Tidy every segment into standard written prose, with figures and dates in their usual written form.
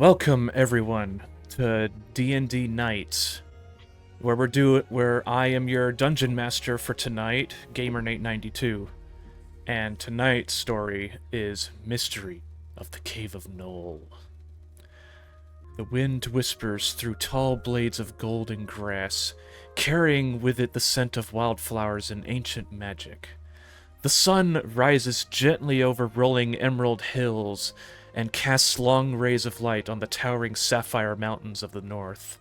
Welcome everyone to D&D Night, where I am your dungeon master for tonight, GamerNate92, and tonight's story is Mystery of the Cave of Gnoll. The wind whispers through tall blades of golden grass, carrying with it the scent of wildflowers and ancient magic. The sun rises gently over rolling emerald hills and casts long rays of light on the towering sapphire mountains of the north.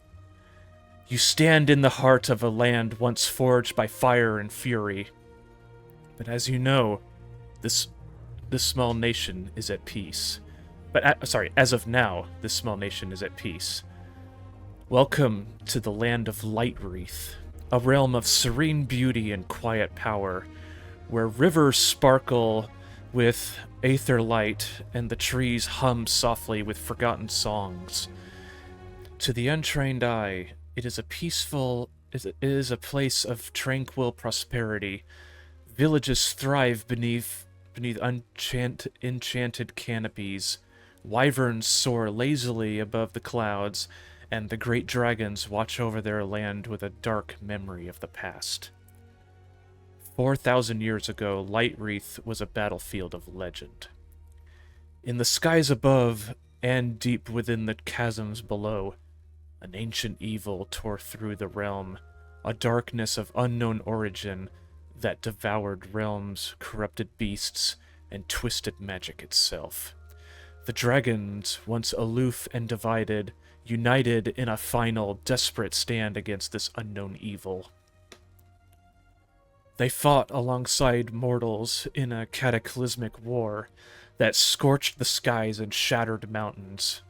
You stand in the heart of a land once forged by fire and fury. But as you know, this small nation is at peace. As of now, this small nation is at peace. Welcome to the land of Lightwreath, a realm of serene beauty and quiet power, where rivers sparkle with aether light and the trees hum softly with forgotten songs. To the untrained eye, it is a place of tranquil prosperity. Villages thrive beneath enchanted canopies. Wyverns soar lazily above the clouds, and the great dragons watch over their land with a dark memory of the past. 4,000 years ago, Lightwreath was a battlefield of legend. In the skies above, and deep within the chasms below, an ancient evil tore through the realm, a darkness of unknown origin that devoured realms, corrupted beasts, and twisted magic itself. The dragons, once aloof and divided, united in a final, desperate stand against this unknown evil. They fought alongside mortals in a cataclysmic war that scorched the skies and shattered mountains.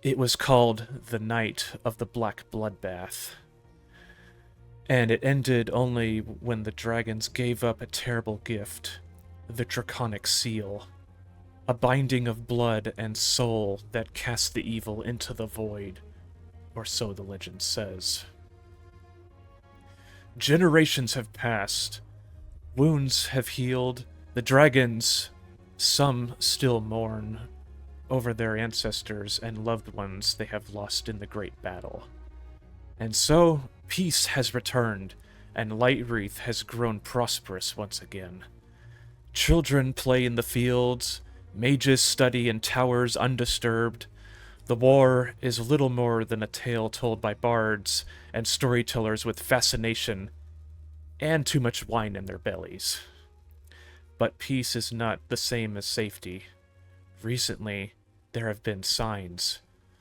It was called the Night of the Black Bloodbath. And it ended only when the dragons gave up a terrible gift, the Draconic Seal, a binding of blood and soul that cast the evil into the void, or so the legend says. Generations have passed. Wounds have healed. The dragons, some still mourn over their ancestors and loved ones they have lost in the great battle. And so, peace has returned, and Lightwreath has grown prosperous once again. Children play in the fields, mages study in towers undisturbed. The war is little more than a tale told by bards and storytellers with fascination and too much wine in their bellies. But peace is not the same as safety. Recently, there have been signs,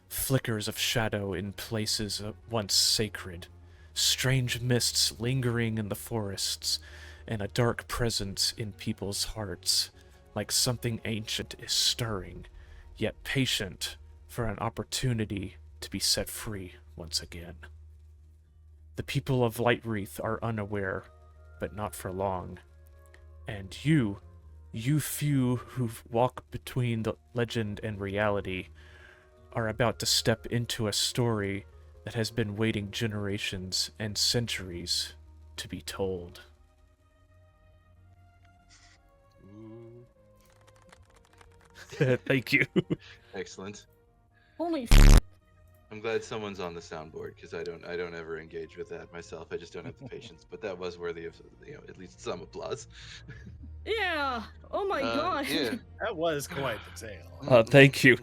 flickers of shadow in places once sacred, strange mists lingering in the forests, and a dark presence in people's hearts, like something ancient is stirring, yet patient for an opportunity to be set free once again. The people of Lightwreath are unaware, but not for long. And you few who walk between the legend and reality, are about to step into a story that has been waiting generations and centuries to be told. Thank you. Excellent. Holy I'm glad someone's on the soundboard because I don't ever engage with that myself. I just don't have the patience. But that was worthy of at least some applause. yeah! Oh my god! Yeah. That was quite the tale. Thank you.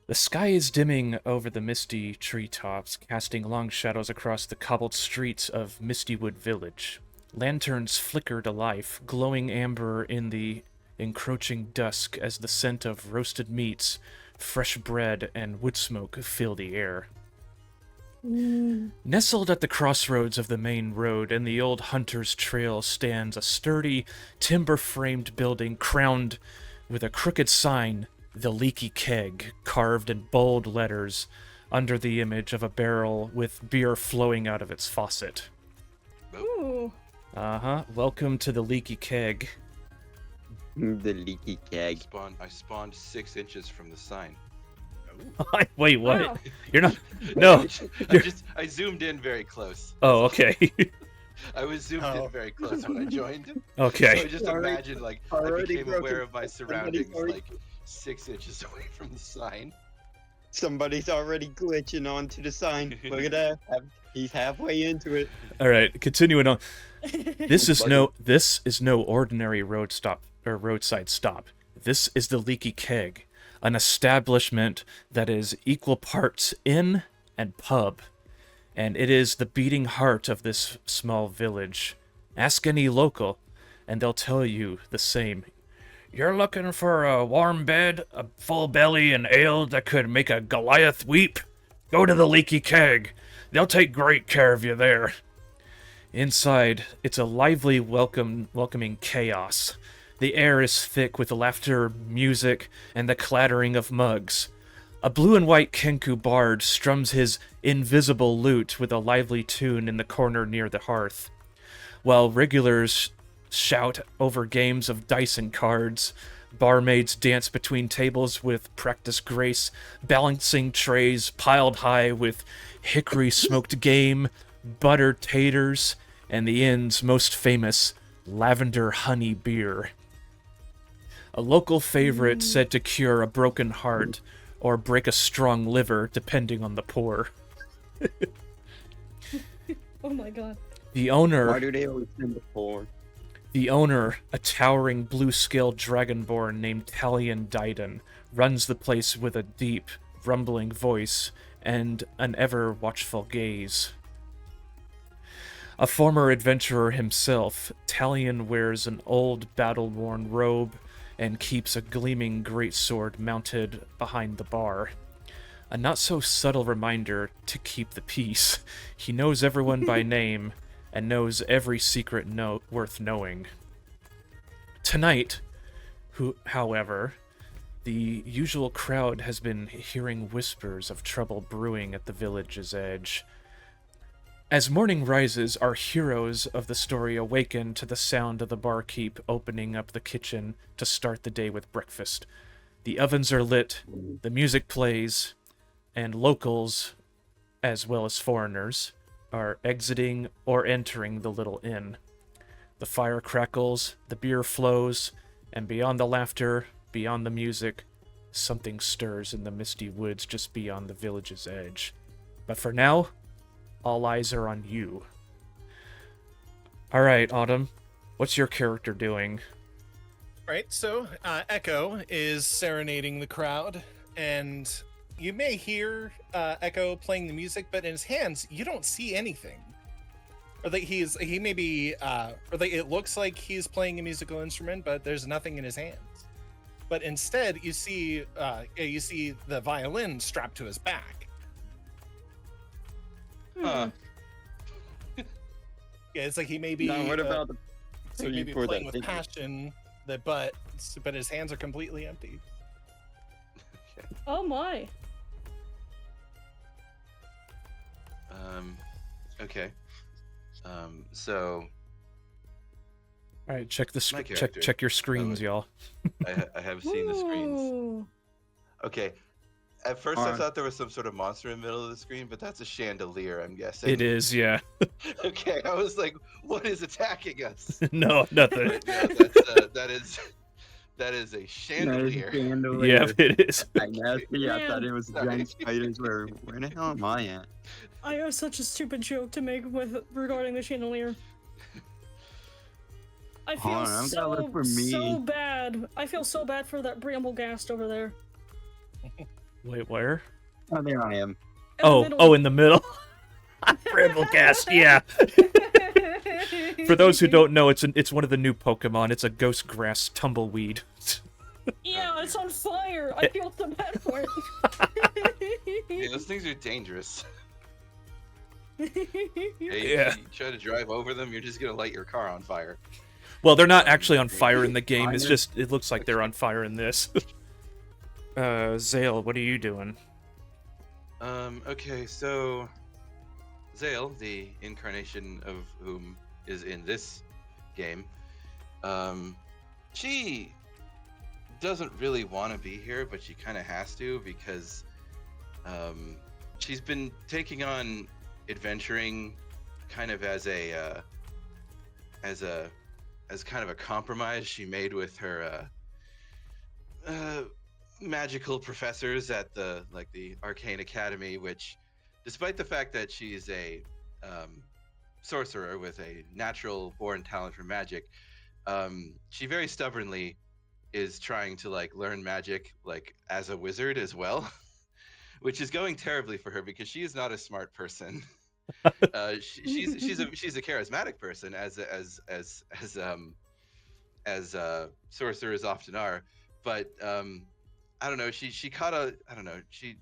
The sky is dimming over the misty treetops, casting long shadows across the cobbled streets of Mistywood Village. Lanterns flicker to life, glowing amber in the encroaching dusk as the scent of roasted meats, fresh bread, and wood smoke fill the air. Nestled at the crossroads of the main road and the old hunter's trail stands a sturdy, timber-framed building crowned with a crooked sign, the Leaky Keg, carved in bold letters under the image of a barrel with beer flowing out of its faucet. Ooh. Welcome to the Leaky Keg. The Leaky Keg. I spawned 6 inches from the sign. Wait, what? Wow. You're not... No. I zoomed in very close. Oh, okay. I was zoomed in very close when I joined. Okay. So I just imagine, like, I became aware of my surroundings, like, 6 inches away from the sign. Somebody's already glitching onto the sign. Look at that. He's halfway into it. All right, continuing on. This is Buddy. no ordinary roadside stop. This is the Leaky Keg, an establishment that is equal parts inn and pub, and it is the beating heart of this small village. Ask any local, and they'll tell you the same. You're looking for a warm bed, a full belly, and ale that could make a Goliath weep? Go to the Leaky Keg. They'll take great care of you there. Inside, it's a lively, welcoming chaos. The air is thick with laughter, music, and the clattering of mugs. A blue and white Kenku bard strums his invisible lute with a lively tune in the corner near the hearth, while regulars shout over games of dice and cards. Barmaids dance between tables with practiced grace, balancing trays piled high with hickory smoked game, buttered taters, and the inn's most famous lavender honey beer. A local favorite said to cure a broken heart or break a strong liver, depending on the pour. Oh my god. The owner... Why do they always send the porn? The owner, a towering blue-scaled dragonborn named Talion Diden, runs the place with a deep, rumbling voice and an ever-watchful gaze. A former adventurer himself, Talion wears an old, battle-worn robe and keeps a gleaming greatsword mounted behind the bar. A not-so-subtle reminder to keep the peace. He knows everyone by name and knows every secret note worth knowing. Tonight, however, the usual crowd has been hearing whispers of trouble brewing at the village's edge. As morning rises, our heroes of the story awaken to the sound of the barkeep opening up the kitchen to start the day with breakfast. The ovens are lit, the music plays, and locals, as well as foreigners, are exiting or entering the little inn. The fire crackles, the beer flows, and beyond the laughter, beyond the music, something stirs in the misty woods just beyond the village's edge. But for now, all eyes are on you. Alright, Autumn, what's your character doing? Right, so Echo is serenading the crowd, and you may hear Echo playing the music, but in his hands, you don't see anything. Or that he may be, or that it looks like he's playing a musical instrument, but there's nothing in his hands. But instead, you see the violin strapped to his back. Huh. Yeah, it's like he may be. Now, what about the he may be for playing that with figure? passion, but his hands are completely empty. Oh my. Okay. So Alright, check the My check character. check your screens, y'all. I have seen the screens. Ooh. Okay. At first, I Alright. thought there was some sort of monster in the middle of the screen, but that's a chandelier, I'm guessing. It is, yeah. Okay, I was like, what is attacking us? No, nothing. But no, that is a chandelier. Yeah, it is. I know. Yeah, I thought Man. it was Sorry. giant spiders. Where the hell am I at? I have such a stupid joke to make regarding the chandelier. I feel Hold on, I'm gonna look for me. so bad. I feel so bad for that Bramblegast over there. Wait, where? Oh, there I am. In the Oh, middle. in the middle. Bramblecast, yeah. For those who don't know, it's one of the new Pokemon. It's a ghost grass tumbleweed. Yeah, it's on fire. I feel so bad for it. Yeah, those things are dangerous. Yeah, Yeah. you try to drive over them, you're just gonna light your car on fire. Well, they're not actually on fire in the game. It's just it looks like they're on fire in this. Zale, what are you doing? Okay, so Zale, the incarnation of whom is in this game, she doesn't really want to be here, but she kind of has to because she's been taking on adventuring kind of as kind of a compromise she made with her magical professors at the Arcane Academy, which, despite the fact that she's a sorcerer with a natural born talent for magic, she very stubbornly is trying to learn magic as a wizard as well, which is going terribly for her because she is not a smart person. She's a charismatic person as sorcerers often are, but I don't know. She caught a I don't know. She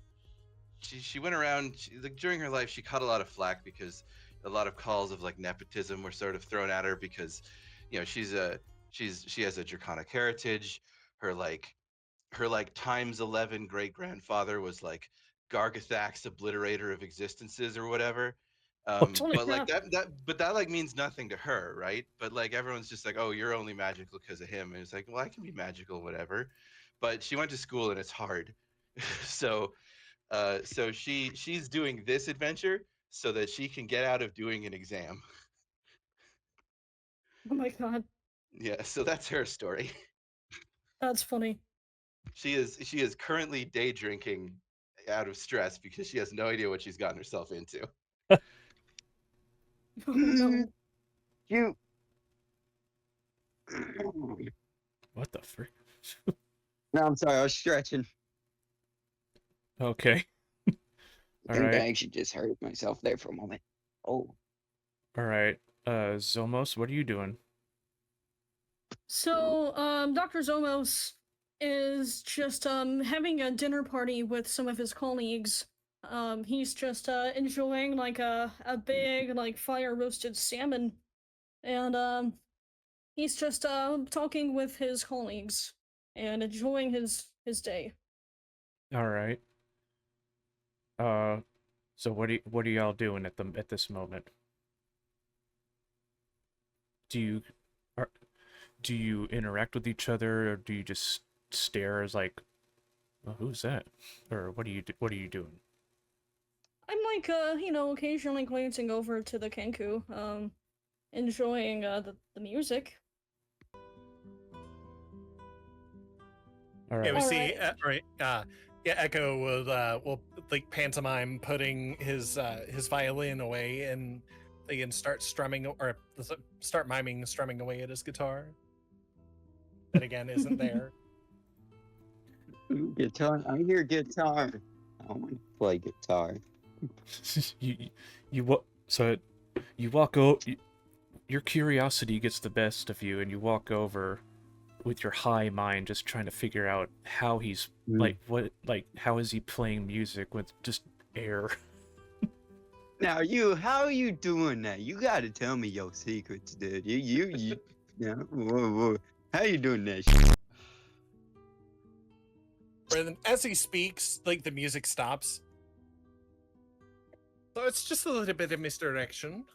went around during her life. She caught a lot of flack because a lot of calls of nepotism were sort of thrown at her because she has a draconic heritage. Her times 11 great grandfather was Gargathak's obliterator of existences or whatever. Holy But crap. that means nothing to her, right? But everyone's just oh, you're only magical because of him, and it's well, I can be magical, whatever. But she went to school and it's hard, so she's doing this adventure so that she can get out of doing an exam. Oh my god, Yeah, so that's her story. that's funny. She is currently day drinking out of stress because she has no idea what she's gotten herself into. Oh no. You. What the frick? No, I'm sorry. I was stretching. Okay. I All think I right. actually just hurt myself there for a moment. Oh. All right. Zomos, what are you doing? So, Dr. Zomos is just having a dinner party with some of his colleagues. He's just enjoying a big fire roasted salmon, and he's just talking with his colleagues and enjoying his day. All right. So what are y'all doing at this moment? Do you are, do you interact with each other, or do you just stare as well, who's that? Or what are you doing? I'm occasionally glancing over to the Kenku, enjoying the music. All Yeah, right. we see. Alright. Right. Yeah, Echo will pantomime putting his violin away and start strumming or start miming strumming away at his guitar. That again isn't there. Guitar. I hear guitar. I want to play guitar. So you walk over. Your curiosity gets the best of you, and you walk over with your high mind, just trying to figure out how he's how is he playing music with just air. Now, how are you doing that? You gotta tell me your secrets, dude. You yeah. Whoa. How you doing that? Where then, as he speaks, the music stops. So it's just a little bit of misdirection.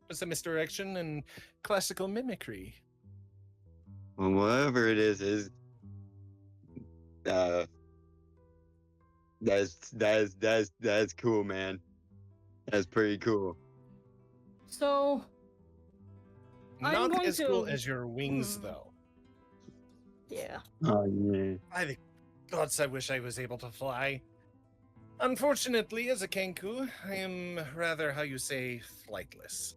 It's a misdirection and classical mimicry. Well, whatever it is that's cool, man. That's pretty cool. So, I'm Not going as cool to- as your wings, Hmm. though. yeah. Oh yeah. By the gods, I wish I was able to fly. Unfortunately, as a Kenku, I am rather, how you say, flightless.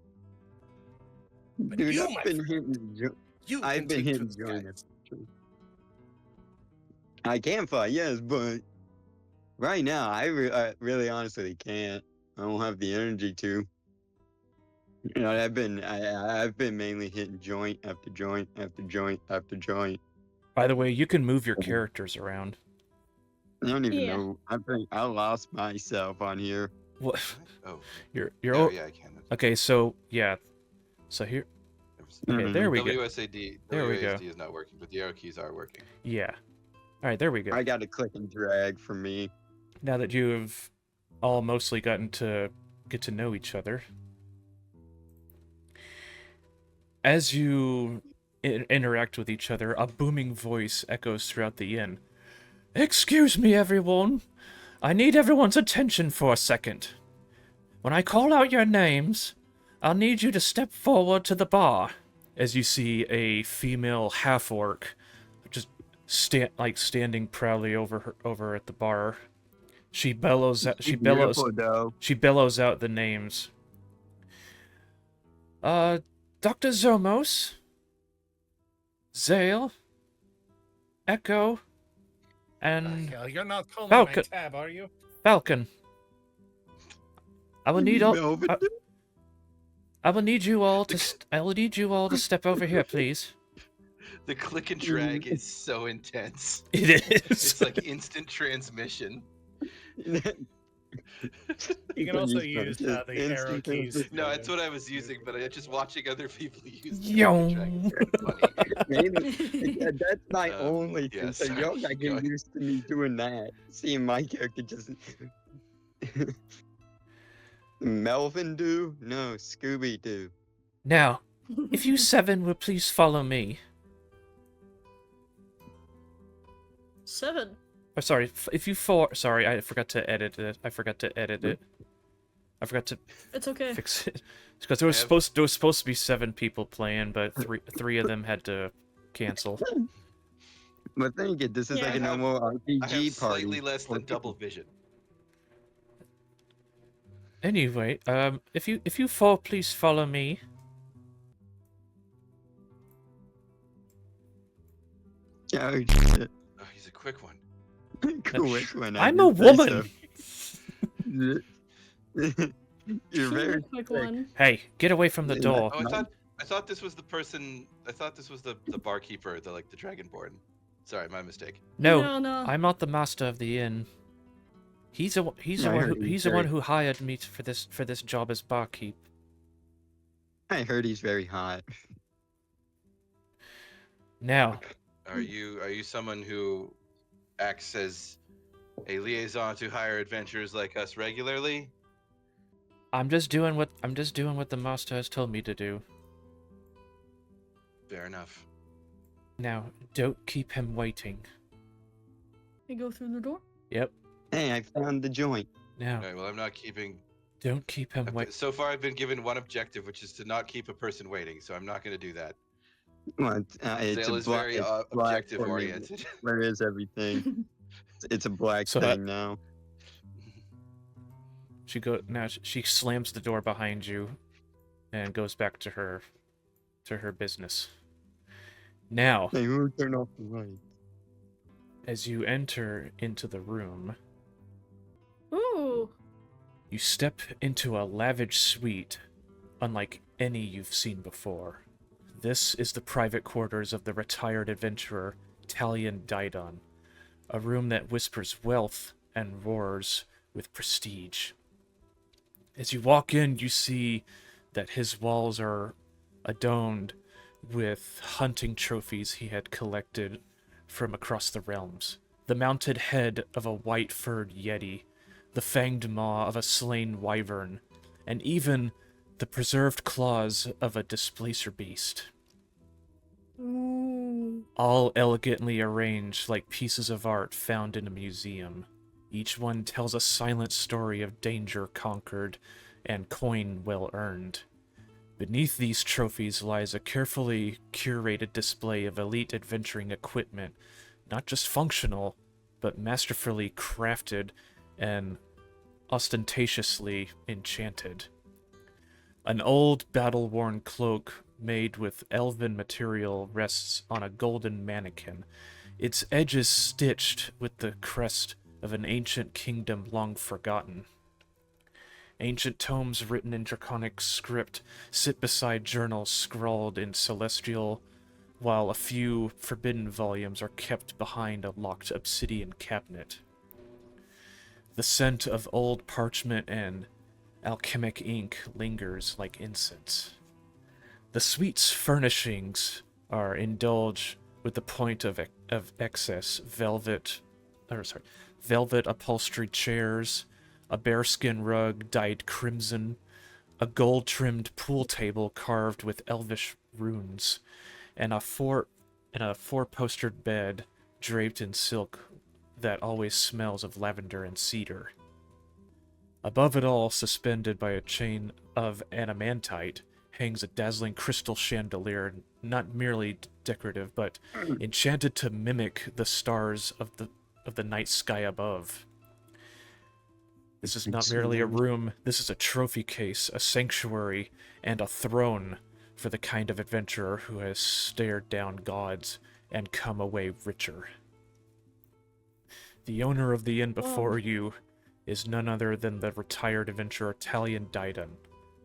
But Dude, you, I've my been friend, hitting. You I've can been take to hitting the joint. skies. I can fly, yes, but right now I really honestly can't. I don't have the energy to. You know, I've been mainly hitting joint after joint after joint after joint. By the way, you can move your characters around. I don't even Yeah. know. I lost myself on here. What? Oh, You're yeah, I can. okay. So yeah. So here. Okay, Mhm. there we go. WSAD, There we go. WASD is not working, but the arrow keys are working. Yeah. All right, there we go. I got to click and drag for me. Now that you have all mostly gotten to get to know each other, as you interact with each other, a booming voice echoes throughout the inn. Excuse me, everyone. I need everyone's attention for a second. When I call out your names, I'll need you to step forward to the bar. As you see a female half-orc just standing proudly over at the bar. She bellows out, Beautiful, though. she bellows out the names. Dr. Zomos, Zale, Echo, and Hell, you're not calling Falcon. my tab, are you? Falcon. I will need all. Melvin, I will need you all to. I will need you all to step over here, please. The click and drag is so intense. It is. It's like instant transmission. You can also use the arrow keys. No, that's what I was using, but just watching other people use the Yo. click and drag is very funny. Maybe that's my only yeah, thing. So sorry, y'all gotta keep get going. used to me doing that. Seeing my character just Melvin do? No, Scooby do. Now, if you 7 will please follow me. 7. Oh, sorry. If you 4, sorry, I forgot to edit it. I forgot to It's okay. fix it because there was supposed to be 7 people playing, but three of them had to cancel. But think it, this is Yeah, like a I have- normal I have RPG party. slightly less for than double people. vision. Anyway, if you 4 please follow me. Oh shit. Oh, he's a quick one. Quick one. I I'm a did say woman. so. You're very Quick quick. one. Hey, get away from the Yeah. door. Oh, I thought this was the person. I thought this was the barkeeper, the Dragonborn. Sorry, my mistake. No, No. I'm not the master of the inn. He's the Yeah, I one heard who, he's he's the one very- who hired me for this job as barkeep. I heard he's very hot. Now, Are you someone who acts as a liaison to hire adventurers like us regularly? I'm just doing what the master has told me to do. Fair enough. Now, don't keep him waiting. You go through the door? Yep. Hey, I found the joint. Now, All right. Well, I'm not keeping. don't keep him waiting. So far, I've been given one objective, which is to not keep a person waiting. So I'm not going to do that. Well, it's Zale a is black, very it's black objective for me. oriented. Where is everything? It's a black So thing now. She slams the door behind you, and goes back to her business. Now, Hey, who turned off the light? as you enter into the room, Ooh. you step into a lavish suite, unlike any you've seen before. This is the private quarters of the retired adventurer Talion Didon, a room that whispers wealth and roars with prestige. As you walk in, you see that his walls are adorned with hunting trophies he had collected from across the realms. The mounted head of a white-furred yeti, the fanged maw of a slain wyvern, and even the preserved claws of a displacer beast. Ooh. All elegantly arranged like pieces of art found in a museum. Each one tells a silent story of danger conquered and coin well earned. Beneath these trophies lies a carefully curated display of elite adventuring equipment, not just functional, but masterfully crafted and ostentatiously enchanted. An old battle-worn cloak made with elven material rests on a golden mannequin, its edges stitched with the crest of an ancient kingdom long forgotten. Ancient tomes written in draconic script sit beside journals scrawled in celestial, while a few forbidden volumes are kept behind a locked obsidian cabinet. The scent of old parchment and alchemic ink lingers like incense. The suite's furnishings are indulged with the point of excess velvet upholstered chairs, a bearskin rug dyed crimson, a gold-trimmed pool table carved with elvish runes, and a four-postered bed draped in silk that always smells of lavender and cedar. Above it all, suspended by a chain of adamantite, hangs a dazzling crystal chandelier, not merely decorative, but enchanted to mimic the stars of the night sky above. This is not merely a room, this is a trophy case, a sanctuary, and a throne for the kind of adventurer who has stared down gods and come away richer. The owner of the inn before you is none other than the retired adventurer Talion Didon,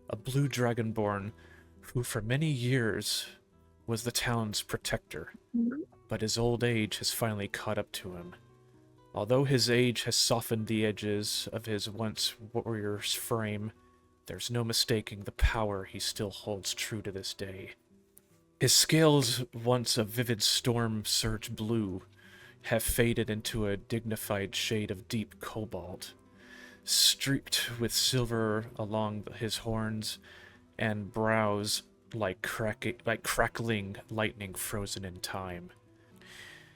a blue dragonborn who for many years was the town's protector, but his old age has finally caught up to him. Although his age has softened the edges of his once warrior's frame, there's no mistaking the power he still holds true to this day. His scales, once a vivid storm surge blue, have faded into a dignified shade of deep cobalt, streaked with silver along his horns and brows like crackling lightning frozen in time.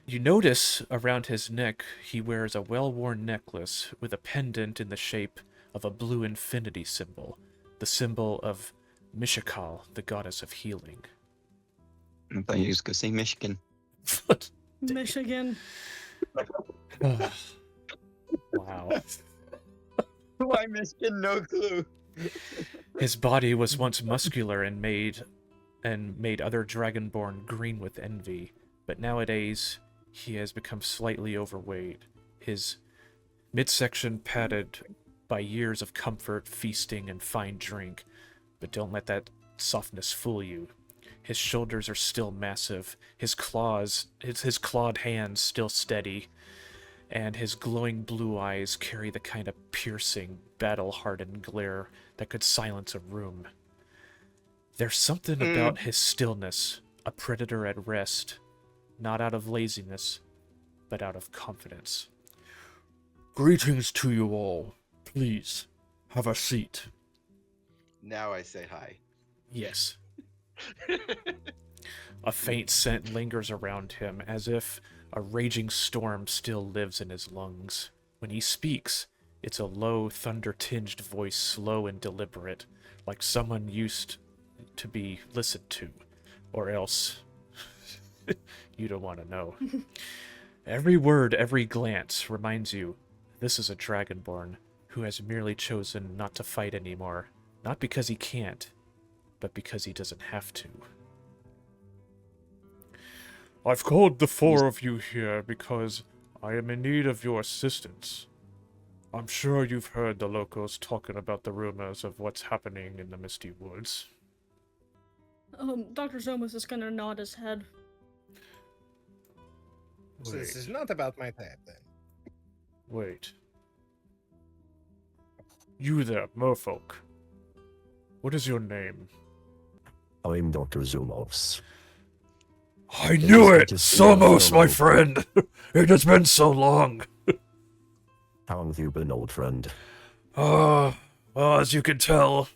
You notice around his neck he wears a well-worn necklace with a pendant in the shape of a blue infinity symbol, the symbol of Mishakal, the goddess of healing. I thought you was gonna say Michigan. Michigan. Wow. Why Michigan? No clue. His body was once muscular and made other dragonborn green with envy, but nowadays he has become slightly overweight, his midsection padded by years of comfort, feasting, and fine drink. But don't let that softness fool you. His shoulders are still massive, his clawed hands still steady, and his glowing blue eyes carry the kind of piercing, battle-hardened glare that could silence a room. There's something about his stillness, a predator at rest, not out of laziness, but out of confidence. Greetings to you all. Please, have a seat. Now I say hi. Yes. A faint scent lingers around him, as if a raging storm still lives in his lungs. When he speaks, it's a low, thunder-tinged voice, slow and deliberate, like someone used to be listened to, or else you don't want to know. Every word, every glance reminds you this is a dragonborn who has merely chosen not to fight anymore, not because he can't, but because he doesn't have to. I've called the four of you here because I am in need of your assistance. I'm sure you've heard the locals talking about the rumors of what's happening in the Misty Woods. Dr. Zomas is gonna nod his head. So this is not about my type, then. Wait. You there, merfolk. What is your name? I'm Dr. Zumos. I knew it! Just Somos, my Zumos. friend! It has been so long! How have you been, old friend? Well, as you can tell,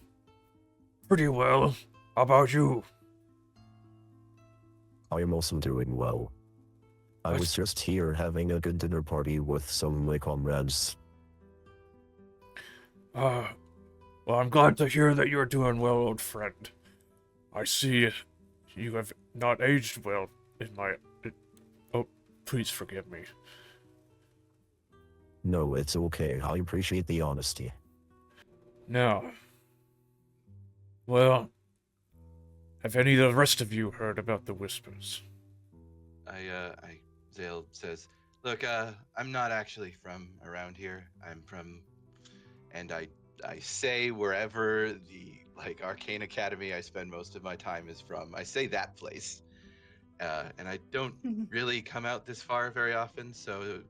pretty well. How about you? I am also doing well. I was just here having a good dinner party with some of my comrades. Well, I'm glad to hear that you're doing well, old friend. I see you have not aged well oh, please forgive me. No, it's okay. I appreciate the honesty. Now, well, have any of the rest of you heard about the whispers? Zale says, look, I'm not actually from around here. I'm from, and I say wherever the, Arcane Academy I spend most of my time is from. I say that place. And I don't really come out this far very often, so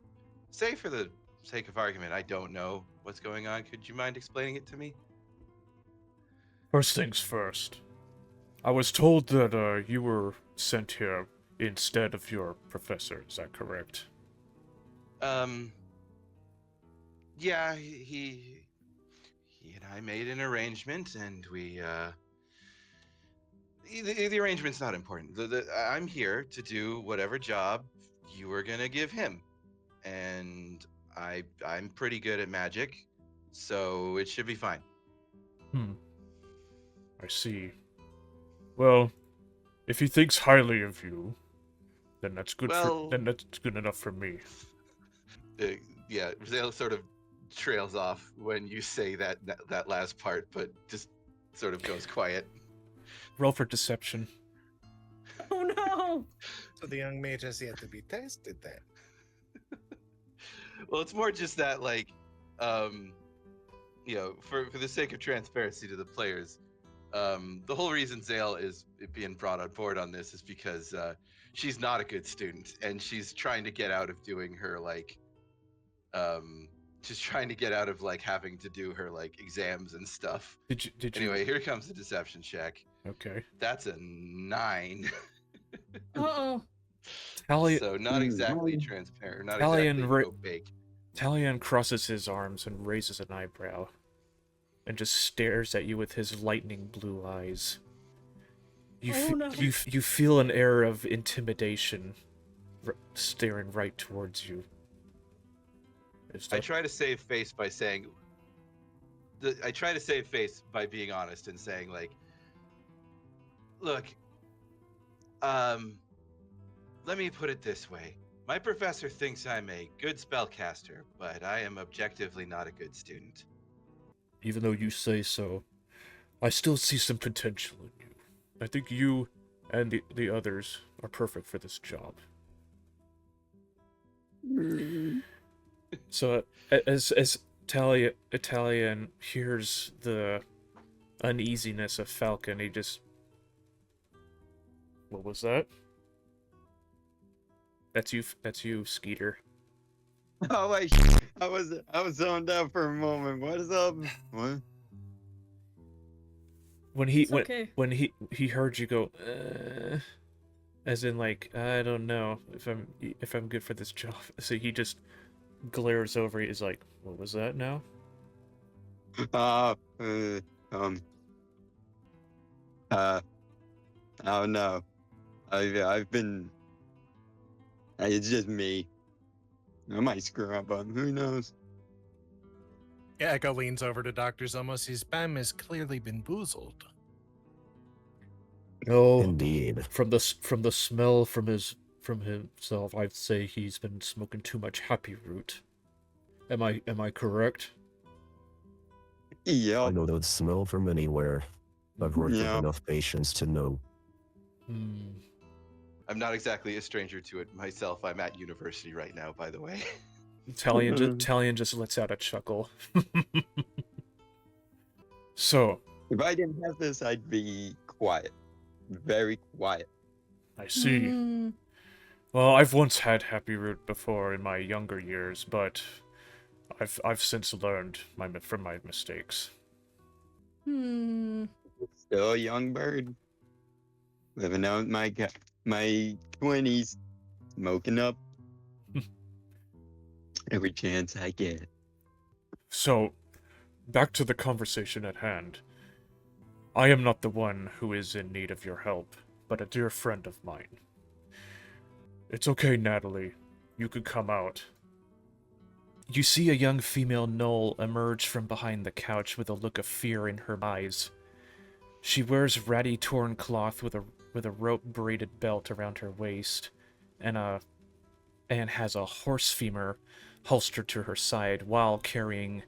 say for the sake of argument, I don't know what's going on. Could you mind explaining it to me? First things first. I was told that you were sent here instead of your professor, is that correct? Yeah, he and I made an arrangement, and we, the arrangement's not important. I'm here to do whatever job you were gonna give him, and I'm pretty good at magic, so it should be fine. I see. Well, if he thinks highly of you, then that's good Well- then that's good enough for me. Uh, yeah, Zale sort of trails off when you say that last part, but just sort of goes quiet. Roll for deception. Oh no! So the young mage has yet to be tested then. Well, it's more just that, like, for the sake of transparency to the players, the whole reason Zale is being brought on board on this is because she's not a good student, and she's trying to get out of doing her, like, she's trying to get out of, like, having to do her, like, exams and stuff. Did you Anyway, here comes the deception check. Okay. That's a 9. Uh-oh. So not exactly transparent, not Talion exactly opaque. Talion crosses his arms and raises an eyebrow, and just stares at you with his lightning blue eyes. Oh, no. You feel an air of intimidation staring right towards you. I try to save face by saying, I try to save face by being honest and saying, like, look, let me put it this way. My professor thinks I'm a good spellcaster, but I am objectively not a good student. Even though you say so, I still see some potential in you. I think you and the others are perfect for this job. So, as Italian hears the uneasiness of Falcon, he just... What was that? That's you, Skeeter. Oh wait, I was zoned out for a moment. What is up? What? When he It's okay. when he heard you go, as in like, I don't know if I'm good for this job. So he just glares over. He's like, what was that now? Oh no. I've been. It's just me. I might screw up, but who knows? Yeah, Echo leans over to Dr. Zomos. His Bam has clearly been boozled. No, Indeed. from the smell from himself, I'd say he's been smoking too much happy root. Am I correct? I Yep. know that smell from anywhere. I've worked with Yeah. enough patients to know. I'm not exactly a stranger to it myself. I'm at university right now, by the way. Italian just lets out a chuckle. So, If I didn't have this, I'd be quiet. Very quiet. I see. Hmm. Well, I've once had happy root before in my younger years, but I've since learned from my mistakes. Hmm. Still a young bird. Living out my 20s. Smoking up. Every chance I get. So, back to the conversation at hand. I am not the one who is in need of your help, but a dear friend of mine. It's okay, Natalie. You could come out. You see a young female Gnoll emerge from behind the couch with a look of fear in her eyes. She wears ratty torn cloth with a rope braided belt around her waist, and has a horse femur holstered to her side while carrying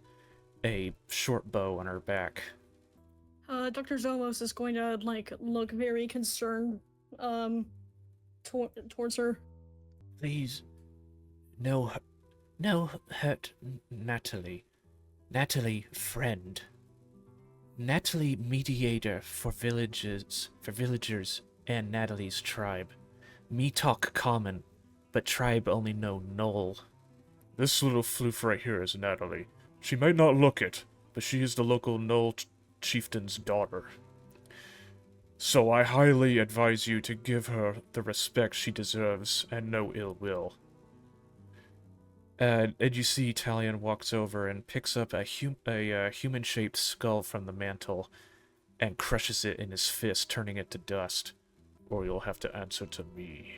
a short bow on her back. Dr. Zomos is going to, like, look very concerned, towards her. Please, no hurt, Natalie. Natalie, friend. Natalie, mediator for villagers and Natalie's tribe. Me talk common, but tribe only know Gnoll. This little floof right here is Natalie. She might not look it, but she is the local Gnoll chieftain's daughter. So I highly advise you to give her the respect she deserves and no ill will. And you see Talion walks over and picks up a human-shaped skull from the mantle and crushes it in his fist, turning it to dust. Or you'll have to answer to me.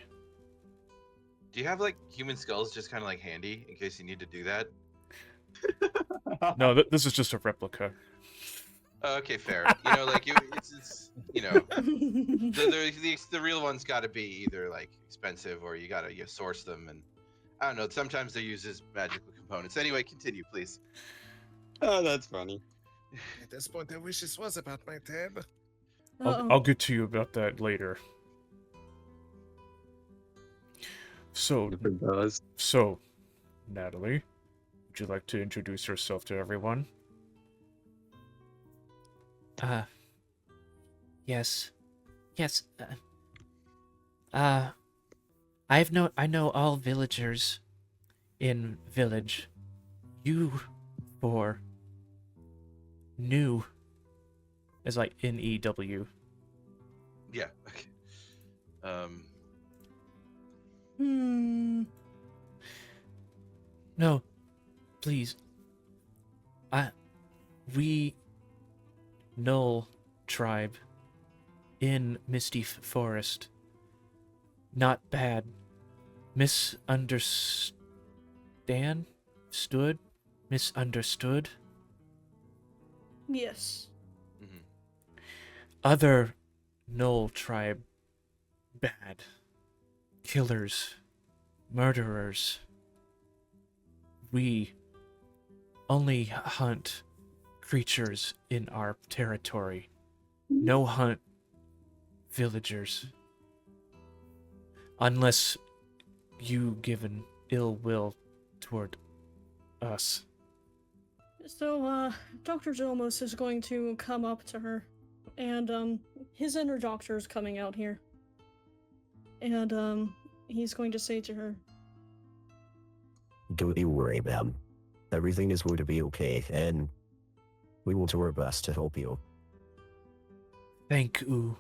Do you have, like, human skulls just kind of, like, handy in case you need to do that? No, this is just a replica. Okay, fair. You know, like it's you know, the real ones got to be either like expensive or you source them, and I don't know. Sometimes they use as magical components. Anyway, continue, please. Oh, that's funny. At this point, I wish this was about my tab. Uh-oh. I'll get to you about that later. So, If it does. Natalie, would you like to introduce yourself to everyone? Yes. Yes. I know all villagers in village. You for new As like N-E-W. Yeah. Okay. Hmm. No, please. We Gnoll tribe in Misty Forest. Not bad. Misunderstood? Yes. Mhm. Other Gnoll tribe. Bad. Killers. Murderers. We only hunt creatures in our territory. No hunt villagers. Unless you give an ill will toward us. So, Dr. Zomos is going to come up to her, and, his inner doctor is coming out here. And, he's going to say to her, Don't you worry, ma'am. Everything is going to be okay, and we will do our best to help you. Thank you.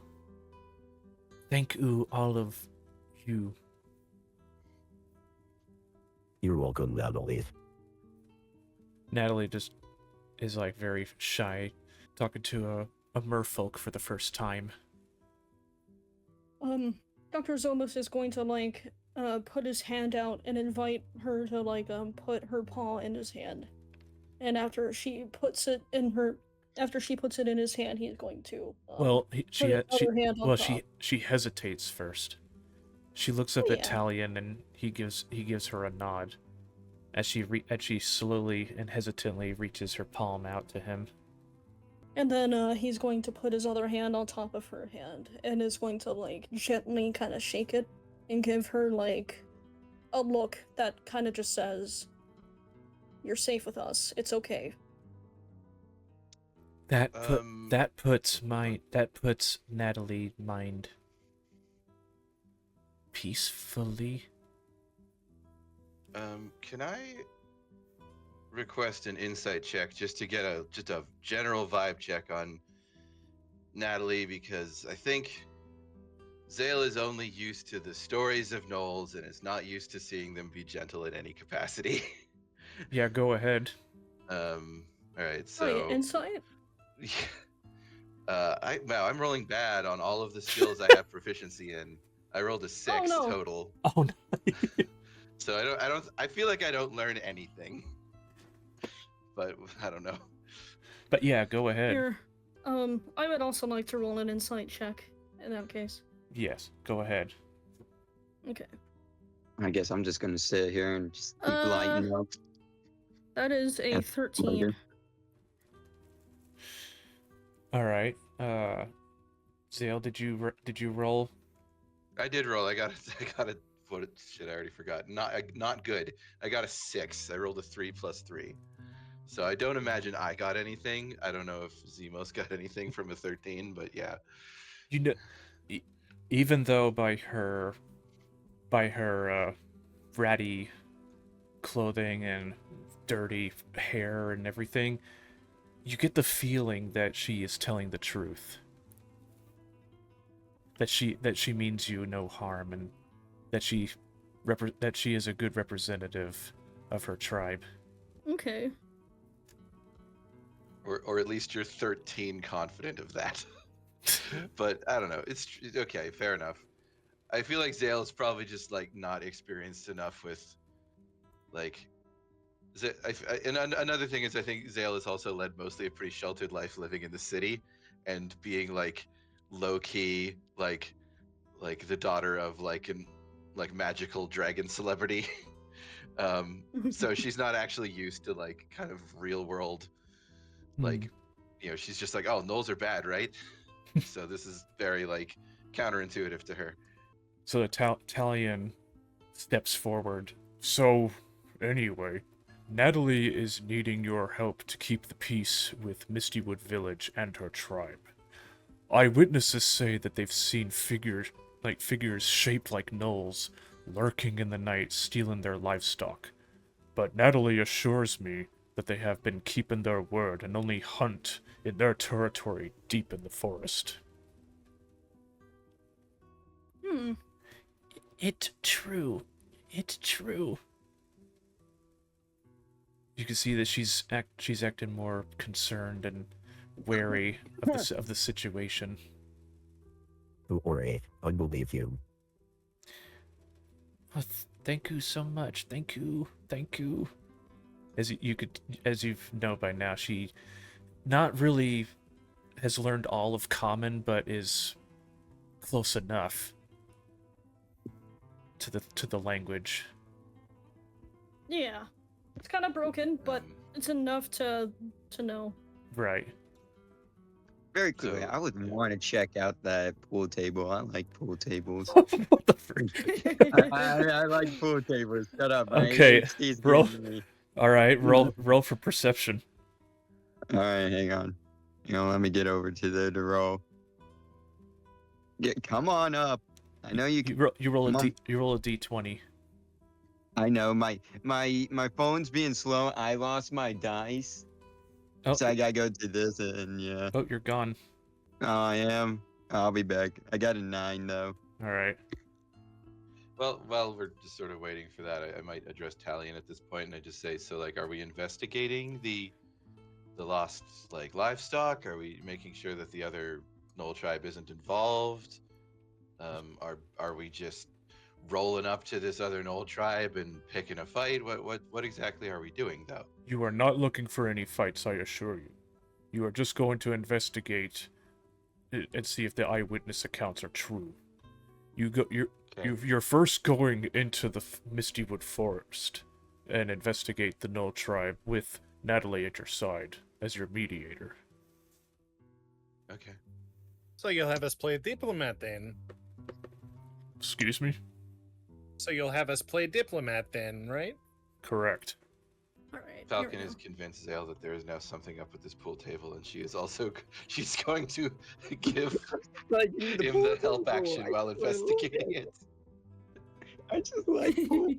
Thank you, all of you. You're welcome, Natalie. Natalie just is like very shy, talking to a merfolk for the first time. Dr. Zomos is going to, like, put his hand out and invite her to, like, put her paw in his hand. And after she puts it in his hand, he's going to, Well, put his other hand on top. she hesitates first. She looks up Oh, at yeah. Talion and he gives her a nod as she slowly and hesitantly reaches her palm out to him. And then, he's going to put his other hand on top of her hand and is going to, like, gently kind of shake it and give her, like, a look that kind of just says, "You're safe with us. It's okay." That Um, puts Natalie mind peacefully. Can I request an insight check just to get a general vibe check on Natalie, because I think Zale is only used to the stories of Knolls and is not used to seeing them be gentle in any capacity. Yeah, go ahead. All right, Right, so insight? I'm rolling bad on all of the skills I have proficiency in. I rolled a 6 no. total, Oh no. so I feel like I don't learn anything, but I don't know. But yeah, go ahead. Here. I would also like to roll an insight check in that case. Yes, go ahead. Okay. I guess I'm just gonna sit here and just keep lighting up. That is a 13. All right. Zale, did you roll? I did roll. I got a what shit. I already forgot. Not good. I got a 6. I rolled a 3 plus 3. So I don't imagine I got anything. I don't know if Zemos got anything from a 13, but yeah. You know, even though by her ratty clothing and dirty hair and everything, you get the feeling that she is telling the truth. That she means you no harm, and that she is a good representative of her tribe. Okay. Or at least you're 13 confident of that. But I don't know. It's okay. Fair enough. I feel like Zale is probably just like not experienced enough with like Another thing is, I think Zale has also led mostly a pretty sheltered life living in the city, and being like low key, like the daughter of like an like magical dragon celebrity. So she's not actually used to like kind of real world, like, she's just like, oh, gnolls are bad, right? So this is very like counterintuitive to her. So the Talion steps forward. So, anyway, Natalie is needing your help to keep the peace with Mistywood Village and her tribe. Eyewitnesses say that they've seen figures shaped like gnolls lurking in the night, stealing their livestock. But Natalie assures me that they have been keeping their word and only hunt in their territory deep in the forest. It true. It true. You can see that she's acting more concerned and wary of the situation. Don't worry, I believe you. Oh, thank you so much. Thank you. Thank you. As you know by now, she not really has learned all of Common, but is close enough to the language. Yeah. It's kind of broken, but it's enough to know. Right. Very clearly, So- I would want to check out that pool table. I like pool tables. What the frick? I like pool tables. Shut up, man. Okay, He's bro. getting me. All right, roll for perception. All right, hang on. Let me get over to the roll. Come on up. I know you can. You roll come on. you roll a d20. I know my phone's being slow. I lost my dice, Oh, so I gotta go to this and yeah. oh, you're gone. Oh, I am. I'll be back. I got a 9 though. All right. Well, while we're just sort of waiting for that, I might address Talion at this point, and I just say, so like, are we investigating the lost like livestock? Are we making sure that the other Gnoll tribe isn't involved? Are we just rolling up to this other Gnoll tribe and picking a fight? What exactly are we doing, though? You are not looking for any fights, I assure you. You are just going to investigate and see if the eyewitness accounts are true. You're first going into the Mistywood Forest and investigate the Gnoll tribe with Natalie at your side as your mediator. Okay. So you'll have us play diplomat then. Excuse me? So you'll have us play diplomat then, right? Correct. Alright. Falcon has convinced Zale that there is now something up with this pool table, and she's going to give Like him the help action while investigating it. I just like pool.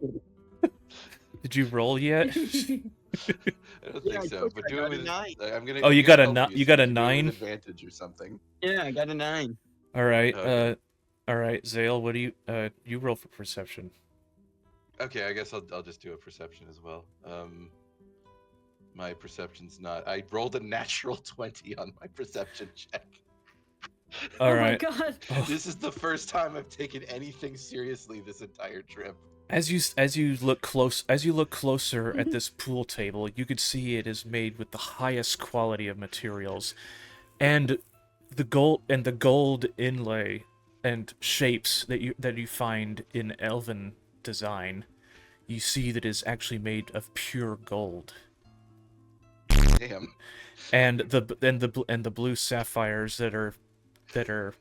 Did you roll yet? I don't Yeah, think I so, told but you do I it got a with 9. I'm gonna. Oh, you I'm got gonna a help you got a so do it with 9? advantage or something. Yeah, I got a 9. All right. Okay. All right, Zale, what do you roll for perception? Okay, I guess I'll just do a perception as well. My perception's not. I rolled a natural 20 on my perception check. All Oh right. my god. This is the first time I've taken anything seriously this entire trip. As you look closer at this pool table, you could see it is made with the highest quality of materials, and the gold inlay and shapes that you find in elven design, you see that is actually made of pure gold. Damn. And the blue sapphires that are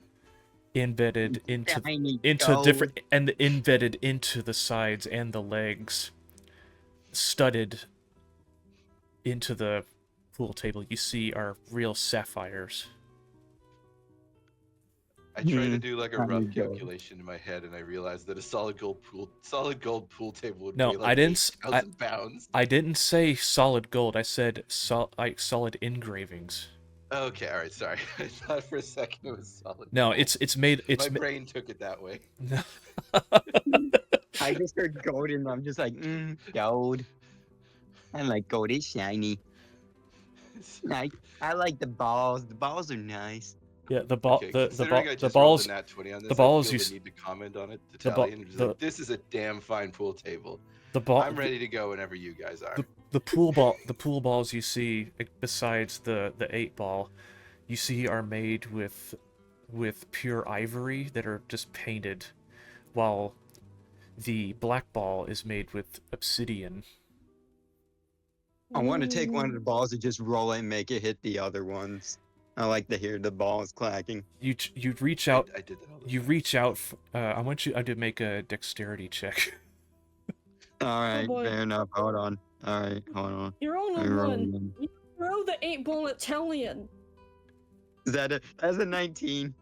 embedded Tiny into gold. different and embedded into the sides and the legs, studded into the pool table, you see are real sapphires. I tried to Mhm. do like a Tiny rough gold. calculation in my head, and I realized that a solid gold pool table would No, weigh like I didn't 8,000 pounds. I didn't say solid gold. I said solid engravings. Okay, all right, sorry. I thought for a second it was solid. No, gold. it's made. It's my brain took it that way. I just heard gold and I'm just like, gold. I like gold. It's shiny. I like the balls. The balls are nice. yeah. The ball. Okay, the considering I the just rolled balls. a nat 20 on this, the balls I you feel s- the need to comment on it to the ba- Tally, and just the- like, this is a damn fine pool table. The ball. I'm ready to go whenever you guys are. the pool balls you see, besides the 8 ball, you see are made with pure ivory that are just painted, while the black ball is made with obsidian. I want to take one of the Ooh. balls and just roll it and make it hit the other ones. I like to hear the balls clacking. You reach out. I did that all the You time. reach out. I want you to make a dexterity check. All right, boy. fair enough. Hold on. All right, hold on. You're on Let a me roll one. again. You throw the 8-ball at Talion. Is that that's a 19?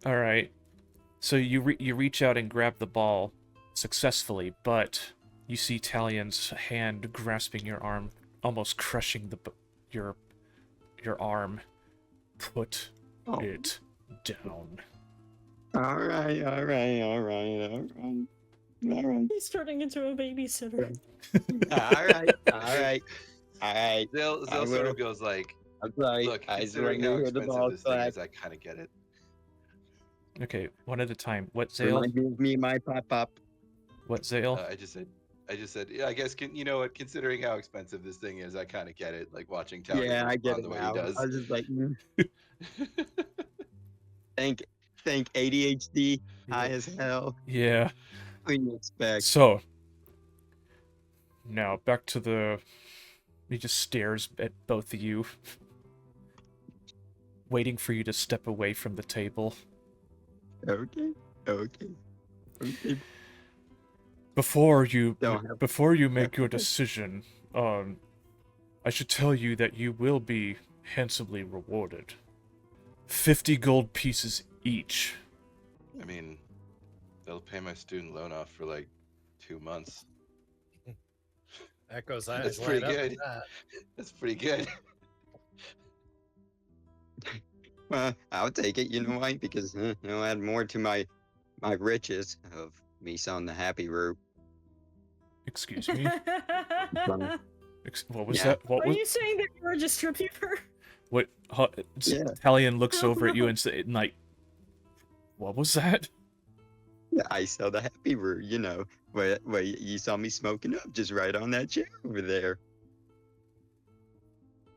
All right. So you reach out and grab the ball successfully, but you see Talion's hand grasping your arm, almost crushing your arm. Put Oh. it down. All right, all right, all right, all right, all right. He's turning into a babysitter. All right, all right, all right. Zale I sort will. of goes like, I'm sorry. look, I just considering want how to hear the expensive balls this thing clack. is, I kind of get it. Okay, one at a time. What, Zale? Remind me of me, my pop. What, Zale? I just said, yeah, I guess, you know what, considering how expensive this thing is, I kind of get it. Like watching Talion Yeah, I get respond it the way he now. does. I was just like, think ADHD, high as hell. Yeah. What do you expect? So, now back to the... He just stares at both of you, waiting for you to step away from the table. Okay, okay, okay. Before you Don't have- make your decision, I should tell you that you will be handsomely rewarded. 50 gold pieces each. I mean, they'll pay my student loan off for like 2 months. Echo's That's eyes pretty light up at good. that. That's pretty good. Well, I'll take it. You know why? Because it'll add more to my riches of me selling the happy root. Excuse me? What was Yeah. that? What Are was... you saying that you're a distributor? What? Yeah. Talion looks over at you and say, like, what was that? Yeah, I sell the happy root. You know, where you saw me smoking up just right on that chair over there.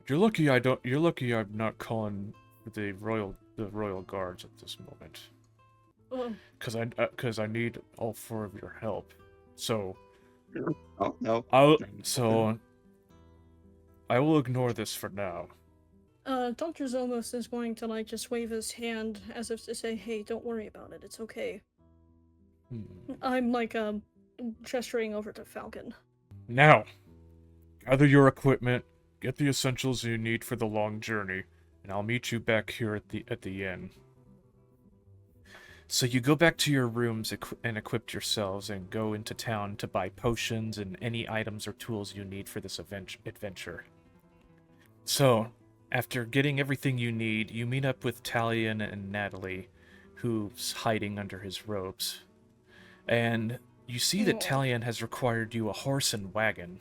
You're lucky I'm not calling the royal guards at this moment. Oh, Cause I need all 4 of your help. So Oh no. I will ignore this for now. Dr. Zomos is going to, like, just wave his hand as if to say, hey, don't worry about it, it's okay. I'm, like, gesturing over to Falcon. Now, gather your equipment, get the essentials you need for the long journey, and I'll meet you back here at the inn. So you go back to your rooms and equip yourselves and go into town to buy potions and any items or tools you need for this adventure. So, after getting everything you need, you meet up with Talion and Natalie, who's hiding under his robes. And you see that Talion has required you a horse and wagon.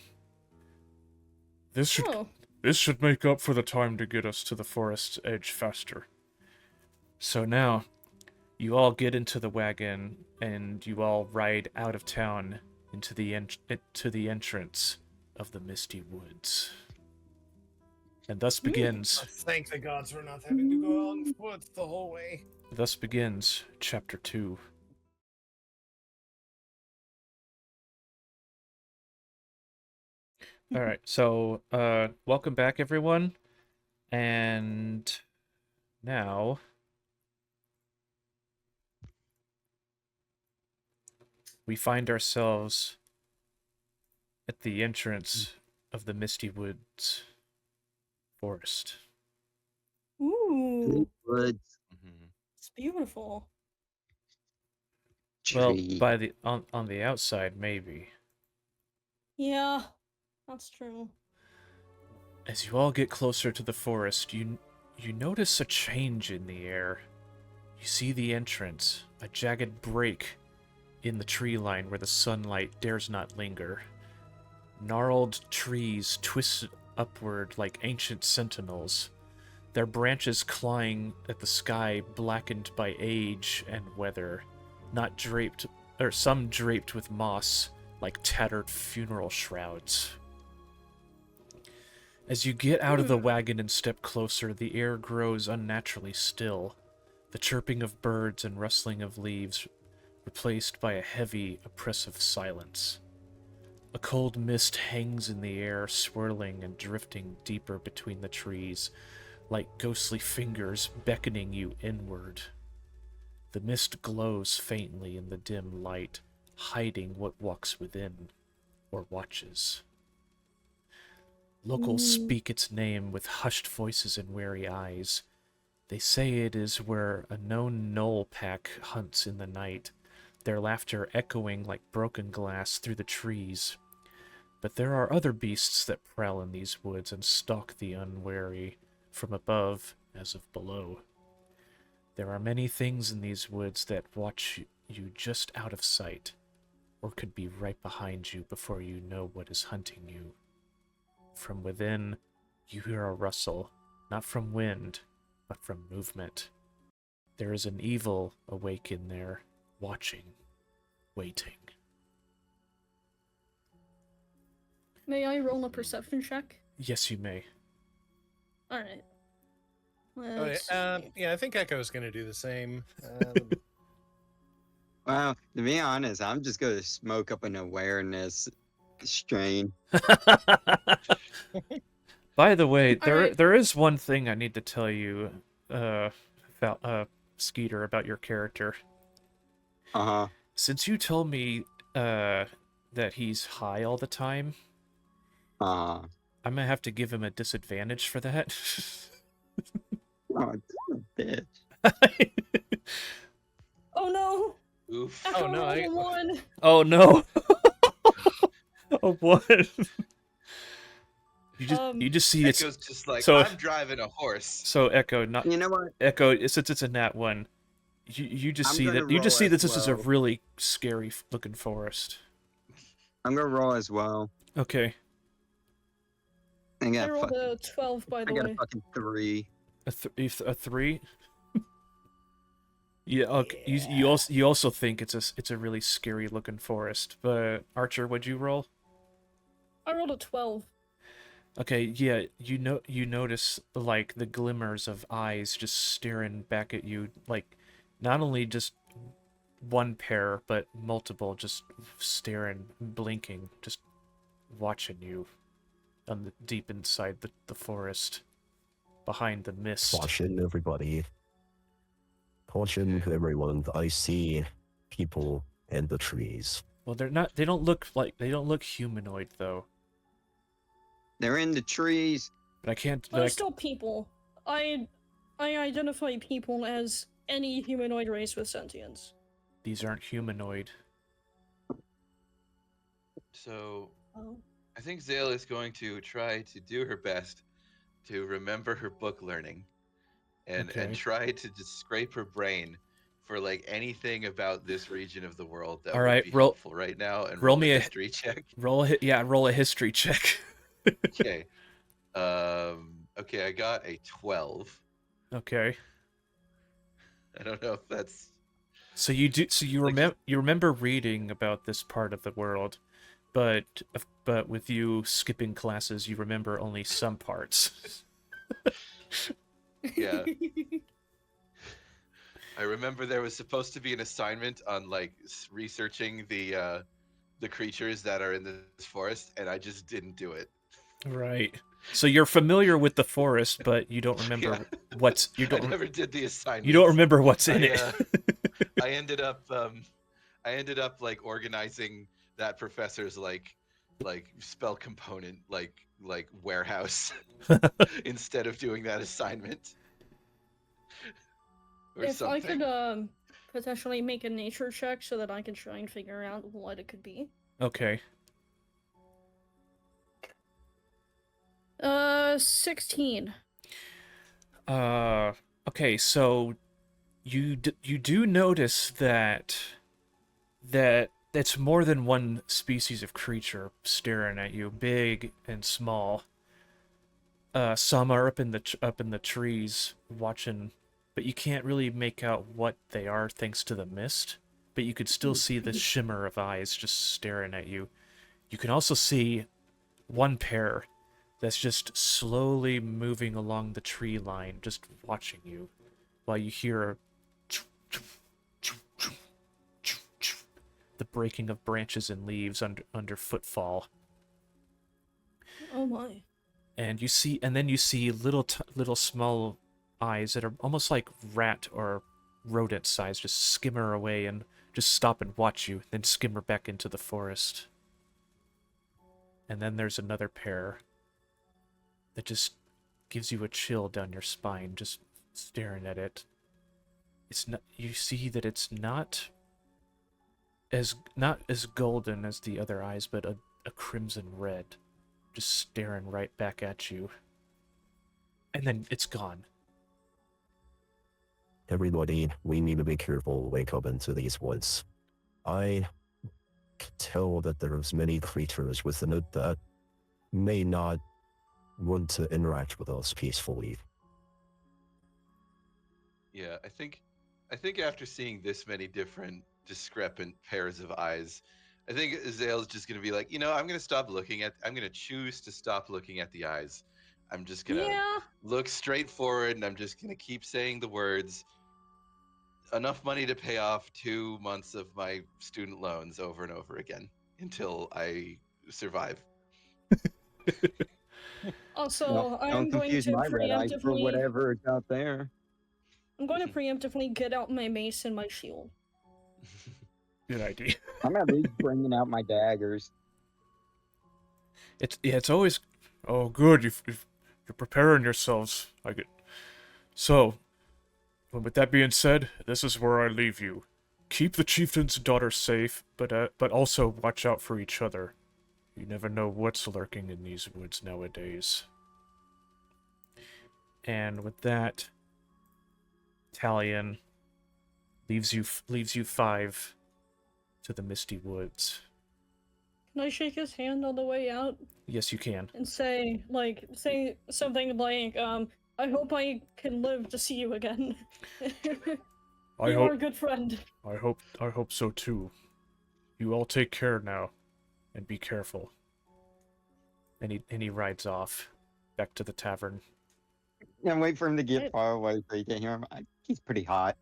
This should make up for the time to get us to the forest's edge faster. So now, you all get into the wagon, and you all ride out of town into the entrance of the Misty Woods. And thus begins... Thank the gods for not having to go on foot the whole way. Thus begins Chapter 2. Alright, so, welcome back, everyone. And now... we find ourselves at the entrance of the Misty Woods forest. Ooh, Woods, it's beautiful. Well, tree. by the on the outside, maybe. Yeah, that's true. As you all get closer to the forest, you notice a change in the air. You see the entrance, a jagged break in the tree line where the sunlight dares not linger. Gnarled trees twist upward like ancient sentinels, their branches clawing at the sky blackened by age and weather, some draped with moss like tattered funeral shrouds. As you get out of the wagon and step closer, the air grows unnaturally still, the chirping of birds and rustling of leaves replaced by a heavy, oppressive silence. A cold mist hangs in the air, swirling and drifting deeper between the trees, like ghostly fingers beckoning you inward. The mist glows faintly in the dim light, hiding what walks within, or watches. Locals speak its name with hushed voices and wary eyes. They say it is where a known Gnoll pack hunts in the night, their laughter echoing like broken glass through the trees. But there are other beasts that prowl in these woods and stalk the unwary, from above as of below. There are many things in these woods that watch you just out of sight, or could be right behind you before you know what is hunting you. From within, you hear a rustle, not from wind, but from movement. There is an evil awake in there, watching, waiting. May I roll a perception check? Yes, you may. Alright. Okay, yeah, I think Echo's gonna do the same. Well, to be honest, I'm just gonna smoke up an awareness strain. By the way, Alright. there is one thing I need to tell you, about Skeeter, about your character. Uh-huh. Since you told me that he's high all the time, Uh-huh. I'm gonna have to give him a disadvantage for that. Oh, bitch. Oh no! Oof. Echo no, rolled I- a 1. Oh no! Oh what? You just see it's Echo's just like, so- I'm driving a horse. so Echo, not You know what? Echo. Since it's a nat one, you just I'm see gonna that you just roll see that as this is a well. really scary looking forest. I'm gonna roll as well. Okay, I I got, rolled a 12, by I the got a way. fucking 3. a 3. Yeah. Okay. You also think it's a really scary looking forest, but Archer, what'd you roll? I rolled a 12. Okay, yeah, you notice like the glimmers of eyes just staring back at you, like not only just one pair, but multiple, just staring, blinking, just watching you on the deep inside the forest, behind the mist. Caution, everybody. Caution, everyone. I see people in the trees. Well, they don't look humanoid though. They're in the trees. But I can't. But they're still people. I identify people as any humanoid race with sentience. These aren't humanoid. So Oh. I think Zale is going to try to do her best to remember her book learning and Okay. try to just scrape her brain for like anything about this region of the world that All would right, be roll- helpful right now and roll roll me a a- history check. Roll a history check. Okay. Okay, I got a 12. Okay. I don't know if that's So you Like- remember reading about this part of the world, but with you skipping classes, you remember only some parts. Yeah. I remember there was supposed to be an assignment on like researching the creatures that are in this forest, and I just didn't do it. Right. So you're familiar with the forest, but you don't remember what's I never did the assignment. you don't remember what's in it. I ended up like organizing that professor's like spell component like warehouse instead of doing that assignment. Or If I something. could potentially make a nature check so that I can try and figure out what it could be. Okay. 16. Okay, so you do notice that it's more than one species of creature staring at you, big and small. Some are up in the trees watching, but you can't really make out what they are thanks to the mist. But you could still see the shimmer of eyes just staring at you. You can also see one pair that's just slowly moving along the tree line, just watching you, while you hear the breaking of branches and leaves under footfall. Oh my. And then you see little small eyes that are almost like rat or rodent size just skimmer away and just stop and watch you, then skimmer back into the forest. And then there's another pair that just gives you a chill down your spine just staring at it. It's not, you see that it's not as golden as the other eyes, but a crimson red, just staring right back at you. And then it's gone. Everybody, we need to be careful when we come into these woods. I can tell that there's many creatures within it that may not want to interact with us peacefully. Yeah, I think after seeing this many different discrepant pairs of eyes, I think Azale's just gonna be like, I'm gonna choose to stop looking at the eyes. I'm just gonna Yeah. look straight forward, and I'm just gonna keep saying the words. Enough money to pay off 2 months of my student loans over and over again until I survive. Also, I am Don't going confuse to my red eye for preemptively. whatever is out there. I'm going to preemptively get out my mace and my shield. Good idea. I'm at least bringing out my daggers. It's always, oh good, you're preparing yourselves. So, well, with that being said, this is where I leave you. Keep the chieftain's daughter safe, but also watch out for each other. You never know what's lurking in these woods nowadays. And with that, Talion leaves you 5 to the misty woods. Can I shake his hand on the way out Yes, you can. and say something like, I hope I can live to see you again. You are a good friend. I hope so too. You all take care now, and be careful. And he rides off back to the tavern. And wait for him to get Right. far away so you can hear him. He's pretty hot.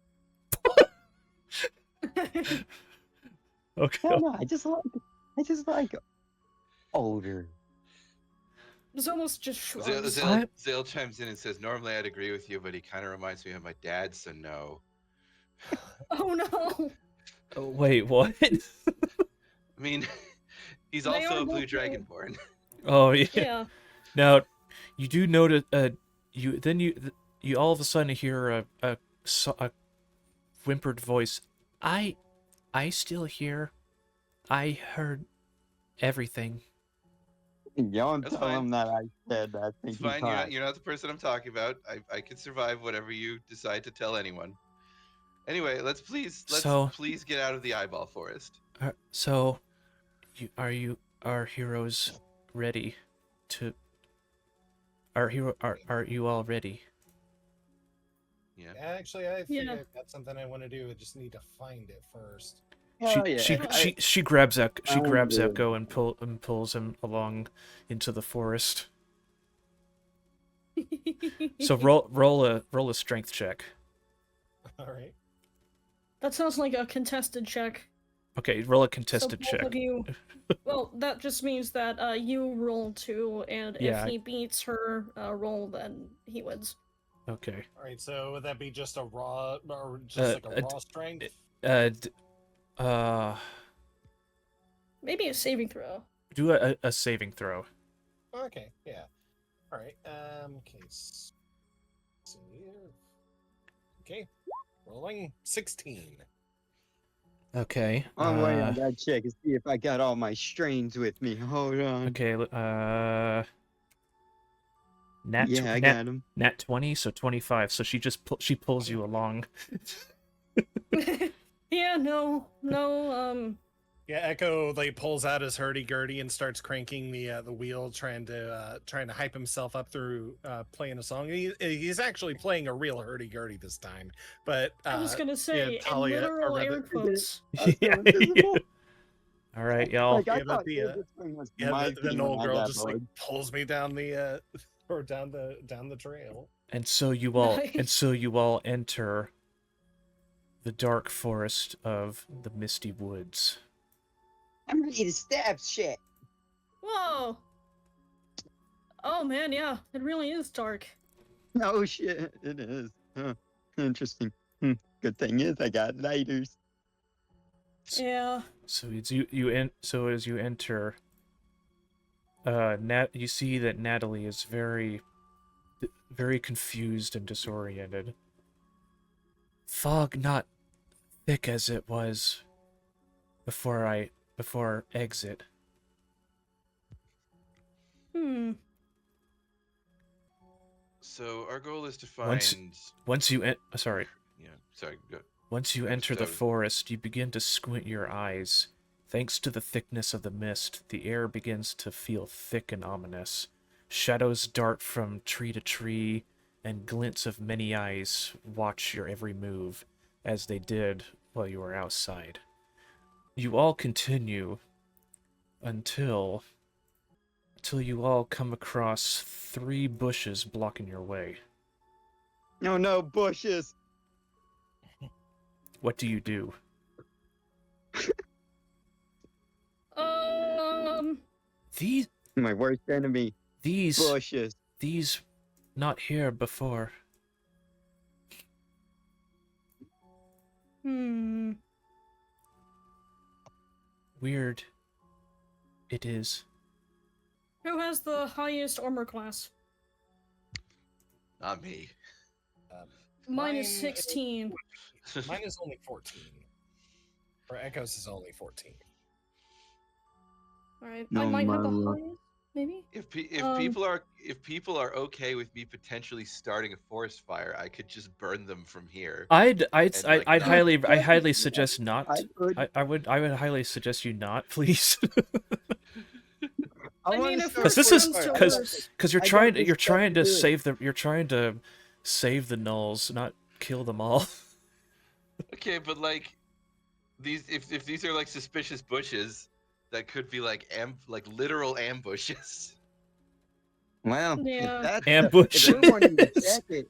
Okay. No, I just like older. It's almost just shrugs. Zale chimes in and says, normally I'd agree with you, but he kind of reminds me of my dad, so no. Oh no! Oh, wait, what? I mean, he's They also are a blue both dragonborn. Oh yeah. Yeah. Now, you do notice. You all of a sudden hear a whimpered voice. I still hear. I heard everything. Don't That's tell fine. him that I said that. It's fine. You're not the person I'm talking about. I can survive whatever you decide to tell anyone. Anyway, let's please get out of the eyeball forest. So, our heroes ready to? Are you all ready? Yeah. Actually, I think Yeah. I've got something I want to do. I just need to find it first. She grabs do. Echo and pulls him along into the forest. So roll a strength check. All right. That sounds like a contested check. Okay, roll a So contested both check. of you, well, that just means that you roll 2, and Yeah. if he beats her roll, then he wins. Okay. All right. So would that be just a raw, or just like a raw strength? Maybe a saving throw. Do a saving throw. Okay. Yeah. All right. Okay. See here. Okay. Rolling 16. Okay. I'm waiting on that check and see if I got all my strains with me. Hold on. Okay. I got them. Nat 20, so 25. So she just pulls you along. Yeah, no, Yeah, Echo pulls out his hurdy-gurdy and starts cranking the wheel, trying to hype himself up through playing a song. He's actually playing a real hurdy-gurdy this time, but I was gonna say, in Talia, literal or air rather- quotes. Yeah. All right, y'all. Like, I Yeah, but thought the, Silver Spring was Yeah, my the theme Gnoll when I girl got just like bored. pulls me down the or down the trail. And so you Nice. all enter the dark forest of the Misty Woods. I'm ready to stab shit. Whoa. Oh man, yeah, it really is dark. No shit, it is. Huh. Interesting. Good thing is I got lighters. Yeah. So as you enter, you see that Natalie is very confused and disoriented. Fog not thick as it was before exit. Hmm. So our goal is to Once- find. Once you sorry. Yeah. Sorry. Go. Once you That's enter what I the was- forest, you begin to squint your eyes. Thanks to the thickness of the mist, the air begins to feel thick and ominous. Shadows dart from tree to tree, and glints of many eyes watch your every move, as they did while you were outside. You all continue until you all come across 3 bushes blocking your way. No, bushes. What do you do? These My worst enemy, these bushes. these not here before. Hmm. Weird. It is. Who has the highest armor class? Not me. Mine is 16. Mine is only 14. Or Echo's is only 14. Alright, I No, might have the Marlo. highest, maybe? If Um, people are okay with me potentially starting a forest fire, I could just burn them from here. I'd And, like, I'd not- highly suggest not. I could. I would highly suggest you not, please. I mean, wanna if start Because this worse is comes to because worse- because you're I got trying this you're stuff trying to to do it. save the gnolls, not kill them all. Okay, but like these if these are like suspicious bushes, that could be like literal ambushes. Well, Yeah. if that's Ambush. if we're wanting to check it,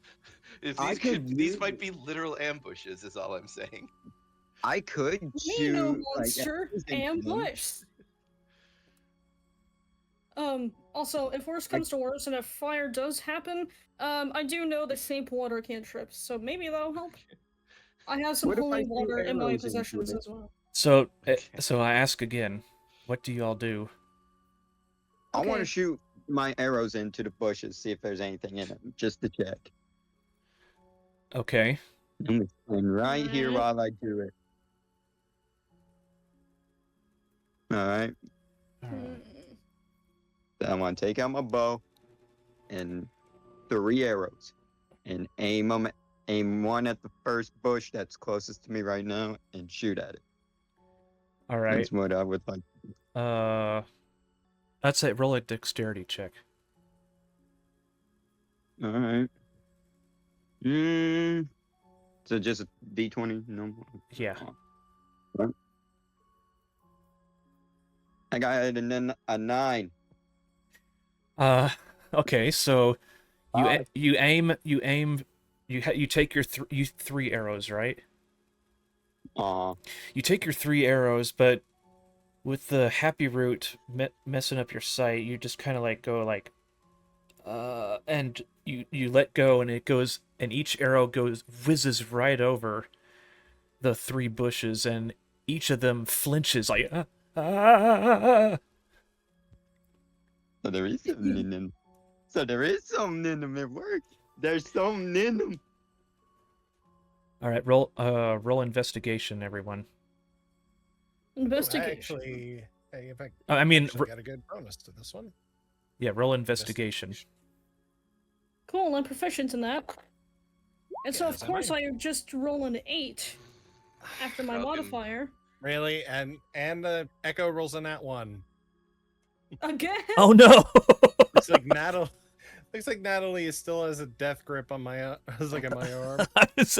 If I these could these use- might be literal ambushes, is all I'm saying. I could Me no shoot like monster, arrows into them. ambush. Also, if worse comes to worse and if fire does happen, I do know the shape water cantrips, so maybe that'll help. I have some What if I holy shoot water in my arrows into possessions it? as well. So Okay. so I ask again, what do y'all do? I want Okay. to shoot my arrows into the bushes, see if there's anything in them, just to check. Okay. And right here Alright. while I do it. All right. Hmm. So I'm gonna take out my bow and 3 arrows, and aim one at the first bush that's closest to me right now, and shoot at it. All right. That's what I would like. That's it. Roll a dexterity check. All right. So just a D20, no more. Yeah. Right. I got it, and then a 9. Okay. So you Ah. you take your 3 arrows, right? Aw. You take your 3 arrows, but with the happy root messing up your sight, you just kind of like go like, and you let go, and it goes, and each arrow whizzes right over the 3 bushes, and each of them flinches like, So there is something in them. So there is something in them. It worked. There's something in them. All right, roll investigation, everyone. Investigation. Actually, hey, if I I mean, actually got a good bonus to this one. yeah, roll investigation. Cool, I'm proficient in that. And so, Yeah, of as am course, I. I just roll an 8 after my Falcon. modifier. Really, and the Echo rolls in that one. Again? Oh no! Looks like Natalie still has a death grip on my on my arm.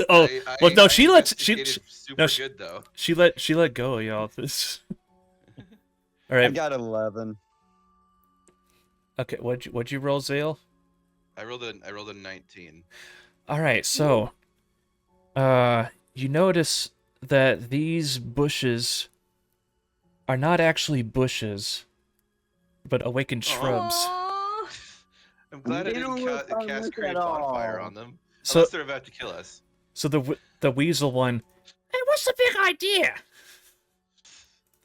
Oh, well, no, I she let investigated super no, good though. she let go, y'all. This All I right. got 11. Okay. What'd you roll, Zale? I rolled a 19. All right. So, you notice that these bushes are not actually bushes, but awakened shrubs. Aw. I'm glad I They didn't don't look harmless cast create at bonfire all. on them, So, unless they're about to kill us. so the weasel one. Hey, what's the big idea?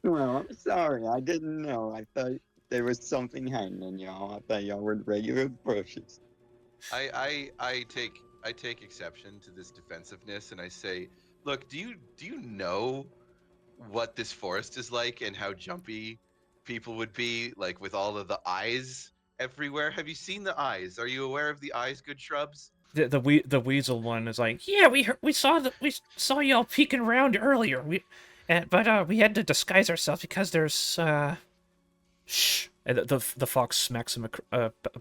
Well, I'm sorry. I didn't know. I thought there was something hanging, y'all. I thought y'all were regular bushes. I take exception to this defensiveness, and I say, look, do you know what this forest is like and how jumpy people would be, like with all of the eyes everywhere? Have you seen the eyes? Are you aware of the eyes, good shrubs? The weasel one is like, yeah, we saw y'all peeking around earlier. But we had to disguise ourselves because there's shh. And the fox smacks him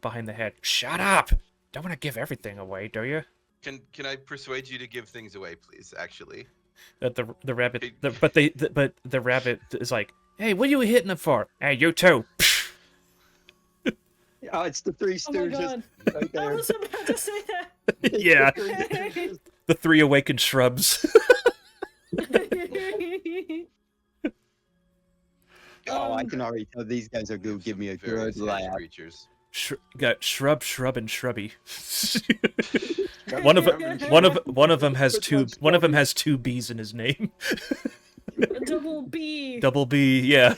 behind the head. Shut up! Don't want to give everything away, do you? Can I persuade you to give things away, please? Actually, The rabbit. Hey. But the rabbit is like, hey, what are you hitting them for? Hey, you too. Oh, it's the Three Oh my Stooges god. right I there. was about to say that. Yeah, It's the Three Stooges. the three awakened shrubs. Oh, I Um, can already tell these guys are We going have to give some me a very good savage laugh. creatures. Got shrub, and shrubby. Shrub, one of shrub, and one of them has Which one's two shrubby? B's in his name. Double B. Double B, yeah.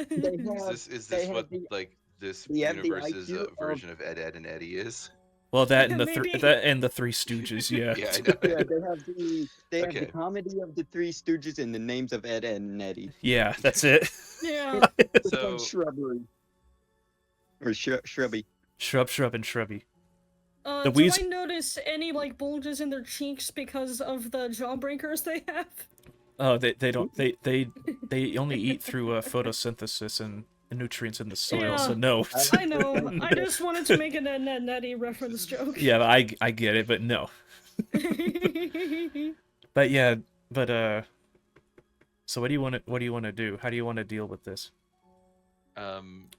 They Is have, this they what have the, like this they have the universe's IQ of, version of Ed, Ed, and Eddie is? Well, that and Maybe. the Three Stooges, yeah. Yeah, I know. yeah, they have the Okay. comedy of the Three Stooges and the names of Ed, Ed, and Eddie. Yeah, that's it. Yeah. Which So one's shrubbery? Or shrubby? Shrub, and shrubby. The Do I weasel. notice any like bulges in their cheeks because of the jawbreakers they have? Oh, they don't. They only eat through photosynthesis and the nutrients in the soil. So Yeah. no. I know. I just wanted to make a Ned Netty reference joke. Yeah, I get it, but no. But yeah, but So what do you want to do? How do you want to deal with this?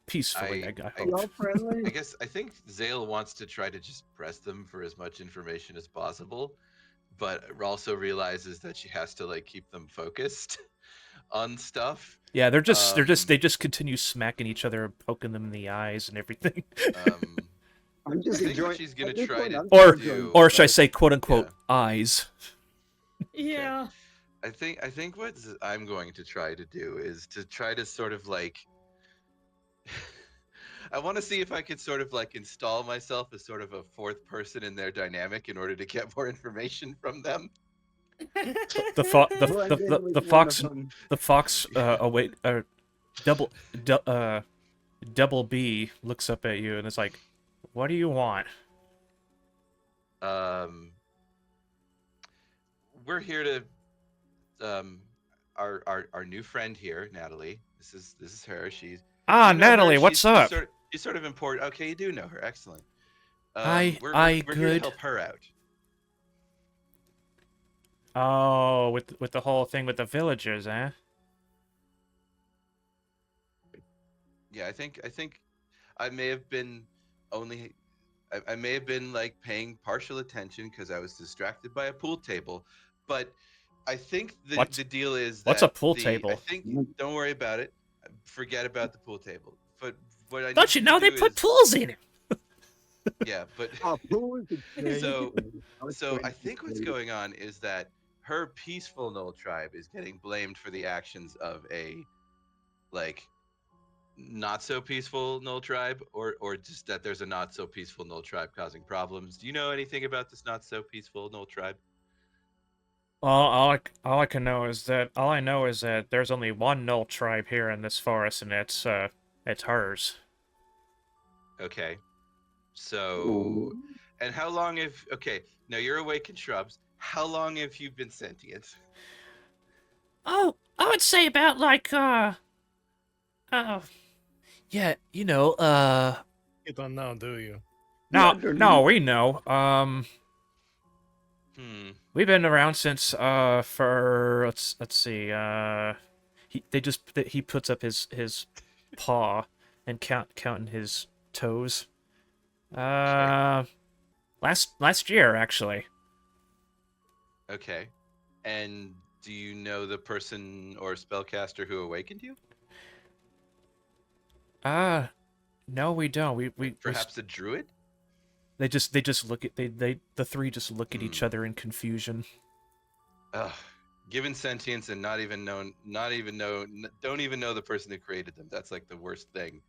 Peacefully, I I- hope. Y'all friendly? I think Zale wants to try to just press them for as much information as possible, but also realizes that she has to like keep them focused on stuff. Yeah, they Um, just continue smacking each other, poking them in the eyes and everything. I'm I just think enjoying. what she's gonna at this try point, to I'm Or- just enjoying Or should I myself. say, quote unquote, Yeah. eyes? Yeah. I think what I'm going to try to do is to try to sort of like I want to see if I could sort of like install myself as sort of a fourth person in their dynamic in order to get more information from them. The fo- Blend in with the one fox of them. the fox await double double B looks up at you and is like, "What do you want?" We're here to our new friend here, Natalie. This is her. She's Ah, do you know her? Natalie, what's up? She's sort of important. Okay, you do know her. Excellent. Aye, We're here to good. help her out. Oh, with the whole thing with the villagers, eh? Yeah, I think I may have been only I may have been like paying partial attention because I was distracted by a pool table, but I think the deal is that What's a pool I table? think don't worry about it. Forget about the pool table. But what I Don't need you to know they do put is- pools in it? Yeah, but Oh, who is the crazy So- thing? was so I crazy think what's crazy. going on is that her peaceful Gnoll tribe is getting blamed for the actions of a like not so peaceful Gnoll tribe, or just that there's a not so peaceful Gnoll tribe causing problems. Do you know anything about this not so peaceful Gnoll tribe? All I can know is that all I know is that there's only one Gnoll tribe here in this forest, and it's hers. Okay. So, Ooh. and how long have okay, now you're awakened shrubs. How long have you been sentient? Oh, I would say about like Yeah, you know, You don't know, do you? no, Yeah, no, we know. Hmm. We've been around since for let's see, he puts up his paw and counting his toes. Last year actually. Okay. And do you know the person or spellcaster who awakened you? No, we don't. We Perhaps a druid? they just look at the three just look at each Hmm. other in confusion. Ugh. Given sentience and don't even know the person who created them. That's like the worst thing.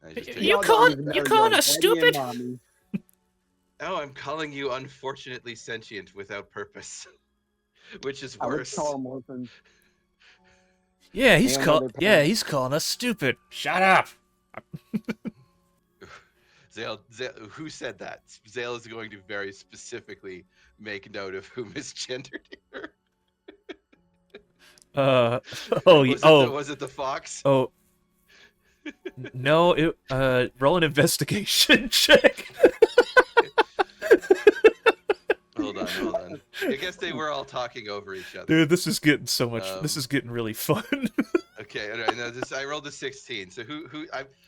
I just take You Y'all call- don't even you know calling your us daddy and stupid? mommy. Oh, I'm calling you unfortunately sentient without purpose, which is I would worse. call them orphans. Yeah, They don't know their parents. he's calling us stupid. Shut up. Zale, who said that? Zale is going to very specifically make note of who misgendered her. Was it the fox? Oh, no, roll an investigation check. Hold on. I guess they were all talking over each other. Dude, this is getting so much. This Um, is getting really fun. Okay, all right, no, I rolled a 16. So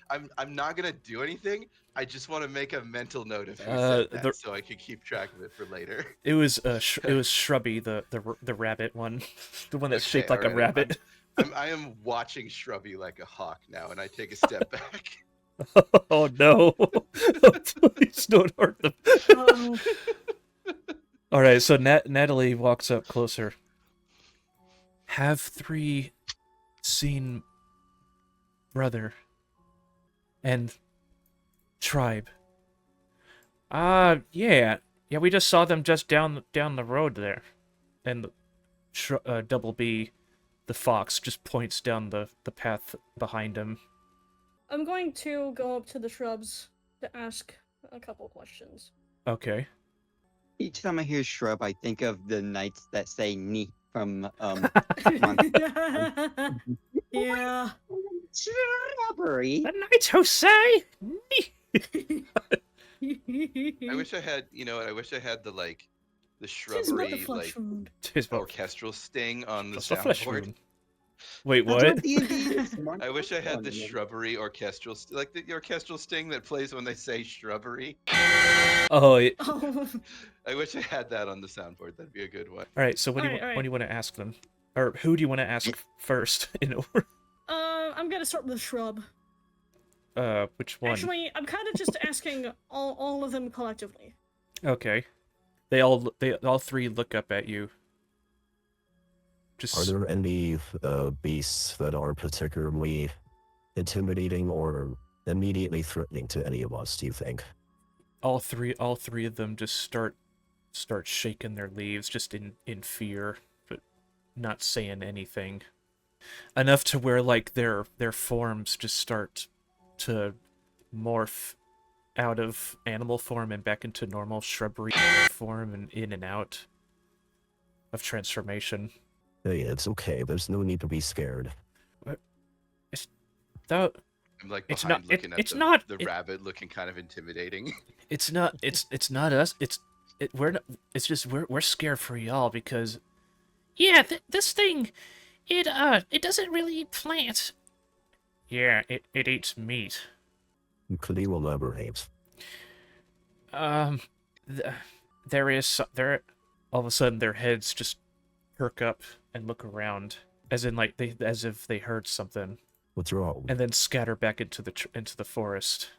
I'm not gonna do anything. I just want to make a mental note of who said that, so I can keep track of it for later. It was Shrubby, the rabbit one, the one that's Okay, shaped like a alright, rabbit. I am watching Shrubby like a hawk now, and I take a step back. Oh no! Please don't hurt them. Oh, All right, so Natalie walks up closer. Have three seen brother and tribe? Yeah, we just saw them just down the road there, and Double B, the fox, just points down the path behind him. I'm going to go up to the shrubs to ask a couple questions. Okay. Each time I hear shrub, I think of the knights that say "ni" from Yeah. Shrubbery. The knights who say. I wish I had, I wish I had the Tis but the shrubbery flesh wound. orchestral sting on the Just a flesh soundboard. wound. Wait, That's what? D&D is. I wish I had the shrubbery orchestral, like the orchestral sting that plays when they say shrubbery. Oh, Oh. I wish I had that on the soundboard. That'd be a good one. all right. So what do you Alright, what do you want to ask them, or who do you want to ask first? In order. I'm gonna start with the shrub. Which one? Actually, I'm kind of just asking all of them collectively. Okay. They all three look up at you. Just Are there any beasts that are particularly intimidating or immediately threatening to any of us, do you think? all three of them just start shaking their leaves just in fear, but not saying anything. Enough to where like their forms just start to morph out of animal form and back into normal shrubbery form and in and out of transformation. Hey, it's okay. There's no need to be scared. Though I'm like It's behind not- looking it's at not- the it- rabbit looking kind of intimidating. it's not us. We're not, it's just we're scared for y'all because yeah, this thing it doesn't really eat plants. Yeah, it eats meat. Could you elaborate? There all of a sudden their heads just perk up and look around as if they heard something What's wrong? and then scatter back into the forest.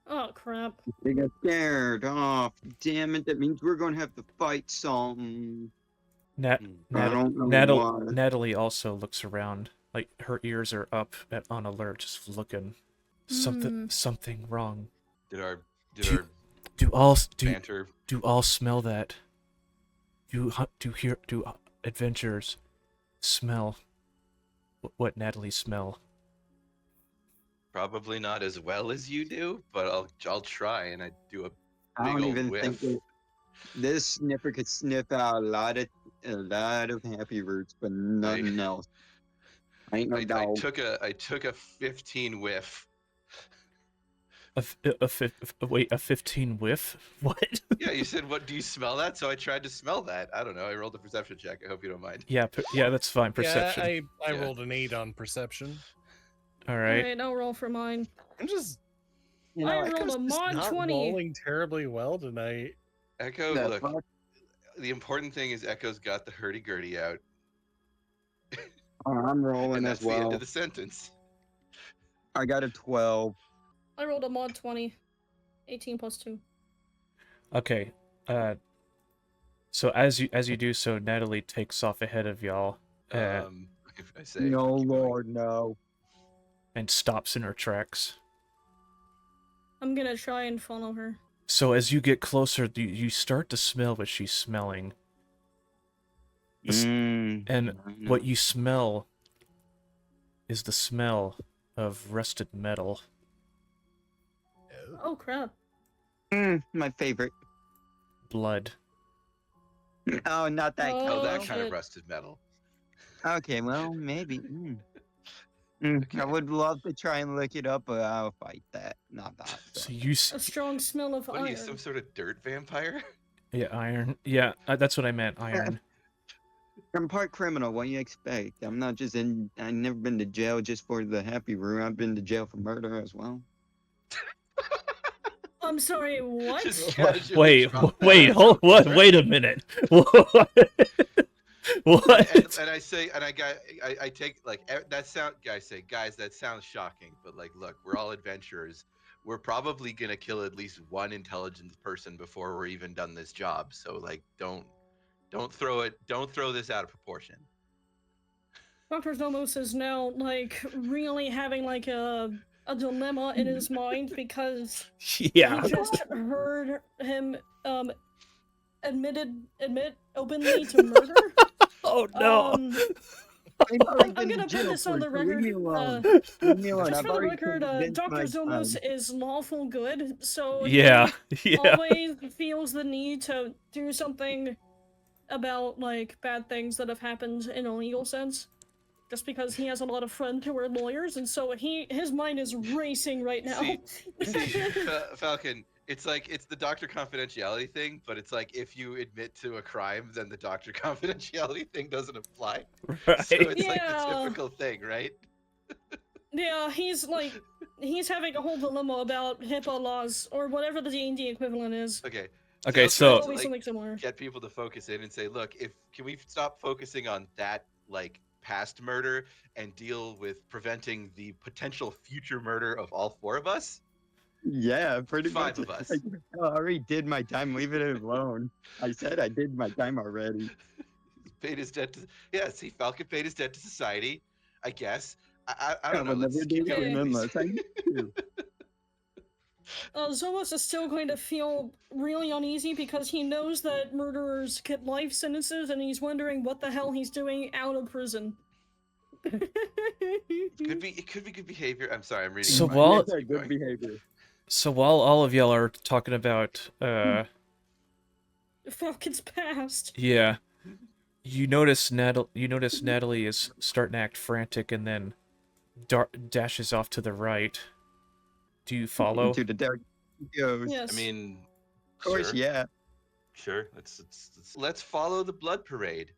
Oh crap. They got scared. Oh, damn it. That means we're going to have to fight something. I don't know why. Natalie also looks around, like her ears are up on alert, just looking. Something wrong. Did our Do all banter? do all smell that? Do adventurers smell what Natalie smell? Probably not as well as you do, but I'll try, and I do a I big don't old even whiff. think that this sniffer could sniff out a lot of happy roots, but nothing else. I ain't no I dog. took a 15 whiff A 15 whiff? What? Yeah, you said, "What do you smell that?" So I tried to smell that. I don't know. I rolled a perception check. I hope you don't mind. Yeah, yeah, that's fine. Perception. Yeah, I Yeah. rolled an 8 on perception. All right. Alright, I'll roll for mine. I'm just You know, I what? rolled Echo's a just mod not 20. rolling terribly well tonight. Echo, The look. fuck? The important thing is Echo's got the hurdy-gurdy out, Oh, I'm rolling and as that's the end well. of the sentence. I got a 12. I rolled a mod 20. 18 plus 2. Okay. So as you do so, Natalie takes off ahead of y'all, If I say No, keep going. Lord, no. and stops in her tracks. I'm gonna try and follow her. So as you get closer, you start to smell what she's smelling. And what you smell is the smell of rusted metal. Oh crap. My favorite. Blood. Oh, not that Oh, Oh, color. that kind of shit. rusted metal. Okay, well, maybe. I would love to try and look it up, but I'll fight that. Not that. So So. you A strong smell of What are you, iron. some sort of dirt vampire? yeah, iron. Yeah, that's what I meant, iron. I'm part criminal. What do you expect? I'm not just in. I've never been to jail just for the happy room. I've been to jail for murder as well. I'm sorry, what? Just casually Wait, drop that wait, as hold, a what? word. Wait a minute. What? What? And I say, and I take like that sound. Guys say, guys, that sounds shocking, but like, look, we're all adventurers. We're probably gonna kill at least one intelligent person before we're even done this job. So like, don't throw this out of proportion. Dr. Zomos is now, like, really having, like, a dilemma in his mind because Yeah. he just heard him, admit openly to murder. Oh no. I'm gonna put this on the record. Leave me alone. Leave me alone. Just I've for the already record, convinced Dr. my Zomos son. is lawful good, so Yeah. he Yeah. always feels the need to do something about, like, bad things that have happened in a legal sense. Just because he has a lot of friends who are lawyers, and so his mind is racing right now. See, Falcon, it's like it's the doctor confidentiality thing, but it's like if you admit to a crime, then the doctor confidentiality thing doesn't apply. Right. So it's like Yeah. the typical thing, right? Yeah, he's having a whole dilemma about HIPAA laws or whatever the D&D equivalent is. Okay. Okay, I was so- trying to, Always like, something similar. get people to focus in and say, look, can we stop focusing on that like past murder and deal with preventing the potential future murder of all four of us? Yeah, pretty Five much. of us. I already did my time. Leave it alone. I said I did my time already. Paid his debt to see Falcon paid his debt to society, I guess. I don't know. will Let's never do keep that going, again please. unless I need to. Zomos is still going to feel really uneasy because he knows that murderers get life sentences and he's wondering what the hell he's doing out of prison. It could be good behavior. I'm sorry, I'm reading. So my while- notes. Yeah, Keep good going. behavior. So while all of y'all are talking about, Falcon's past. yeah, you notice Natalie is starting to act frantic and then dashes off to the right. Do you follow? Into the dark goes. Yes. I mean, Of course, sure, yeah. sure. Let's follow the blood parade.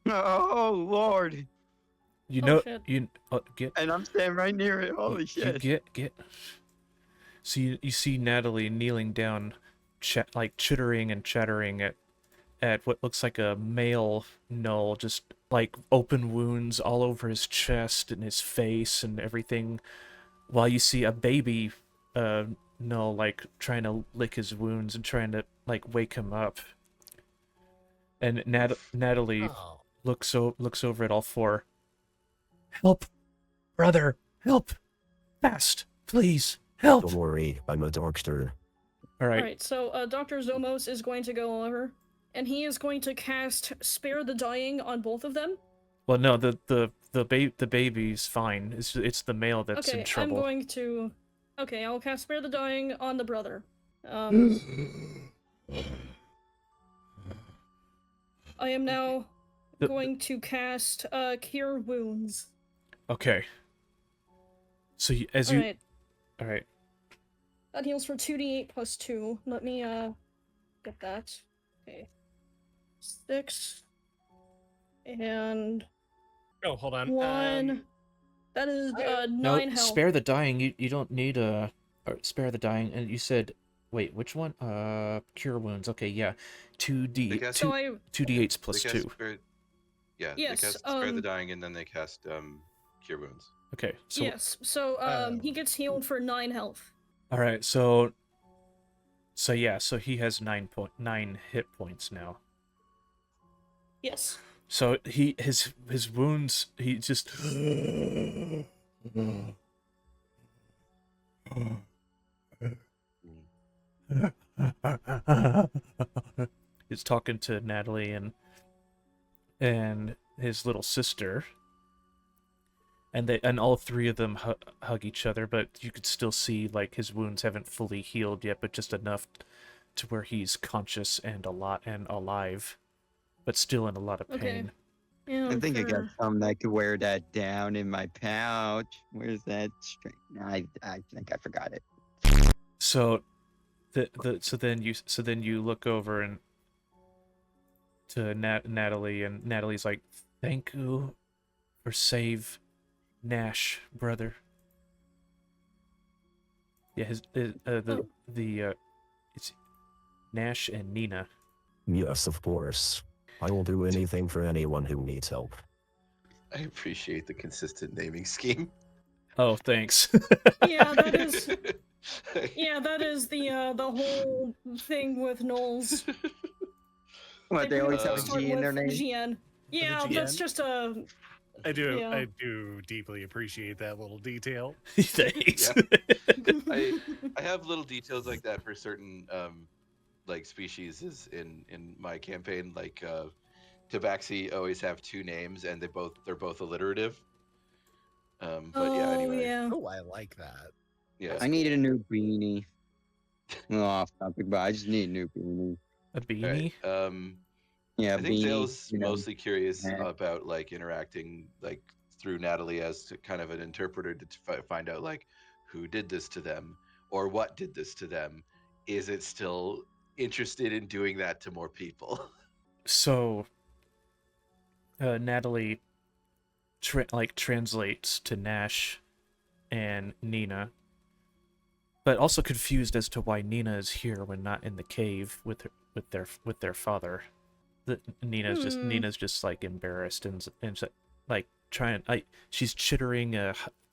Oh Lord! You Oh, know shit. you get And I'm standing right near it. Holy you shit! get. So you see Natalie kneeling down, chittering and chattering at what looks like a male Gnoll, just like open wounds all over his chest and his face and everything, while you see a baby Gnoll like trying to lick his wounds and trying to like wake him up. And Natalie Oh. looks over at all four. Help, brother, help, fast, please, help. Don't worry, I'm a doctor. All right. Alright, so Dr. Zomos is going to go over, and he is going to cast Spare the Dying on both of them. Well, no, the baby's fine. It's the male that's Okay, in trouble. I'm going to... Okay, I'll cast Spare the Dying on the brother. I am now The- going to cast Cure Wounds. Okay. So all right. That heals for 2d8 plus 2. Let me, get that. Okay. 6. And Oh, hold on. 1. That is, No, 9 health. spare the dying. You don't need or spare the dying. And you said, wait, which one? Cure wounds. Okay, yeah, They cast- So I... 2d8s They plus cast 2. Spare, yeah, Yes, they cast Spare the Dying, and then they cast Cure Wounds. Okay, so yes, so, he gets healed for 9 health. all right, so yeah, so he has 9 hit points now. Yes. So his wounds, he just he's talking to Natalie and his little sister, and all three of them hug each other, but you could still see like his wounds haven't fully healed yet, but just enough to where he's conscious and alive, but still in a lot of pain. Okay. Yeah, I think I got sure. something that could wear that down in my pouch. Where's that string? I think I forgot it. So so then you look over and to Natalie, and Natalie's like, "Thank you for save Nash, brother." Yeah, it's Nash and Nina. Yes, of course. I will do anything for anyone who needs help. I appreciate the consistent naming scheme. Oh, thanks. Yeah, that is... Yeah, that is the whole thing with Gnolls. What, they always have a start G in their with name? GN. Yeah, GN? that's just a... I do. Yeah. I do deeply appreciate that little detail. Thanks. I have little details like that for certain like species in my campaign. Like Tabaxi always have 2 names, and they're both alliterative. But yeah, anyway. Yeah. Oh, I like that. Yeah. I needed a new beanie. Well, off topic, but I just need a new beanie. A All beanie? right. Yeah, I think beanie, Zale's you know. mostly curious hat. about like interacting like through Natalie as to kind of an interpreter to find out like who did this to them or what did this to them. Is it still interested in doing that to more people? So, Natalie translates to Nash and Nina, but also confused as to why Nina is here when not in the cave with their father. Nina's just like embarrassed and like she's chittering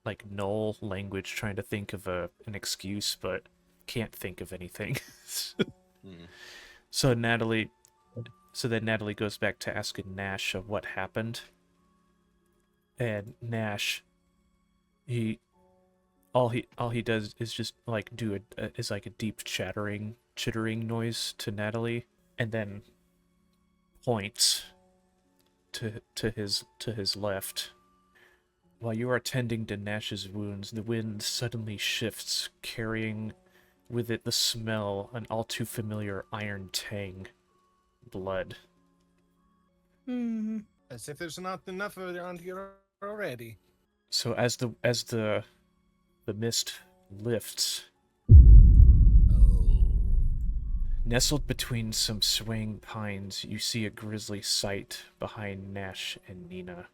like Gnoll language, trying to think of an excuse, but can't think of anything. So then Natalie goes back to asking Nash of what happened, and Nash, all he does is just like do a deep chittering noise to Natalie, and then points to his left. While you are tending to Nash's wounds, the wind suddenly shifts, carrying with it the smell, an all too familiar iron tang. Blood. As if there's not enough of it around here already. So as the mist lifts, nestled between some swaying pines, you see a grisly sight behind Nash and Nina.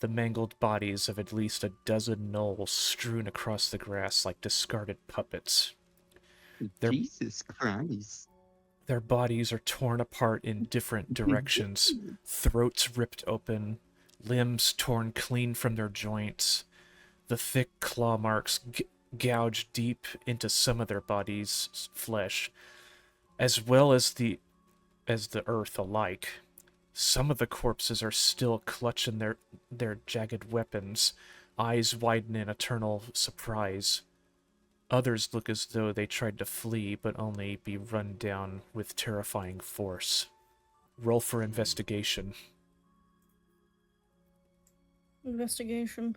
The mangled bodies of at least a dozen gnolls strewn across the grass like discarded puppets. Jesus Christ. Their bodies are torn apart in different directions, throats ripped open, limbs torn clean from their joints. The thick claw marks gouge deep into some of their bodies' flesh, as well as the earth alike. Some of the corpses are still clutching their jagged weapons, eyes widen in eternal surprise. Others look as though they tried to flee, but only be run down with terrifying force. Roll for investigation. Investigation.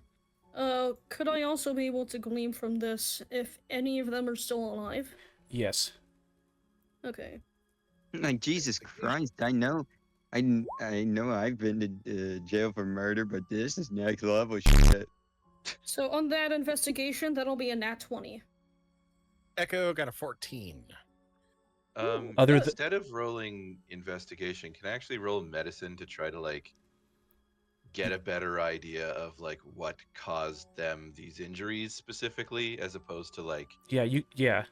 Could I also be able to glean from this if any of them are still alive? Yes. Okay. Like, Jesus Christ, I know I've been to jail for murder, but this is next level shit. So on that investigation, that'll be a nat 20. Echo got a 14. Other th- Instead of rolling investigation, can I actually roll medicine to try to like get a better idea of like what caused them these injuries specifically, as opposed to like yeah.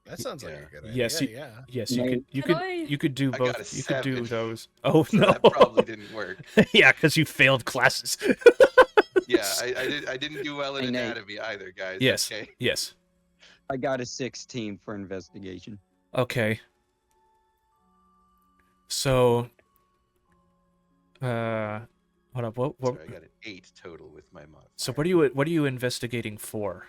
That sounds like Yeah. a good Yes, idea. Yeah. Yes, Nate, you could do I got both. a You could do 7. those. Oh so no. that probably didn't work. Yeah, because you failed classes. Yeah, I didn't do well in Hey, Nate. anatomy either, guys. Yes. Okay. Yes. I got a 16 for investigation. Okay. So, hold up. What? Sorry, I got an 8 total with my modifier. So what are you investigating for?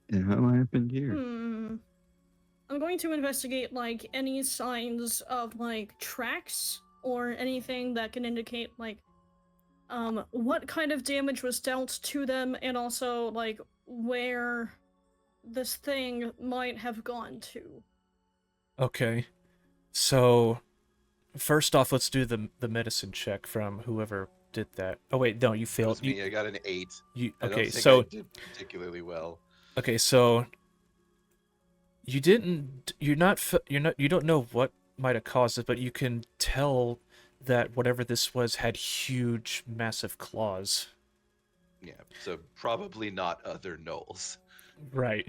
And how happened here? I'm going to investigate like any signs of like tracks or anything that can indicate like what kind of damage was dealt to them, and also like where this thing might have gone to. Okay. So, first off, let's do the medicine check from whoever did that. Oh wait, no, you It failed. was me. I got an 8. You I don't okay? think So I did particularly well. okay, so you didn't. You're not. You don't know what might have caused it, but you can tell that whatever this was had huge, massive claws. Yeah, so probably not other gnolls. Right.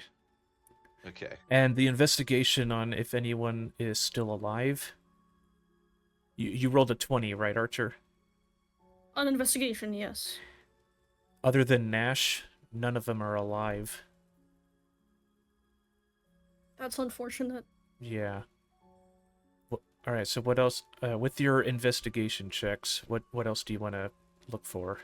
Okay. And the investigation on if anyone is still alive. You rolled a 20, right, Archer? On investigation, yes. Other than Nash, none of them are alive. That's unfortunate. Yeah. All right. So what else? With your investigation checks, what else do you want to look for?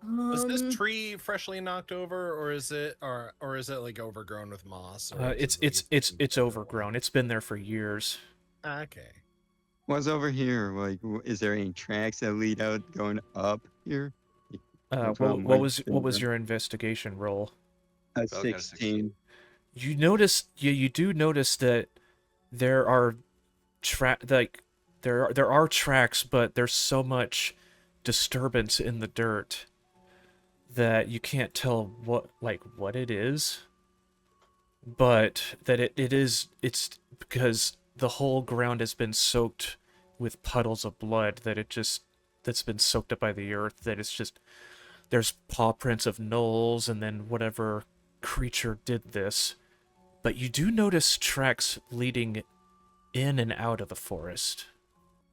Was this tree freshly knocked over, or is it like overgrown with moss? Or It's overgrown. It's been there for years. Okay. What's over here? Like, is there any tracks that lead out going up here? That's What I'm was thinking. your investigation roll? A I got a 16. You do notice that there are there are tracks, but there's so much disturbance in the dirt that you can't tell what it is, but that it's because the whole ground has been soaked with puddles of blood that's been soaked up by the earth, that it's just there's paw prints of gnolls and then whatever creature did this. But you do notice tracks leading in and out of the forest.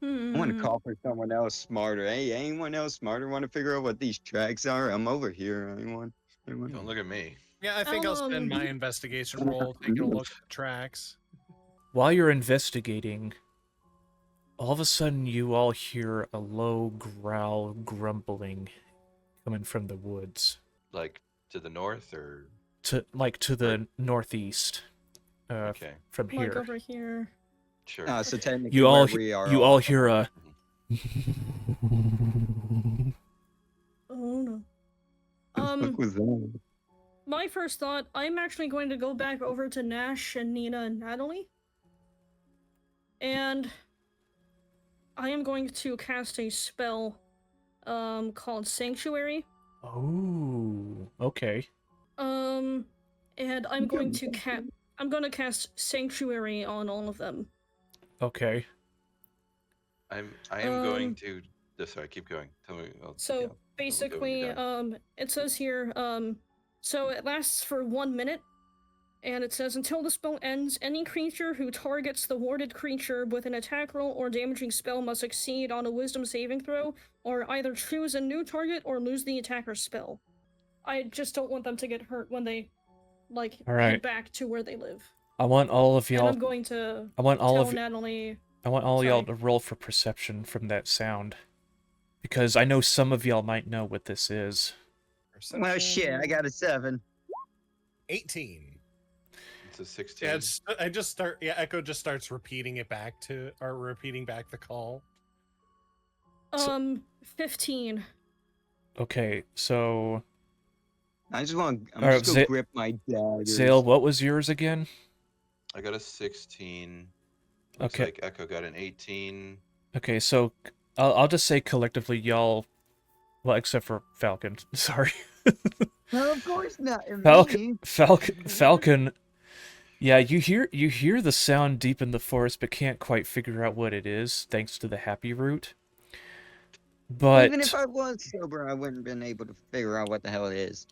I want to call for someone else smarter. Hey, anyone else smarter want to figure out what these tracks are? I'm over here. Anyone? Don't look at me. Yeah, I think I'll spend my investigation roll taking a look at the tracks. While you're investigating, all of a sudden you all hear a low growl grumbling coming from the woods. Like to the north or To the northeast. okay. From Like here. over here. Sure. So technically, You all where we are you all hear a Oh no. What was that? My first thought, I'm actually going to go back over to Nash and Nina and Natalie. And I am going to cast a spell called Sanctuary. Oh, okay. And I'm going to cast Sanctuary on all of them. Okay. I am going to. Sorry, keep going. Tell me. So basically, it says here, so it lasts for 1 minute, and it says until the spell ends, any creature who targets the warded creature with an attack roll or damaging spell must succeed on a wisdom saving throw, or either choose a new target or lose the attacker's spell. I just don't want them to get hurt when they, head back to where they live. I want all of And y'all. I'm going to I want all tell of Natalie. I want all y'all Sorry. to roll for perception from that sound, because I know some of y'all might know what this is. Well, shit, I got a 7. 18. It's a 16. Yeah, Echo just starts repeating back the call. 15. Okay, so I just want. I'm Alright, just gonna grip my daggers. Zale, what was yours again? I got a 16. Looks Okay. like Echo got an 18. Okay, so I'll just say collectively, y'all, well, except for Falcon, sorry. No, of course not. Me. Falcon. Yeah, you hear the sound deep in the forest, but can't quite figure out what it is, thanks to the happy root. But Even if I was sober, I wouldn't have been able to figure out what the hell it is.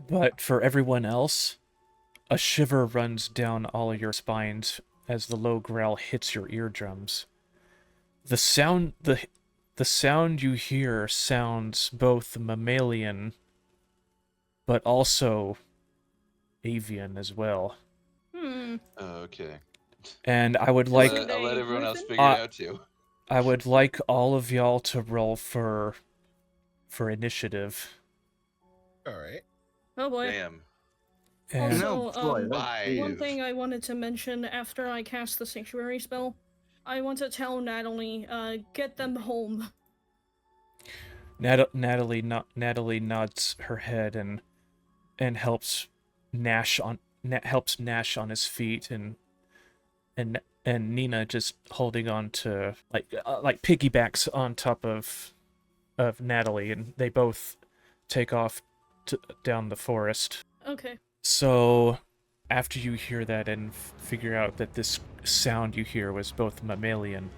but for everyone else, a shiver runs down all of your spines as the low growl hits your eardrums. The sound you hear sounds both mammalian, but also avian as well. Oh, okay. And I would I'll like let everyone else Griffin? figure it out too. I would like all of y'all to roll for initiative. All right. Oh boy. Damn. And No, Also, boy, Five. one thing I wanted to mention after I cast the sanctuary spell, I want to tell Natalie, get them home. Natalie nods her head and helps Nash on his feet, and Nina just holding on to like piggybacks on top of Natalie, and they both take off down the forest. Okay. So after you hear that and figure out that this sound you hear was both mammalian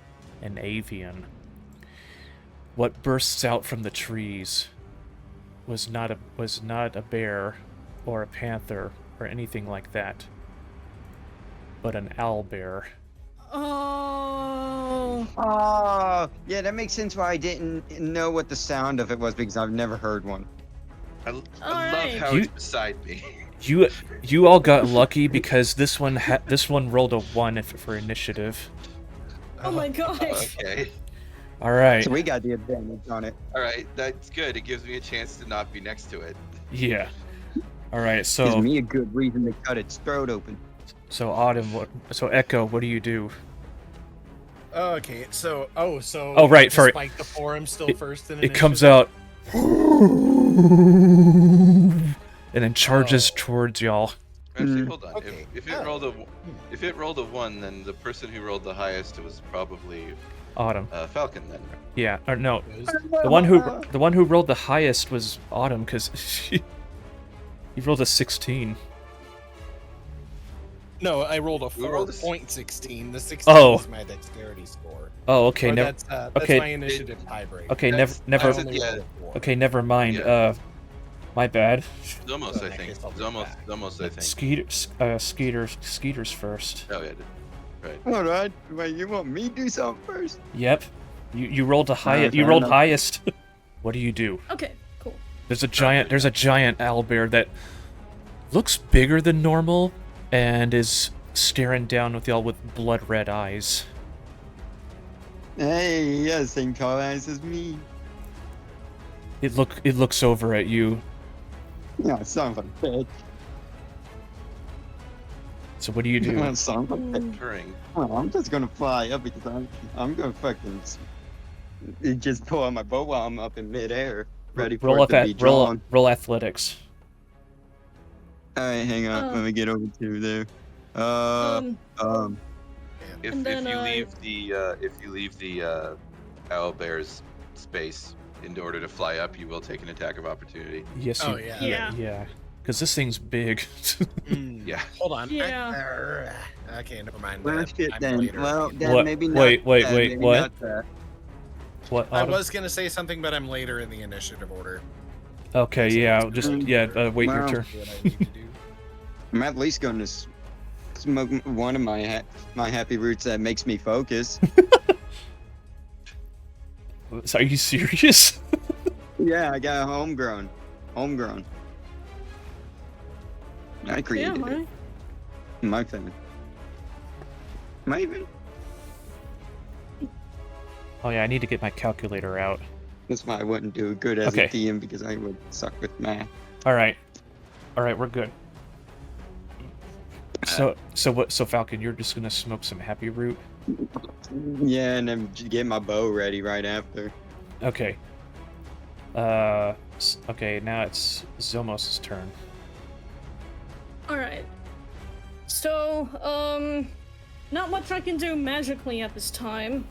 and avian, what bursts out from the trees was not a bear or a panther or anything like that, but an owlbear. Oh. Oh, yeah, that makes sense why I didn't know what the sound of it was, because I've never heard one. I love Alright. how it's beside me. You all got lucky because this one rolled a 1 for initiative. Oh my gosh. Okay. All right. So we got the advantage on it. All right, that's good. It gives me a chance to not be next to it. Yeah. All right. Gives So me a good reason to cut its throat open. Echo, what do you do? Okay, so Oh, right, sorry. Despite the forum still first in It comes initiative? out and then charges Oh. towards y'all. Actually, Mm. hold on. Okay. If it rolled a 1, then the person who rolled the highest was probably Autumn. Falcon then. Yeah. Or no. It was- The one who rolled the highest was Autumn, because he rolled a 16. No, I rolled a Who rolled a 4.16. The 16 Oh. is my dexterity score. Oh, okay. Or Never. that's okay. my initiative tiebreaker. Okay. That's- Never. that's it, only yeah. rolled a 4. Okay. Never mind. Yeah. My bad. Zomos, Oh, I in that think. case, I'll be back. Zomos, I think. Skeeter's first. Oh yeah. Right. All right. Wait, you want me to do something first? Yep. You rolled the highest. You fair rolled enough. highest. What do you do? Okay, cool. There's a giant owlbear that looks bigger than normal and is staring down with y'all with blood red eyes. Hey, yeah, same color eyes as me. It looks over at you. Yeah, son of a bitch. So what do you do? Son of a bitch. Purring. Well, I'm just gonna fly up because I'm gonna fucking just pull out my bow while I'm up in midair, ready for roll it to be drawn. roll athletics. All right, hang on. Let me get over to there. If And then, you leave the owlbear's space in order to fly up, you will take an attack of opportunity. Yes. Oh, you, yeah. Yeah. Because this thing's big. Yeah. Hold on. Yeah. Okay, never mind. well, that. shit I'm then. later. Well, then What? maybe not. Wait, that, maybe what? not that. What? I Autumn? was gonna say something, but I'm later in the initiative order. Okay. Yeah. Just wait your Wow. turn. Do what I need to do. I'm at least going to smoke one of my my happy roots that makes me focus. So are you serious? Yeah, I got homegrown. I Yeah, created it. right? My family. Maybe. Oh yeah. I need to get my calculator out. That's why I wouldn't do good as Okay. a DM, because I would suck with math. All right. We're good. So Falcon, you're just gonna smoke some happy root. Yeah, and then get my bow ready right after. Okay. Okay, now it's Zomos' turn. Alright. So, not much I can do magically at this time.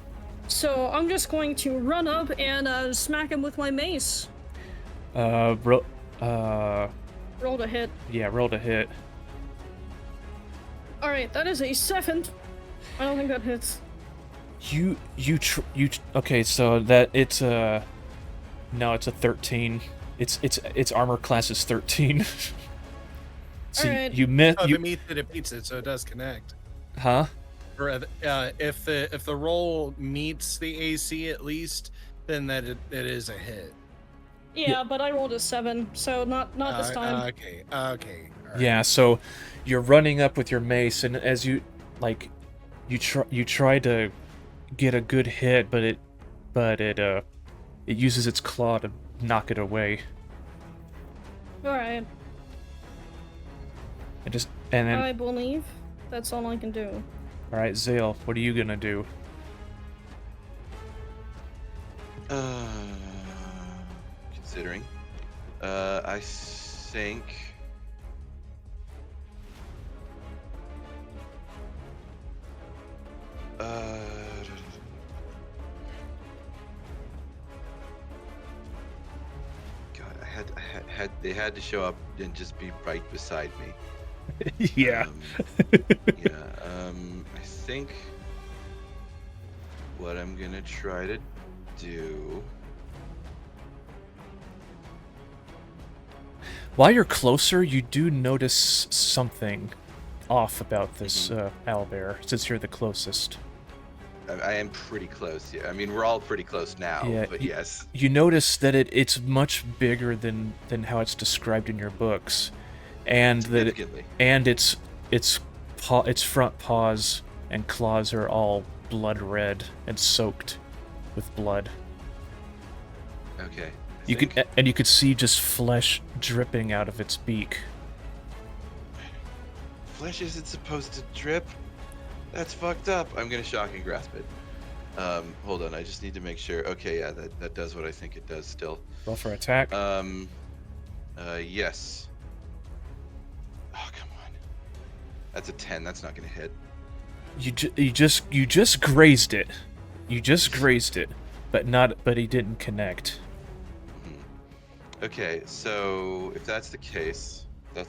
So I'm just going to run up and smack him with my mace. Rolled a hit. Yeah, roll to hit. Alright, that is a 7. I don't think that hits. Okay, so that it's no, it's a 13. Its armor class is 13. So Alright. you miss. Oh, the meat that it beats it, so it does connect. Huh? Or if the roll meets the AC at least, then that it is a hit. Yeah, but I rolled a 7, so not this time. Okay. All right. Yeah. So you're running up with your mace, and as you try to get a good hit, but it uses its claw to knock it away. Alright. And then I believe that's all I can do. all right, Zale, what are you gonna do? Considering, I think. God, they had to show up and just be right beside me. Yeah. I think what I'm gonna try to do. While you're closer, you do notice something off about this owlbear, since you're the closest. I am pretty close. Yeah, I mean we're all pretty close now. Yeah, but yes. You notice that it's much bigger than how it's described in your books, and that its front paws and claws are all blood red and soaked with blood. Okay. You could see just flesh dripping out of its beak. Flesh isn't supposed to drip. That's fucked up. I'm gonna shock and grasp it. Hold on. I just need to make sure. Okay, yeah, that does what I think it does. Still. Roll for attack. Yes. Oh, come on. That's a 10. That's not gonna hit. You just grazed it. You just grazed it, but he didn't connect. Okay, so if that's the case, that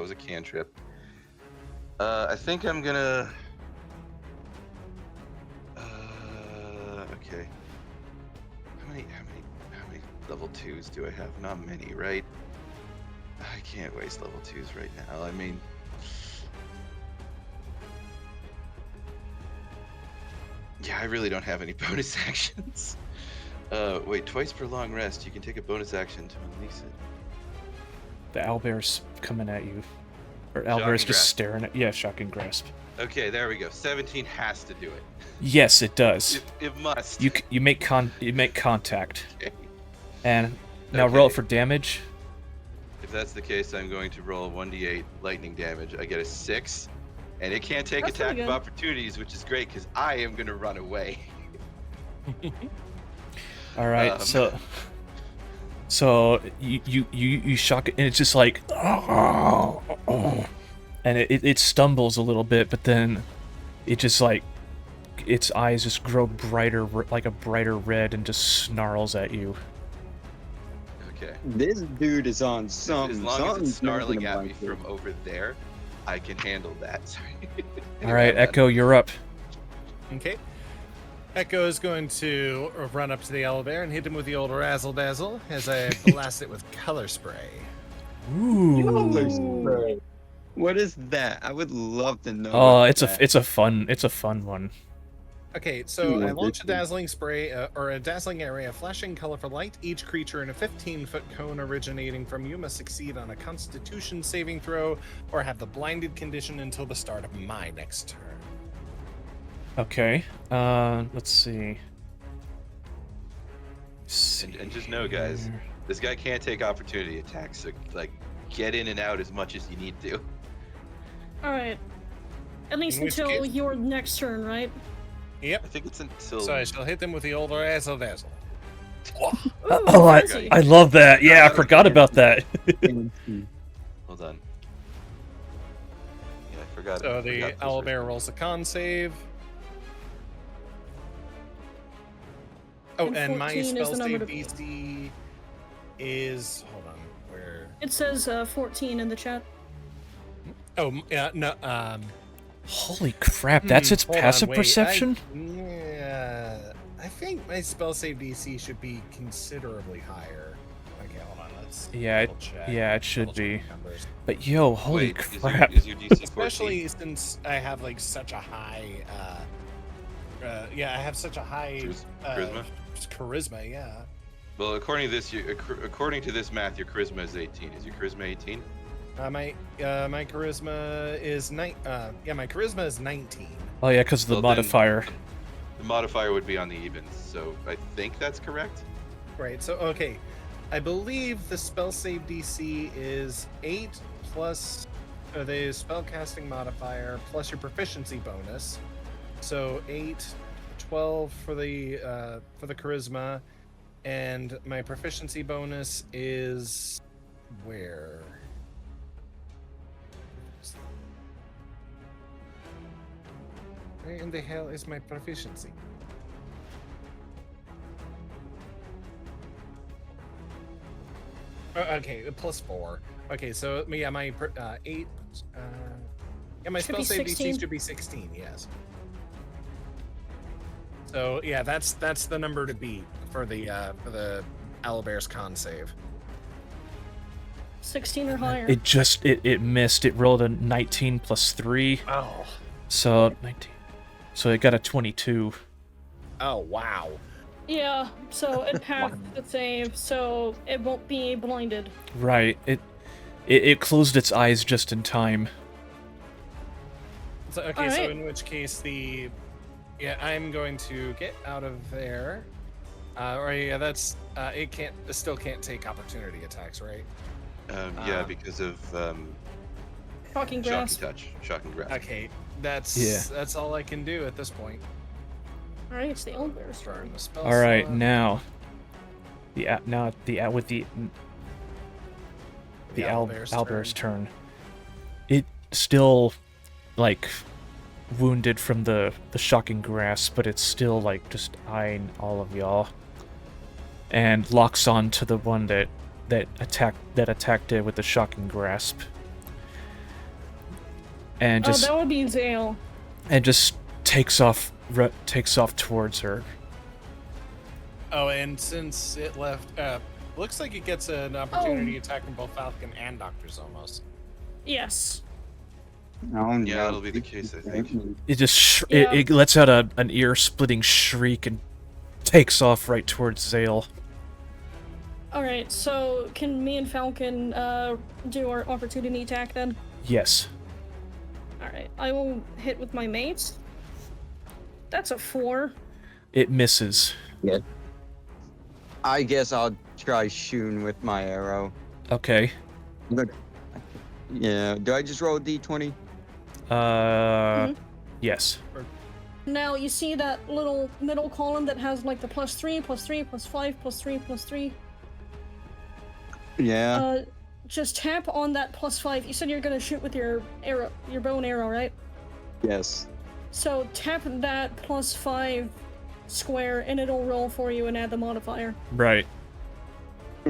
was a cantrip. I think I'm gonna. Okay. How many level 2s do I have? Not many, right? I can't waste level 2s right now. I mean. Yeah, I really don't have any bonus actions. Wait, twice per long rest, you can take a bonus action to unleash it. The owlbear's coming at you. Or Shock owlbear's and just grasp. staring at. Yeah, shock and grasp. Okay, there we go. 17 has to do it. Yes, it does. It must. You make contact. Okay. And now roll it Okay. for damage. If that's the case, I'm going to roll 1d8 lightning damage. I get a 6, and it can't take That's attack pretty of good. opportunities, which is great because I am going to run away. All right, Um, so you shock it, and it's just like, and it stumbles a little bit, but then it just like its eyes just grow brighter, like a brighter red, and just snarls at you. Okay. This dude is on As something. long as it's Something's snarling making at him me like from over there, I can handle that. Sorry. All right, Echo, you're up. Okay. Echo is going to run up to the owlbear and hit him with the old razzle dazzle as I blast it with color spray. Ooh. What is that? I would love to know. Oh, what it's that- a fun one. Okay, so I Ooh, launch a this- dazzling spray, or a dazzling area of flashing colorful light. Each creature in a 15-foot cone originating from you must succeed on a Constitution saving throw, or have the blinded condition until the start of my next turn. Okay. Let's see. And just know, guys, this guy can't take opportunity attacks, so like get in and out as much as you need to. Alright. At least In which until case- your next turn, right? Yep. I think it's until. So I shall hit them with the old razzle dazzle. Ooh, Oh, fancy. I love that. Yeah, I forgot about that. Hold on. Yeah, I forgot. So I the forgot those were- owlbear rolls a con save. Oh, And and my 14 is spell the number save to beat. DC is, hold on, where It says 14 in the chat. Oh, yeah, no. Holy crap, that's its Hold on, passive wait, perception? I think my spell save DC should be considerably higher. Okay, hold on. Let's Yeah, double check. yeah, it should Double check be. the numbers. But yo, holy Wait, crap. Is your DC 14? Especially since I have like such a high. I have such a high Charisma? Charisma, yeah. Well, according to this math, your charisma is 18. Is your charisma 18? My charisma is my charisma is 19. Oh yeah, because of the Well, then- modifier. The modifier would be on the evens, so I think that's correct. Right. So okay, I believe the spell save DC is 8 plus the spellcasting modifier plus your proficiency bonus. So 8, 12 for the charisma, and my proficiency bonus is where? Where in the hell is my proficiency? Okay, +4. Okay, so yeah, my 8. Yeah, my Should spell be save 16. DC should be 16. Yes. So yeah, that's the number to beat for the Owlbear's con save. 16 or higher. It missed. It rolled a 19 plus 3. Oh. So 19. So it got a 22. Oh wow. Yeah, so it passed the save, so it won't be blinded. Right. It closed its eyes just in time. So, okay, so Alright. in which case I'm going to get out of there. That's it still can't take opportunity attacks, right? Yeah, because of Shocking grasp. shocking grasp. Okay, that's all I can do at this point. Alright, it's the Owlbear's Burn turn. the spell All right, slot, now the Owlbear's owlbear's turn. It still like wounded from the shocking grasp, but it's still like just eyeing all of y'all, and locks on to the one that attacked it with the shocking grasp, and Oh, just that would be Zale. and just takes off towards her. Oh, and since it left, looks like it gets an opportunity attack from both Falcon and Dr. Zomos. Yes. Oh, Yeah, no. that'll be the case, I think. It just Yeah. it lets out an ear-splitting shriek and takes off right towards Zale. Alright, so can me and Falcon do our opportunity attack then? Yes. Alright, I will hit with my mace. That's a 4. It misses. I guess I'll try shooting with my arrow. Okay. Look. Yeah. Do I just roll a d20? Yes. Now, you see that little middle column that has like the +3, +3, +5, +3, +3? Yeah. Just tap on that +5. You said you're gonna shoot with your arrow, your bow and arrow, right? Yes. So tap that +5 square and it'll roll for you and add the modifier. Right.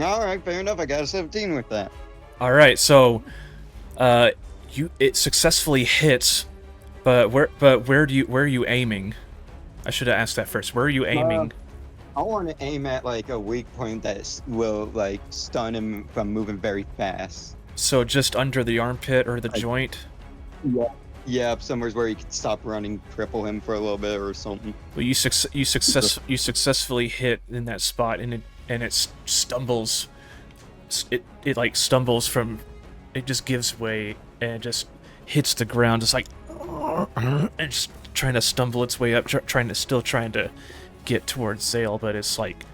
All right. Fair enough. I got a 17 with that. All right. So, it successfully hits, but where are you aiming? I should have asked that first. Where are you aiming? I want to aim at like a weak point that will like stun him from moving very fast. So just under the armpit or the joint? Yeah. Yeah, somewhere where he can stop running, cripple him for a little bit or something. Well, you successfully hit in that spot, and it stumbles. It like stumbles from. It just gives way and just hits the ground, just like, and just trying to stumble its way up, trying to get towards Zale, but it's like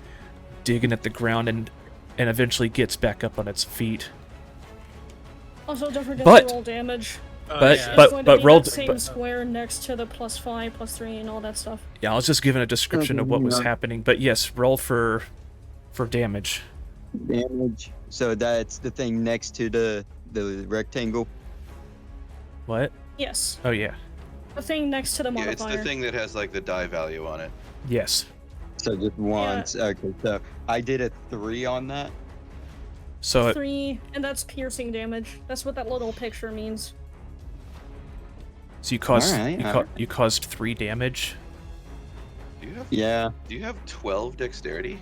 digging at the ground and eventually gets back up on its feet. Also, don't forget But- to roll damage. But It's but going to but be rolled. that same But, square next to the +5, +3, and all that stuff. yeah, I was just giving a description of what was Yeah. happening. But yes, roll for damage. Damage. So that's the thing next to the rectangle. What? Yes, Oh yeah. the thing next to the Yeah, it's modifier. the thing that has like the die value on it. Yes. So just once. Okay. So I did a 3 on that. So 3, and that's piercing damage. That's what that little picture means. so you caused Alright, you, alright. you caused 3 damage. Yeah, Do you have 12 dexterity?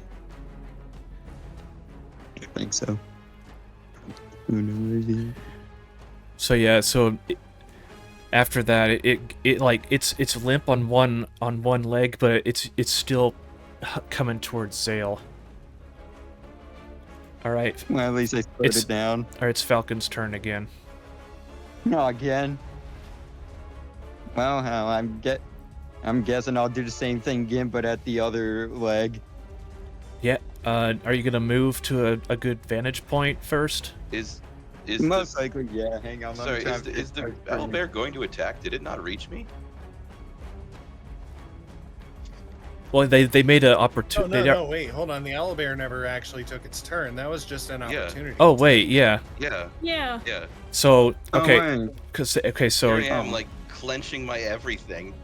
I think so. Who knows? So yeah, after that, it like it's limp on one leg, but it's still coming towards Zale. All right, Well, at least I slowed It's- it down. all right, it's Falcon's turn again. No, again. Well, hell, I'm guessing I'll do the same thing again, but at the other leg. Yeah. Are you gonna move to a good vantage point first? Is Most the, likely, yeah. Hang on. let me sorry, try is and the fix battle my- bear going to attack? Did it not reach me? Well, they made an Oh opportunity. no, wait, hold on. The owlbear never actually took its turn. That was just an Yeah. opportunity. Oh wait, yeah. Yeah, Yeah. yeah. So Oh, okay, wait. okay, so Here I am, like clenching my everything.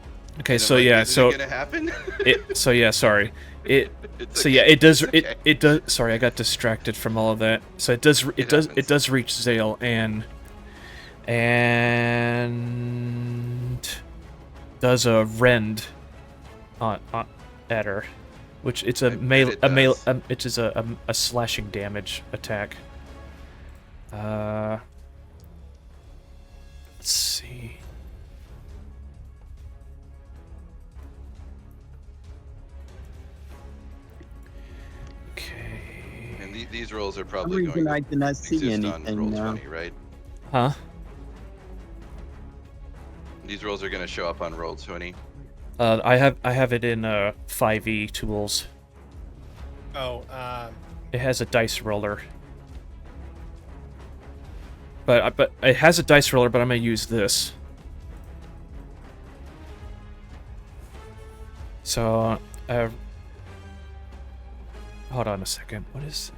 okay, and I'm so like, yeah, is so it gonna happen? so yeah, sorry. It's So okay, yeah, it does. it's okay. It does. Sorry, I got distracted from all of that. So it does. It does. It happens. does reach Zale and does a rend on at her, which it's a I bet melee. it A melee. does. It is a slashing damage attack. Let's see. Okay. And these rolls are For some probably reason, going I to did not see exist on anything roll now. 20, right? Huh? These rolls are going to show up on roll 20. I have it in 5e tools. Oh, It has a dice roller. But it has a dice roller, but I'm gonna use this. So, hold on a second. What is?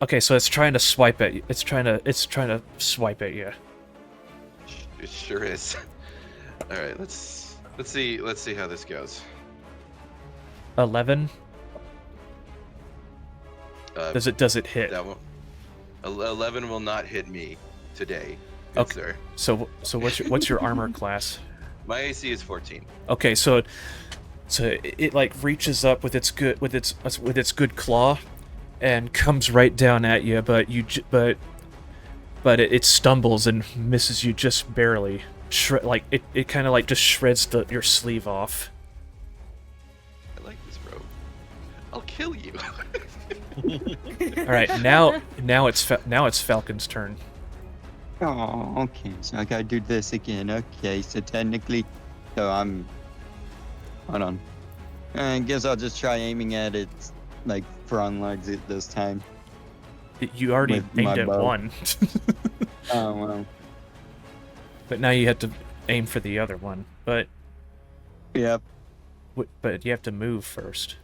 Okay, so it's trying to swipe at you. It's trying to swipe at you. It sure is. All right, let's see how this goes. 11. Uh, Does it hit? that one, 11 will not hit me today, good Okay. sir. So what's your armor class? My AC is 14. Okay, so it like reaches up with its good claw, and comes right down at you, but it stumbles and misses you just barely. Like it kind of like just shreds your sleeve off. I like this robe. I'll kill you. All right, now it's Falcon's turn. Oh, okay. So I gotta do this again. Okay, so technically, I'm. Hold on. I guess I'll just try aiming at it, like front legs this time. You already With my aimed at bow. one, Oh well. but now you have to aim for the other one. But Yep. but you have to move first.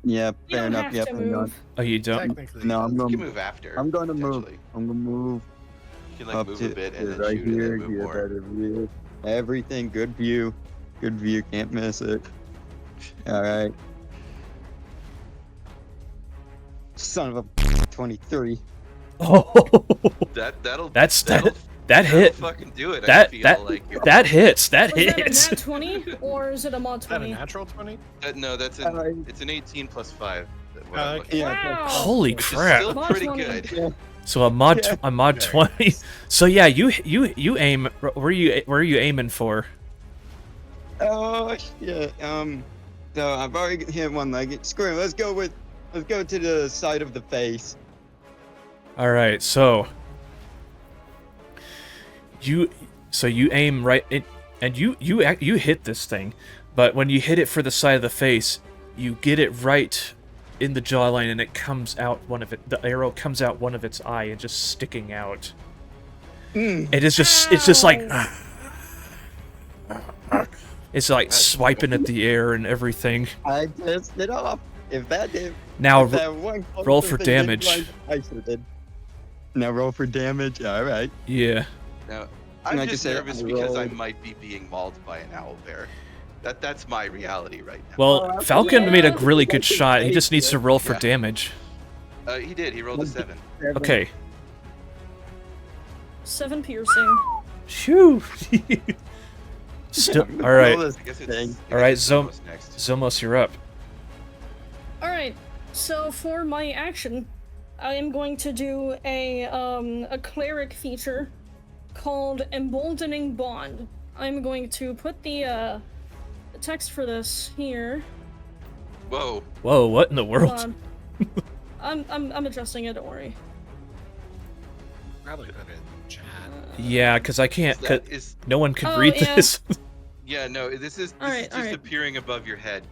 Yep. You Fair don't enough. have Yep. to I'm going. move. Oh, you don't. technically. No, I'm You going. can move after. I'm going to move. potentially. I'm gonna move You can like up move to a bit and then right shoot here. and then move Get more. better view. Everything. Good view. Good view. Can't miss it. All right. Son of a 23. Oh, That'll that that'll hit. fucking do it. I That feel like that hits. That Was that a hits. nat 20 or is it a mod Is that a 20? natural 20? no, that's it's an 18 plus 5. That what I'm looking yeah, at, Wow. Holy which is crap! still Mod pretty 20. good. So a mod Yeah. a mod Okay. 20. So yeah, you aim. Where are you aiming for? Oh shit. So I've already hit one leg. Screw it. Let's go to the side of the face. All right. So you aim right in, and you hit this thing, but when you hit it for the side of the face, you get it right in the jawline, and it comes out the arrow comes out one of its eye and just sticking out. It is just it's just like it's like swiping at the air and everything. I pissed it off. If that did, Now if that one roll closer for thing didn't damage. like, I should did. Now roll for damage. All right. yeah. Now, I'm Like I just said, nervous I because I rolled- might be being mauled by an owl bear. That's my reality right now. Well, Falcon made a Yeah. really good shot. He just needs to roll for Yeah. damage. He did. He rolled a 7. Okay. 7 piercing. Phew. Still, all right. I guess it's. All right, Zomos next. Zomos, you're up. Alright, so for my action, I am going to do a cleric feature called Emboldening Bond. I'm going to put the text for this here. Whoa. Whoa, what in the Hold world? on. I'm adjusting it, don't worry. Probably put it in chat. Yeah, because I can't. That is. No one can Oh, read yeah. this. Yeah. No. This is Alright, just alright. appearing above your head.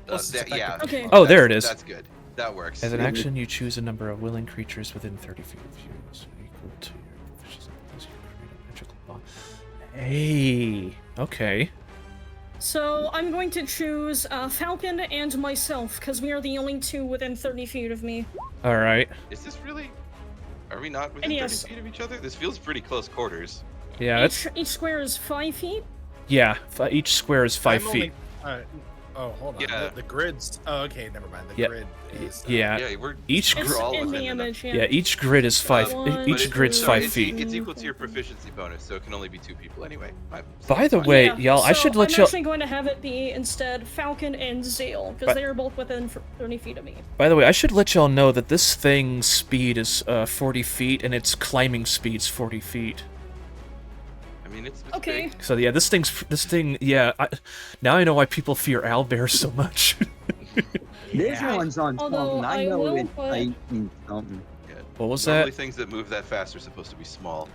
Plus it's Yeah. effective. Okay. Oh, there it is. That's good. That works. As an action, you choose a number of willing creatures within 30 feet of you, so equal to your proficiency as you create a magical bond. Hey. Okay. So I'm going to choose Falcon and myself, because we are the only two within 30 feet of me. All right. Is this really? Are we not within Yes. 30 feet of each other? This feels pretty close quarters. Yeah. That's Each square is 5 feet? yeah. Each square is 5 I'm feet. Only, oh, hold on. Yeah. The grid's. Oh, okay. Never mind. The Yeah. grid is. Yeah. Yeah. We're. Each It's We're all in the within enough. image, Yeah. Each grid is 5. One, Each two, grid's three, 5 it's, feet. It's equal to your proficiency bonus, so it can only be 2 people anyway. By the fine. way, Yeah, y'all, I so should let I'm y'all. actually going to have it be instead Falcon and Zale, because But- they are both within 30 feet of me. By the way, I should let y'all know that this thing's speed is 40 feet, and its climbing speed's 40 feet. I mean, it's Okay. big. So yeah, this thing. Yeah. Now I know why people fear owlbears so much. This one's on Although something. I I know will it's put- fighting something. Yeah. What was Normally that? things that move that fast are supposed to be small.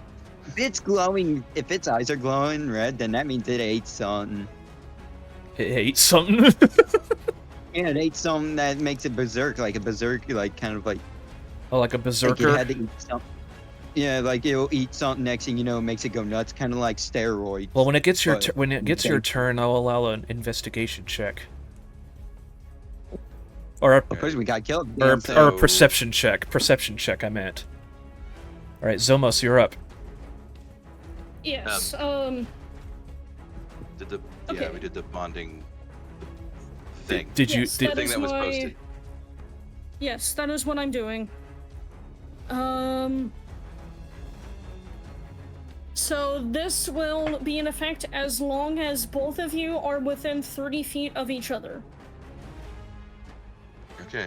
If it's glowing, if its eyes are glowing red, then that means it ate something. It ate something. And it ate something that makes it berserk, like a berserk, like kind of like Oh, like a like berserker. it had to eat something. Yeah, like it'll eat something next thing you know, it makes it go nuts, kind of like steroids. Well, when it gets your But- when it gets your Okay. turn, I'll allow an investigation check. Or a, Of course, we got killed. or, damn a, thing. or a So- perception check. Perception check, I meant. All right, Zomos, you're up. Yes, Did the Okay. Yeah, we did the bonding thing. Did you? Yes, Did, that thing is that was my- posted. Yes, that is what I'm doing. So this will be in effect as long as both of you are within 30 feet of each other. Okay.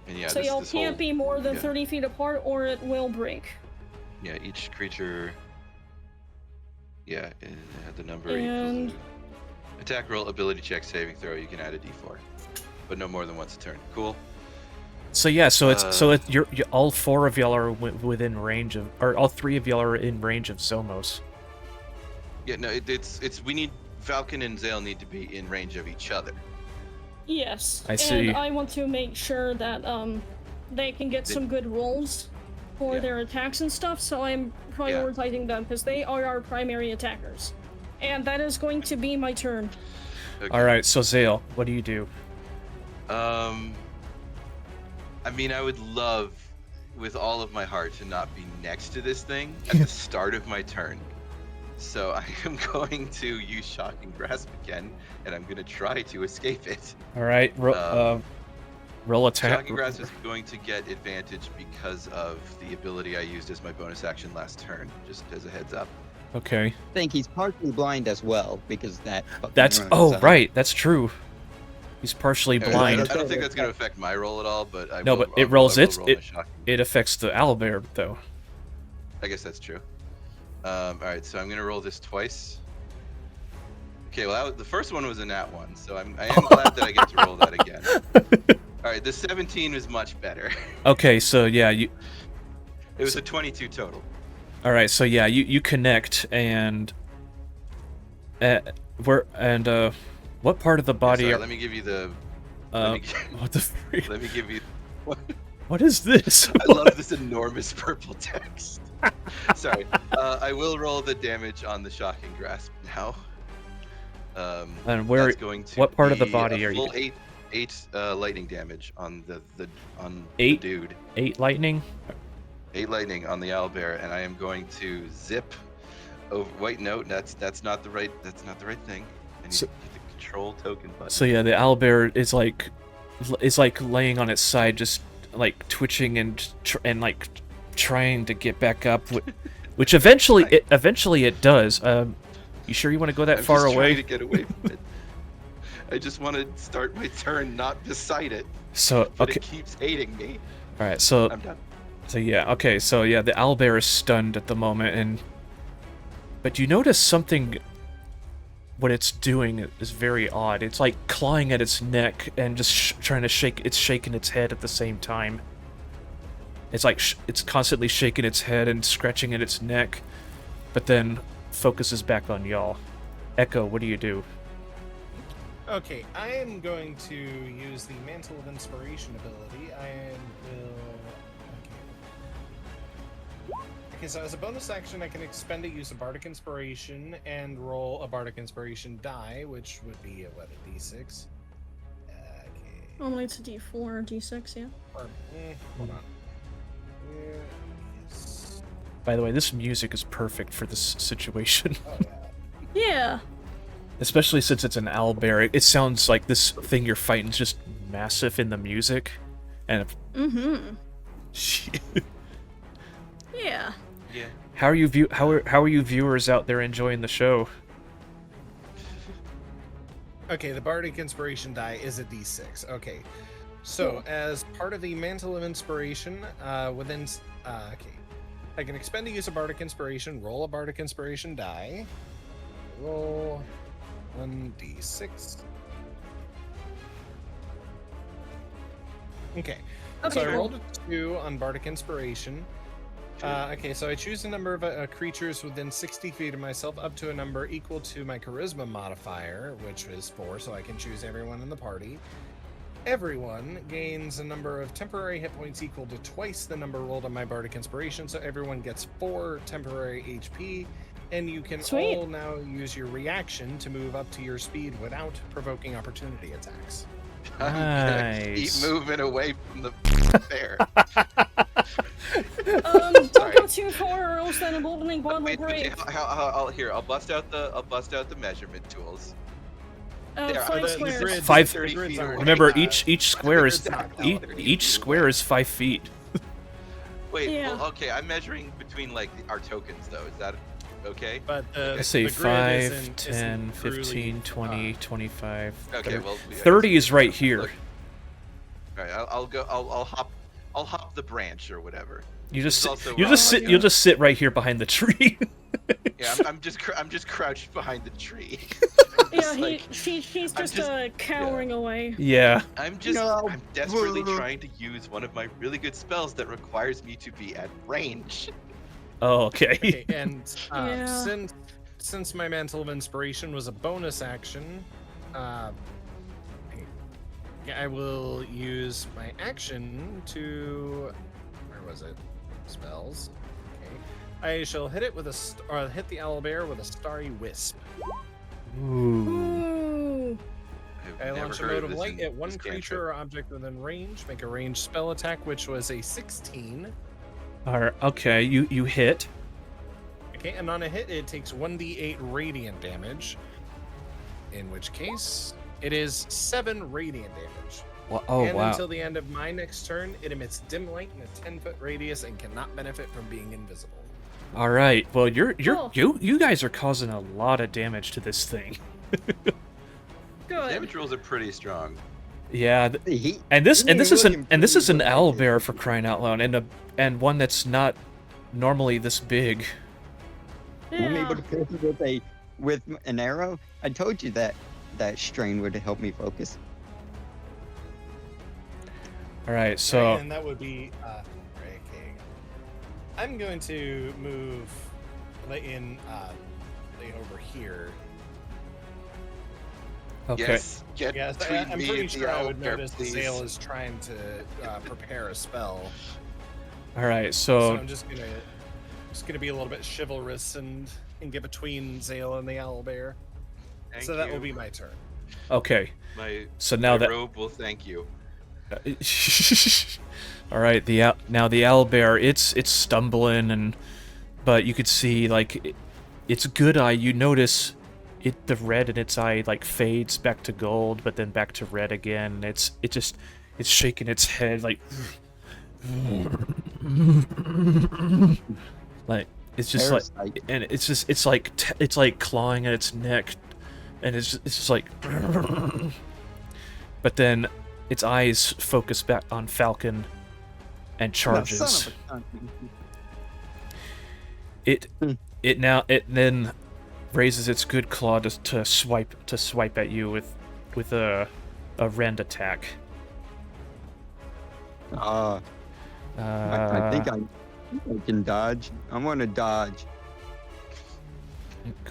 And yeah, so this, y'all this can't whole, be more than yeah. 30 feet apart or it will break. Yeah, each creature. Yeah, it had the number. And- equals to- Attack roll, ability check, saving throw. You can add a d4, but no more than once a turn. Cool. so yeah, you're all 4 of y'all are within range of, or all 3 of y'all are in range of Zomos. Yeah, no, it's we need Falcon and Zale need to be in range of each other. Yes. I see. And I want to make sure that they can get some good rolls for Yeah. their attacks and stuff, so I'm prioritizing them because they are our primary attackers. And that is going to be my turn. Okay. All right, so Zale, what do you do? I mean, I would love, with all of my heart, to not be next to this thing at the start of my turn. So I am going to use Shocking Grasp again, and I'm going to try to escape it. All right, roll attack. Shocking Grasp is going to get advantage because of the ability I used as my bonus action last turn, just as a heads up. Okay, I think he's partially blind as well because that. fucking that's runs, right, that's true. He's partially I blind. don't think that's going to affect my roll at all, but I No, will, but it I rolls will its- roll my Shocking. It affects the owlbear though. I guess that's true. All right, so I'm gonna roll this twice. Okay, well, the first one was a nat 1, so I am glad that I get to roll that again. All right, the 17 was much better. Okay, so yeah, you. It was a 22 total. All right, so yeah, you connect and. What part of the body Sorry, are? let me give you the. What the freak? Let me give you. What is this? I love this enormous purple text. Sorry. I will roll the damage on the Shocking Grasp now. And where? That's going to what part of the be body a are you? full eight lightning damage on the 8? dude. 8 lightning. 8 lightning on the owlbear, and I am going to zip over. Wait, no, that's not the right thing. I need So- to hit the control token button. So yeah, the owlbear is like laying on its side, just like twitching and like trying to get back up, which eventually it does. You sure you want to go that I'm far just away? trying to get away from it. I just want to start my turn not beside it, So but okay, it keeps hating me. all right. So I'm done. yeah, okay. So yeah, the owlbear is stunned at the moment, but you notice something. What it's doing is very odd. It's like clawing at its neck and just trying to shake. It's shaking its head at the same time. It's like it's constantly shaking its head and scratching at its neck, but then focuses back on y'all. Echo, what do you do? Okay, I am going to use the Mantle of Inspiration ability. Okay, so as a bonus action, I can expend it, use a Bardic Inspiration, and roll a Bardic Inspiration die, which would be a D6. Okay. Normally it's a D4 or D6, yeah. Or, hold on. Yes. By the way, this music is perfect for this situation. Oh, yeah. Yeah. Especially since it's an owlbear. It sounds like this thing you're fighting is just massive in the music. And Mm-hmm. Shit. Yeah. Yeah. How are you viewers out there enjoying the show? Okay, the Bardic Inspiration die is a D6. Okay. So, as part of the Mantle of Inspiration, okay. I can expend to use a Bardic Inspiration, roll a Bardic Inspiration die. Roll 1d6. Okay. So Okay, I cool. rolled a 2 on Bardic Inspiration. Okay, so I choose a number of creatures within 60 feet of myself up to a number equal to my charisma modifier, which is 4, so I can choose everyone in the party. Everyone gains a number of temporary hit points equal to twice the number rolled on my Bardic Inspiration, so everyone gets 4 temporary HP, and you can Sweet. all now use your reaction to move up to your speed without provoking opportunity attacks. I'm gonna keep Nice. moving away from the bear. Don't Sorry. go too far or else that emboldening bond will Wait, okay, break. I'll bust out the measurement tools. Uh, There, 5 the squares. grid- Five- 30 grids feet aren't- away. Remember, Uh, each square is exactly. each square is 5 feet. Wait, Yeah. well, okay, I'm measuring between like our tokens though. Is that okay? But Let's say the grid 5, isn't 10, truly, 15, 20, 25, Okay, 30. well, 30 is right here. Look. All right, I'll go. I'll hop the branch or whatever. You This just is also, you'll just sit right here behind the tree. Yeah, I'm just crouched behind the tree. Yeah, Just like- she's I'm just, just- cowering away. Yeah. I'm just No. I'm desperately trying to use one of my really good spells that requires me to be at range. Oh, okay. Okay, and Yeah. since my Mantle of Inspiration was a bonus action, I will use my action to. Where was it? Spells. Okay. I shall hit it with hit the owlbear with a starry wisp. Ooh. Ooh. I've I never launch a heard mode of of this light in at one this creature cantrip. or object within range. Make a ranged spell attack, which was a 16. Alright, okay, you hit. Okay, and on a hit, it takes 1d8 radiant damage. In which case, it is 7 radiant damage. Oh, and wow. until the end of my next turn, it emits dim light in a 10-foot radius and cannot benefit from being invisible. All right. Well, Cool. you guys are causing a lot of damage to this thing. Good. Damage rolls are pretty strong. Yeah, and this is an owlbear for crying out loud, and one that's not normally this big. I'm Yeah. able to pierce it with an arrow. I told you that strain would help me focus. All right, so And that would be okay. I'm going to move in over here. okay. Yes, get Yes, between I'm me pretty and the sure I would owlbear, notice please. Zale is trying to prepare a spell. All right, So so I'm just gonna be a little bit chivalrous and get between Zale and the owlbear. Thank So that will you. be my turn. okay. My So now my that robe will thank you. all right, now the owlbear, it's stumbling, but you could see like its good eye. You notice the red in its eye like fades back to gold, but then back to red again. It's shaking its head like like it's just like, Parasite. and it's like clawing at its neck, and it's just like, but then its eyes focus back on Falcon and charges. No, son of a cunt. It then raises its good claw to swipe at you with a rend attack. I think I can dodge. I want to dodge.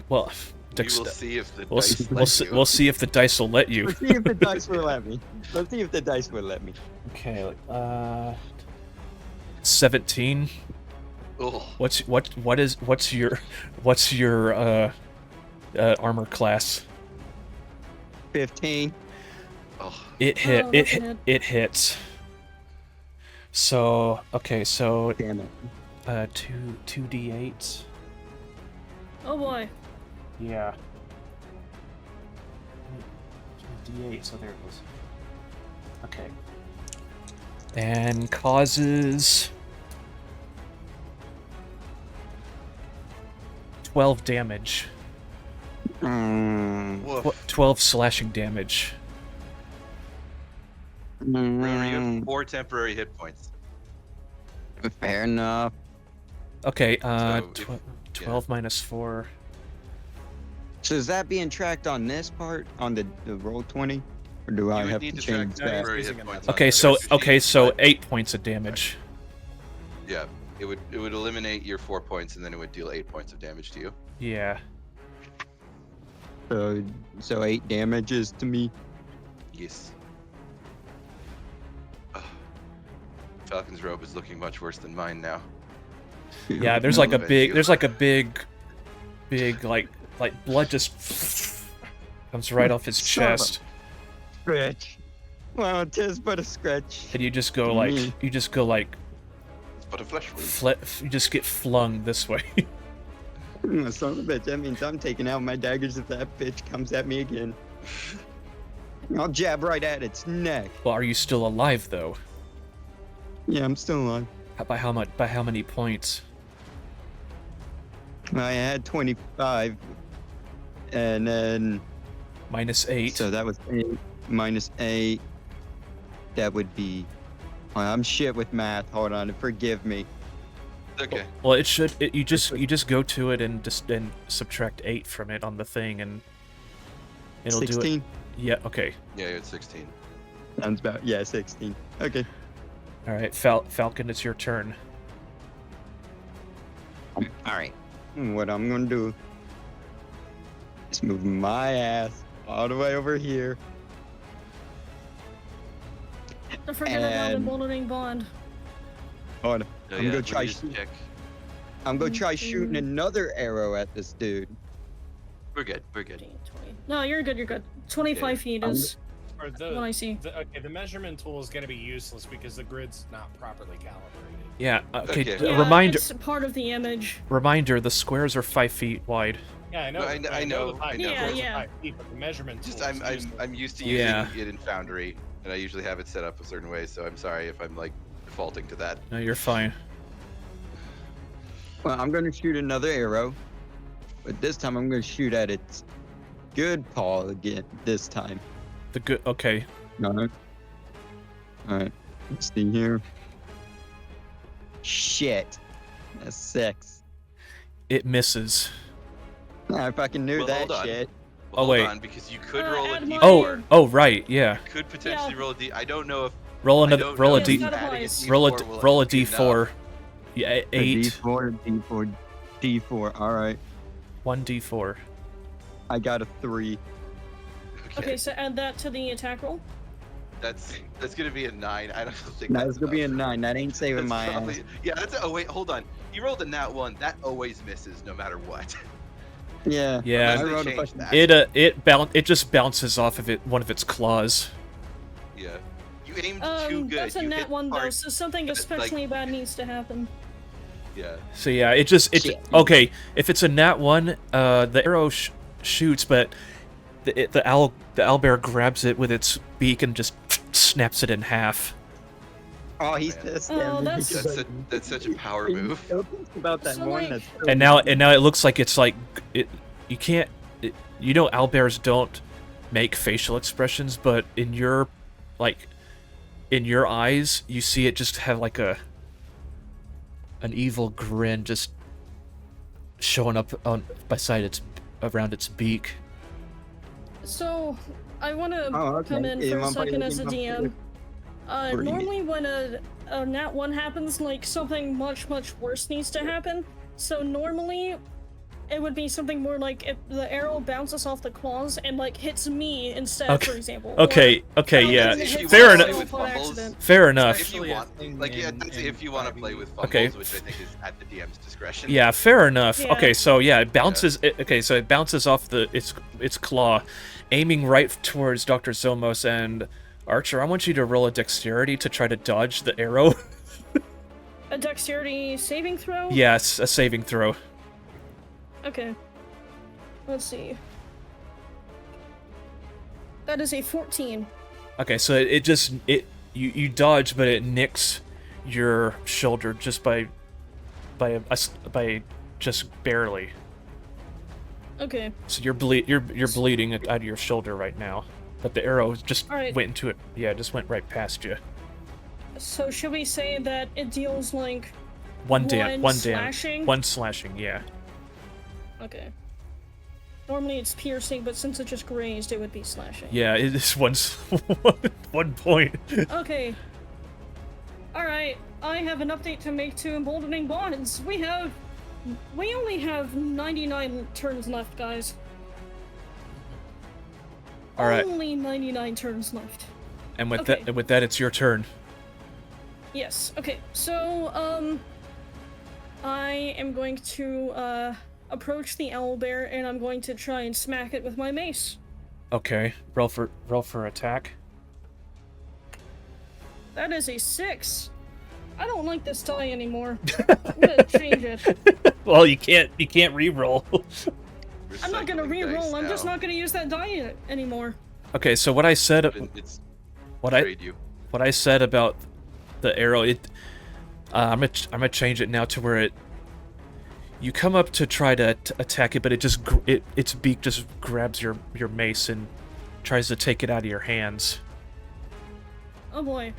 Well, We will see if the we'll dice see, let you. we'll see if the dice will let you. Let's see if the dice will let me. Let's see if the dice will let me. Okay, 17. Oh, What's your armor class? 15. oh. It Oh, that's a hit. it hits. So okay, so Damn it. 2d8. Oh boy. Yeah. 2d8. So there it was. Okay. And causes 12 damage. Woof. 12 slashing damage. Remember, you have 4 temporary hit points. Fair enough. Okay, So if- 12 minus 4. So is that being tracked on this part, on the roll 20, or do I You would have need to to track change that? temporary Using hit a points. number. on Okay, the so character sheet, but 8 points of damage. yeah, it would eliminate your 4 points, and then it would deal 8 points of damage to you. Yeah. So 8 damages to me. Yes. Ugh. Falcon's robe is looking much worse than mine now. Yeah, there's like a Thank big you. there's like a big like blood just comes right off his Son of a- chest. Scratch. Well, it is but a scratch. And you just go like Me. you But a flesh wound. you just get flung this way. Son of a bitch, that means I'm taking out my daggers if that bitch comes at me again. I'll jab right at its neck. Well, are you still alive though? Yeah, I'm still alive. By how much? By how many points? I had 25, and then Minus 8. so that was 8 minus 8. That would be. I'm shit with math. Hold on, forgive me. Okay. Well, it should. You just go to it and subtract 8 from it on the thing, and it'll do it. 16. Yeah. Okay. Yeah, you're at 16. Sounds about 16. Okay. All right, Falcon, it's your turn. All right. What I'm gonna do is move my ass all the way over here. Don't forget about the And- emboldening bond. Hold on. So, I'm yeah, gonna let try me just shoot- check. I'm gonna try shooting Mhm. another arrow at this dude. We're good. We're good. 20. No, you're good. You're good. 25 feet is Or what I see. the measurement tool is going to be useless because the grid's not properly calibrated. Yeah. Okay. Okay. Yeah, Reminder. It's part of the image. Reminder: the squares are 5 feet wide. Yeah, I know. No, I know, the five I know. feet Yeah, is yeah. 5 feet, but the measurement Just tool is useless. I'm used to Yeah. using it in Foundry, and I usually have it set up a certain way. So I'm sorry if I'm like defaulting to that. No, you're fine. Well, I'm gonna shoot another arrow, but this time I'm gonna shoot at its good paw again. This time. The good. Okay. Alright. Alright. Let's see here. Shit. That's 6. It misses. I fucking knew Well, that hold on. shit. Well, Oh, hold wait. on, because you could roll a add d4. more. Oh. Oh, right. Yeah. You could potentially Yeah. roll a d. I don't know if Roll I another. don't Roll know a if d. That adding applies. Roll a D4 will roll a be d4. enough. Yeah. A 8. D4, D4, D4. Alright. 1d4. I got a 3. Okay, so add that to the attack roll. That's gonna be a 9. I don't think That's gonna be a enough. 9. That ain't saving That's my probably, ass. yeah, that's oh wait, hold on. You rolled a nat 1. That always misses no matter what. Yeah. Yeah. I Unless they rolled a change fucking- that. It just bounces off of one of its claws. Yeah. You aimed too good. That's a you nat hit one though, hard. so something but, like- especially bad needs to happen. Yeah. So yeah, Shit. okay. If it's a nat 1, the arrow shoots, but the owlbear grabs it with its beak and just snaps it in half. Oh, he's Man. pissed. Oh, at me. that's- That's such a power move. About that So, one. like- That's And now it looks like it's like you can't. You know, owlbears don't make facial expressions, but in your eyes, you see it just have like an evil grin just showing up around its beak. So, I want to Oh, okay. come in Yeah, for a I'm second playing as a the game. DM. Bring it. Normally when a nat 1 happens, like, something much worse needs to happen. So normally, it would be something more like if the arrow bounces off the claws and, like, hits me instead, Okay. for example. Okay, Or yeah, then it hits fair myself enough. on accident. Fair enough. If you Actually, a want, thing like, yeah, in- that's in if you want to 5e. play with fumbles, Okay. which I think is at the DM's discretion. Yeah, fair enough. Yeah. Okay, so yeah, it bounces. Okay, so it bounces off its claw, aiming right towards Dr. Zomos and Archer. I want you to roll a dexterity to try to dodge the arrow. A dexterity saving throw? Yes, a saving throw. Okay. Let's see. That is a 14. Okay, so you dodge, but it nicks your shoulder just by just barely. Okay. So you're bleeding out of your shoulder right now, but the arrow just Alright. went into it. Yeah, just went right past you. So should we say that it deals like One slashing? One slashing. Yeah. Okay. Normally it's piercing, but since it just grazed, it would be slashing. Yeah, it is one point. Okay. Alright, I have an update to make to Emboldening Bonds. We only have 99 turns left, guys. All right, Only 99 turns left. and with Okay. that, it's your turn. Yes. Okay. So, I am going to approach the owlbear, and I'm going to try and smack it with my mace. Okay, roll for attack. That is a 6. I don't like this die anymore. I'm gonna change it. Well, you can't re-roll. I'm not gonna Recycling re-roll. dice I'm just now. not gonna use that die anymore. Okay, so what I said It's what I betrayed you. what I said about the arrow, I'm gonna change it now to where you come up to try to attack it, but its beak just grabs your mace and tries to take it out of your hands. Oh boy.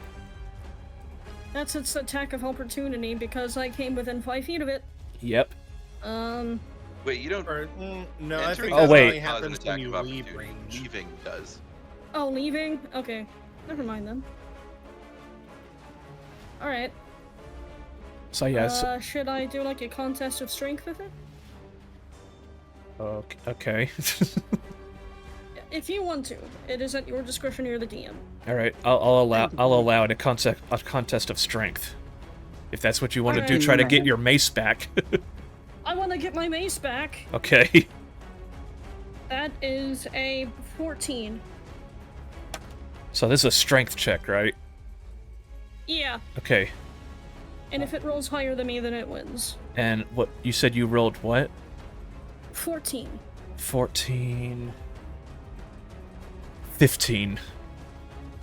That's its attack of opportunity because I came within 5 feet of it. Yep. Wait, you don't. Or, no, I entering think Oh, that wait. only cause an happens attack when you of leave opportunity. range. Leaving does. Oh, leaving? Okay. Never mind then. Alright. So yes. Should I do like a contest of strength with it? Okay. If you want to. It is at your discretion, you're the DM. All right. I'll allow it a contest of strength. If that's what you want to do, Alright. try to get your mace back. I want to get my mace back. Okay. That is a 14. So this is a strength check, right? Yeah. Okay. And if it rolls higher than me, then it wins. And what you said you rolled what? 14. 14. 15.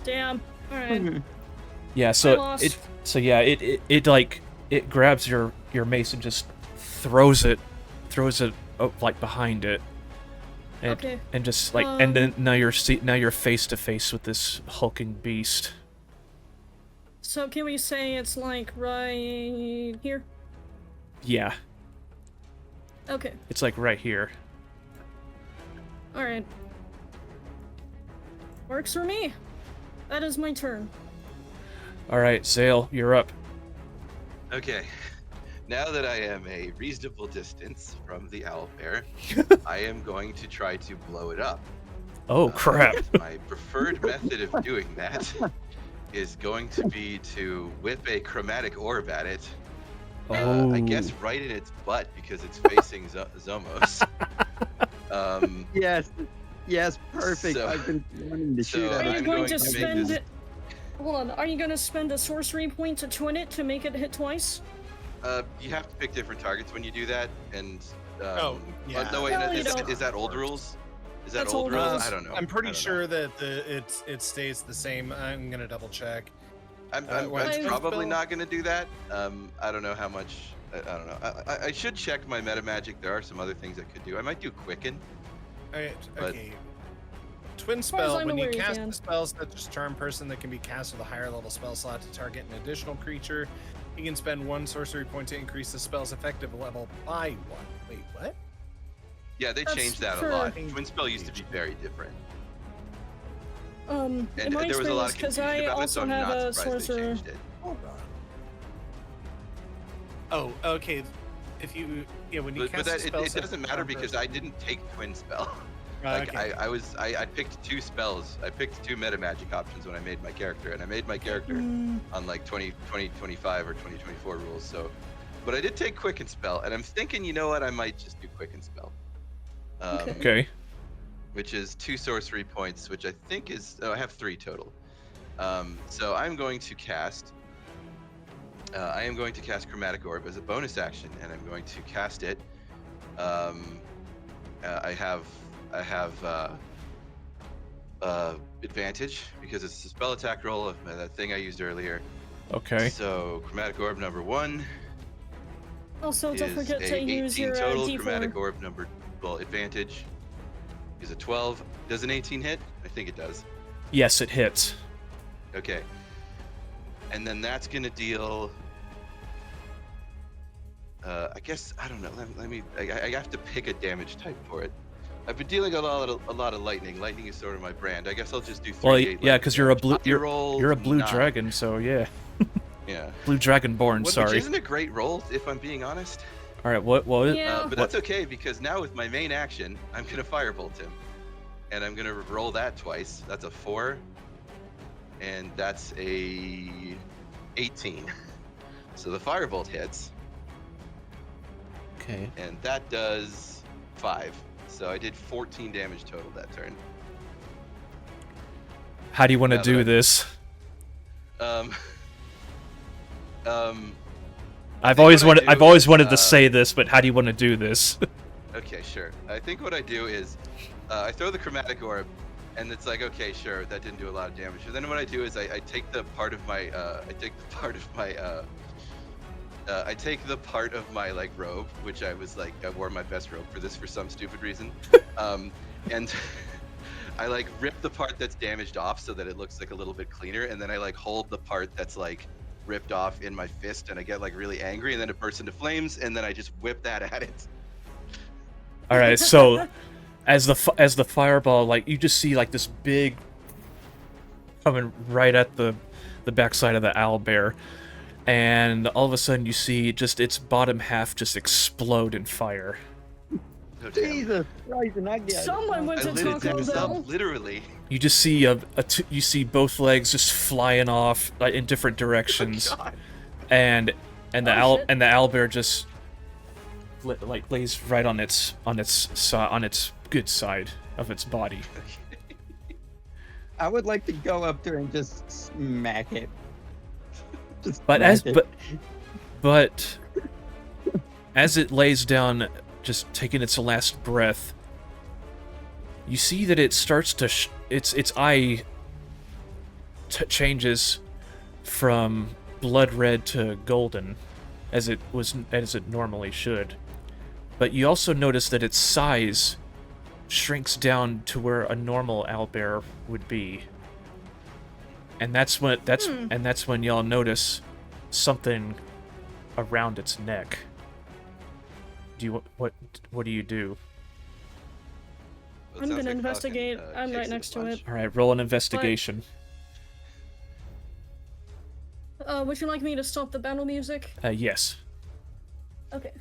Damn. Alright. Yeah, I so lost. it grabs your mace and just throws it like behind it. And, Okay. and just like and then now you're face to face with this hulking beast. So can we say it's like right here? Yeah, Okay. it's like right here. Alright. Works for me. That is my turn. All right, Zale, you're up. Okay. Now that I am a reasonable distance from the owlbear, I am going to try to blow it up. Oh crap! My preferred method of doing that is going to be to whip a chromatic orb at it. I guess right in its butt because it's facing Zomos. Yes, perfect. So- I've been wanting to shoot so at Are you I'm it. going going to to make spend this- it? Hold on. Are you going to spend a sorcery point to twin it to make it hit twice? You have to pick different targets when you do that, and Oh, yeah. no, wait, No, no, you is, don't. is that old rules? Is that That's old old rules? rules. I don't know. I'm pretty I don't know. sure that it stays the same. I'm gonna double check. I'm what, twin probably spell? not going to do that. I don't know how much. I don't know. I should check my meta magic. There are some other things I could do. I might do Quicken. Alright, But- okay. Twin far as spell, I'm when you aware, you cast can. the spells such as Charm Person that can be cast with a higher level spell slot to target an additional creature, you can spend 1 sorcery point to increase the spell's effective level by 1. Wait, what? Yeah, they That's changed that for- a lot. Twin spell used to be very different. In And my there was a lot experience, of because confusion I about it, also so I'm have not a surprised they sorcerer. changed it. Hold on. Oh, okay. If you, yeah, when you But cast that, a spell it such doesn't as matter Charm because Person- I didn't take Twin spell. Okay. I picked 2 spells. I picked 2 meta magic options when I made my character, and I made my character Mm, on like 2025 or 2024 rules. So, but I did take Quicken spell, and I'm thinking, you know what, I might just do Quicken spell. Okay. Okay. Which is 2 sorcery points, which I think is I have 3 total. So I'm going to cast. I am going to cast Chromatic Orb as a bonus action, and I'm going to cast it. I have advantage because it's a spell attack roll of that thing I used earlier. Okay. So Chromatic Orb number 1 Also, don't is forget a to use 18 your total. D4. Chromatic Orb number advantage is a 12. Does an 18 hit? I think it does. Yes, it hits. Okay. And then that's gonna deal. I guess I don't know. Let me. I have to pick a damage type for it. I've been dealing a lot of lightning. Lightning is sort of my brand. I guess I'll just do 3d8 Well, yeah, lightning because you're a damage. blue. I rolled You're a blue 9. dragon, so yeah. Yeah. Blue dragonborn. Which Sorry. isn't a great roll, if I'm being honest. All right. What? Yeah. But that's okay because now with my main action, I'm gonna firebolt him, and I'm gonna roll that twice. That's a 4, and that's a 18. So the firebolt hits, Okay. and that does 5. So I did 14 damage total that turn. How do you want to Now that do I- this? Um. I've think always what I wanted. I've do always is, wanted to say this, but how do you want to do this? Okay, sure. I think what I do is I throw the Chromatic Orb, and it's like, okay, sure, that didn't do a lot of damage. And then what I do is I take the part of my I take the part of my like robe, which I was like I wore my best robe for this for some stupid reason, and I like rip the part that's damaged off so that it looks like a little bit cleaner, and then I like hold the part that's like ripped off in my fist, and I get like really angry, and then it bursts into flames, and then I just whip that at it. All right. So, as the fireball, like you just see like this big coming right at the backside of the owlbear, and all of a sudden you see just its bottom half just explode in fire. Oh, damn. Jesus Christ, and I get Someone went I to lit it Taco to Bell. myself, literally. You just see you see both legs just flying off like, in different directions, God. and the Oh, shit. owlbear just like lays right on its good side of its body. I would like to go up there and just smack it. Just But smack it. but as it lays down, just taking its last breath, you see that it starts to its eye changes from blood red to golden, as it normally should. But you also notice that its size shrinks down to where a normal owlbear would be. And that's when y'all notice something around its neck. What do you do? Well, it I'm sounds gonna like investigate. Falcon, I'm kicks right a next to bunch. it. All right, roll an investigation. Would you like me to stop the battle music? Yes, Okay.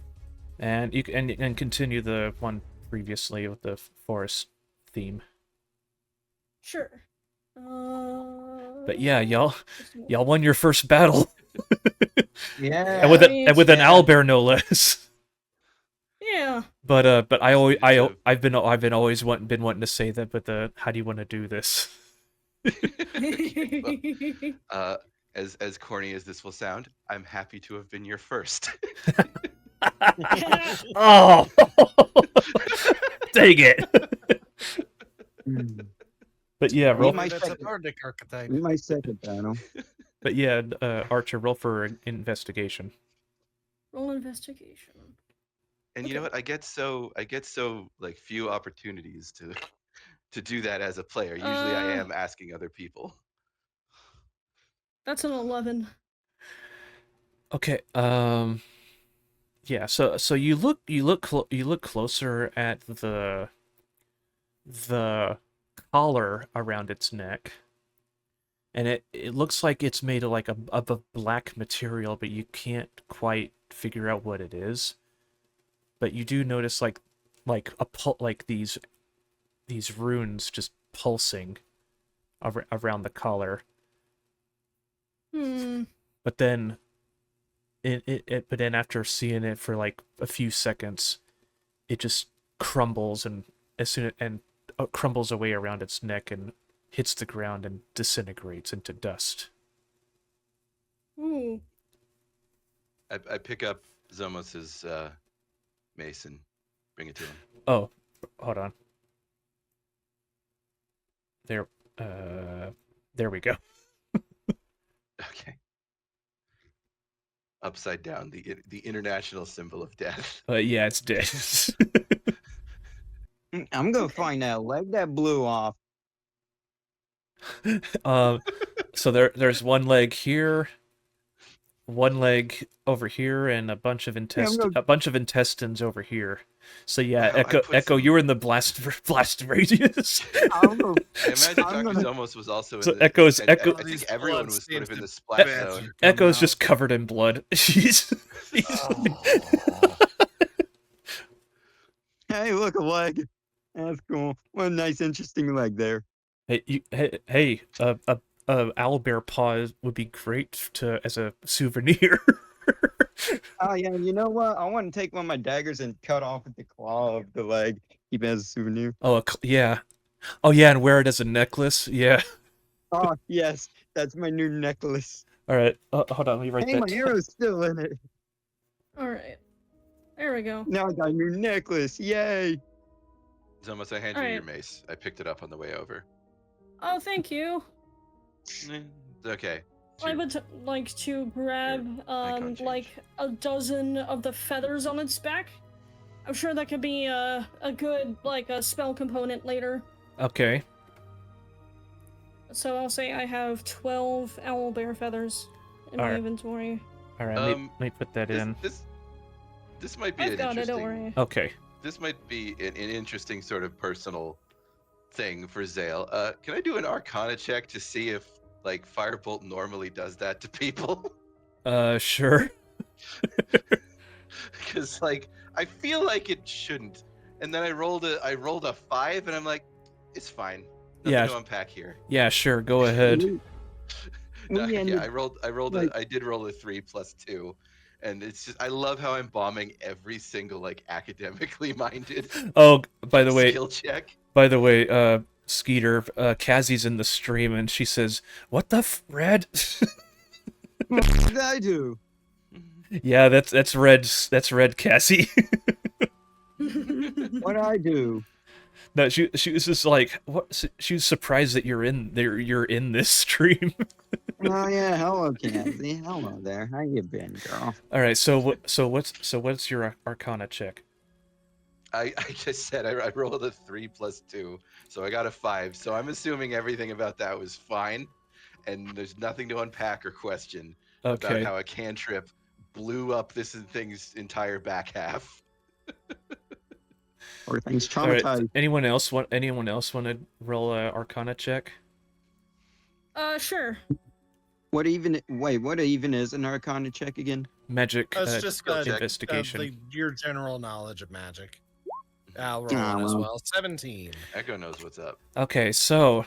and you can and continue the one previously with the forest theme. Sure. But yeah, y'all won your first battle, Yeah. and with an Yeah. owlbear no less. Yeah. But I always Good job. I've been always been wanting to say that. But how do you want to do this? as corny as this will sound, I'm happy to have been your first. Oh, dang it! But yeah, We roll. might That's a second- Nordic archetype. We might second that. But yeah, Archer, roll for investigation. Roll investigation. And you know what? I get so like few opportunities to do that as a player. Usually I am asking other people. That's an 11. Okay. Yeah. So you look closer at the collar around its neck, and it looks like it's made of like a black material, but you can't quite figure out what it is. But you do notice like these runes just pulsing around the collar. But then but then after seeing it for like a few seconds, it just crumbles and crumbles away around its neck and hits the ground and disintegrates into dust. Ooh. I pick up Zomos's mace and bring it to him. Oh, hold on. There we go. Okay. Upside down, the international symbol of death. Yeah, it's dead. I'm gonna find that leg that blew off. So there's one leg here, one leg over here, and a bunch of intestines over here. So yeah, Wow, Echo, you were in the blast radius. I'm gonna, I imagine I'm Dr. gonna- Zomos was also So in the Echo's- and Echo- I think everyone was sort of in the Bloodstains splash bad. zone. Echo's just covered in blood. he's Hey, look, a leg. That's cool. What a nice, interesting leg there. hey, owlbear paw would be great as a souvenir. Oh yeah, you know what? I want to take one of my daggers and cut off the claw of the leg. Keep it as a souvenir. Yeah. Oh yeah, and wear it as a necklace. Yeah. Oh yes, that's my new necklace. All right. Hold on. Let me write Hey, that. my arrow's still in it. Alright. There we go. Now I got a new necklace. Yay! Zomos, I hand you your Alright. mace. I picked it up on the way over. Oh, thank you. It's okay. I would like to grab icon change. like a dozen of the feathers on its back. I'm sure that could be a good like a spell component later. Okay. So I'll say I have 12 owlbear feathers in my Alright. inventory. All right. Let me put that in. This might be I've an got it, interesting. don't worry. Okay. This might be an interesting sort of personal thing for Zale. Can I do an Arcana check to see if like Firebolt normally does that to people? Sure. Because like I feel like it shouldn't. And then I rolled a 5, and I'm like, it's fine. Nothing Yeah. to unpack here. Yeah, sure. Go ahead. No, We ended- yeah, I did roll a 3 plus 2. And it's just I love how I'm bombing every single like academically minded Oh, by the way, skill check. Skeeter, Cassie's in the stream and she says, "What the Red?" What did I do? Yeah, that's Red. That's Red, Cassie. What did I do? No, she was just like, what? She was surprised that you're in there. You're in this stream. Oh yeah, hello, Cassie. Hello there. How you been, girl? All right. So what's your Arcana check? I just said I rolled a 3 plus 2, so I got a 5. So I'm assuming everything about that was fine, and there's nothing to unpack or question about Okay. how a cantrip blew up this thing's entire back half. Or things All right. traumatized. Anyone else want to roll a Arcana check? Sure. What even is an Arcana check again? Magic It's just skill check. investigation. your general knowledge of magic. I'll roll Ah, it as well. well. 17. Echo knows what's up. Okay, so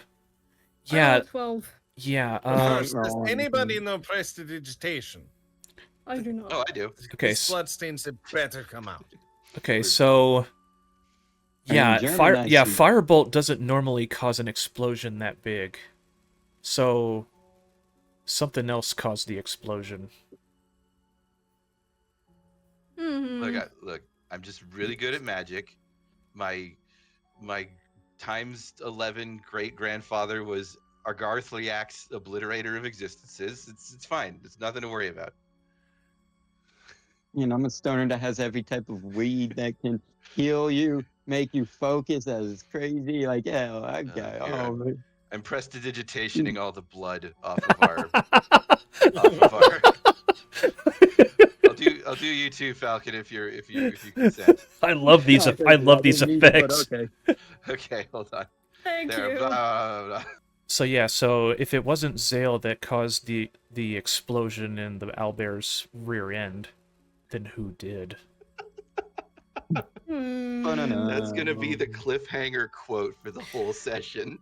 I yeah, rolled 12. yeah. First, does wrong. anybody know prestidigitation? I do not. Oh, I do. Okay, These bloodstains had better come out. Okay, so yeah, German, I see. firebolt doesn't normally cause an explosion that big. So Something else caused the explosion. Hmm. Look, I'm just really good at magic. My times 11 great grandfather was Argarthliak's obliterator of existences. It's fine. It's nothing to worry about. You know, I'm a stoner that has every type of weed that can heal you, make you focus. That is crazy. Like, yeah, I got. Here, Oh, man. I'm prestidigitationing all the blood off of our off of our. I'll do you too, Falcon, if you consent. I love these. Not I as love these loving me, but effects. okay. Okay, hold on. Thank There, you. blah, blah, blah. So yeah, so if it wasn't Zale that caused the explosion in the owlbear's rear end, then who did? Hmm. Ba-na-na. That's gonna be the cliffhanger quote for the whole session.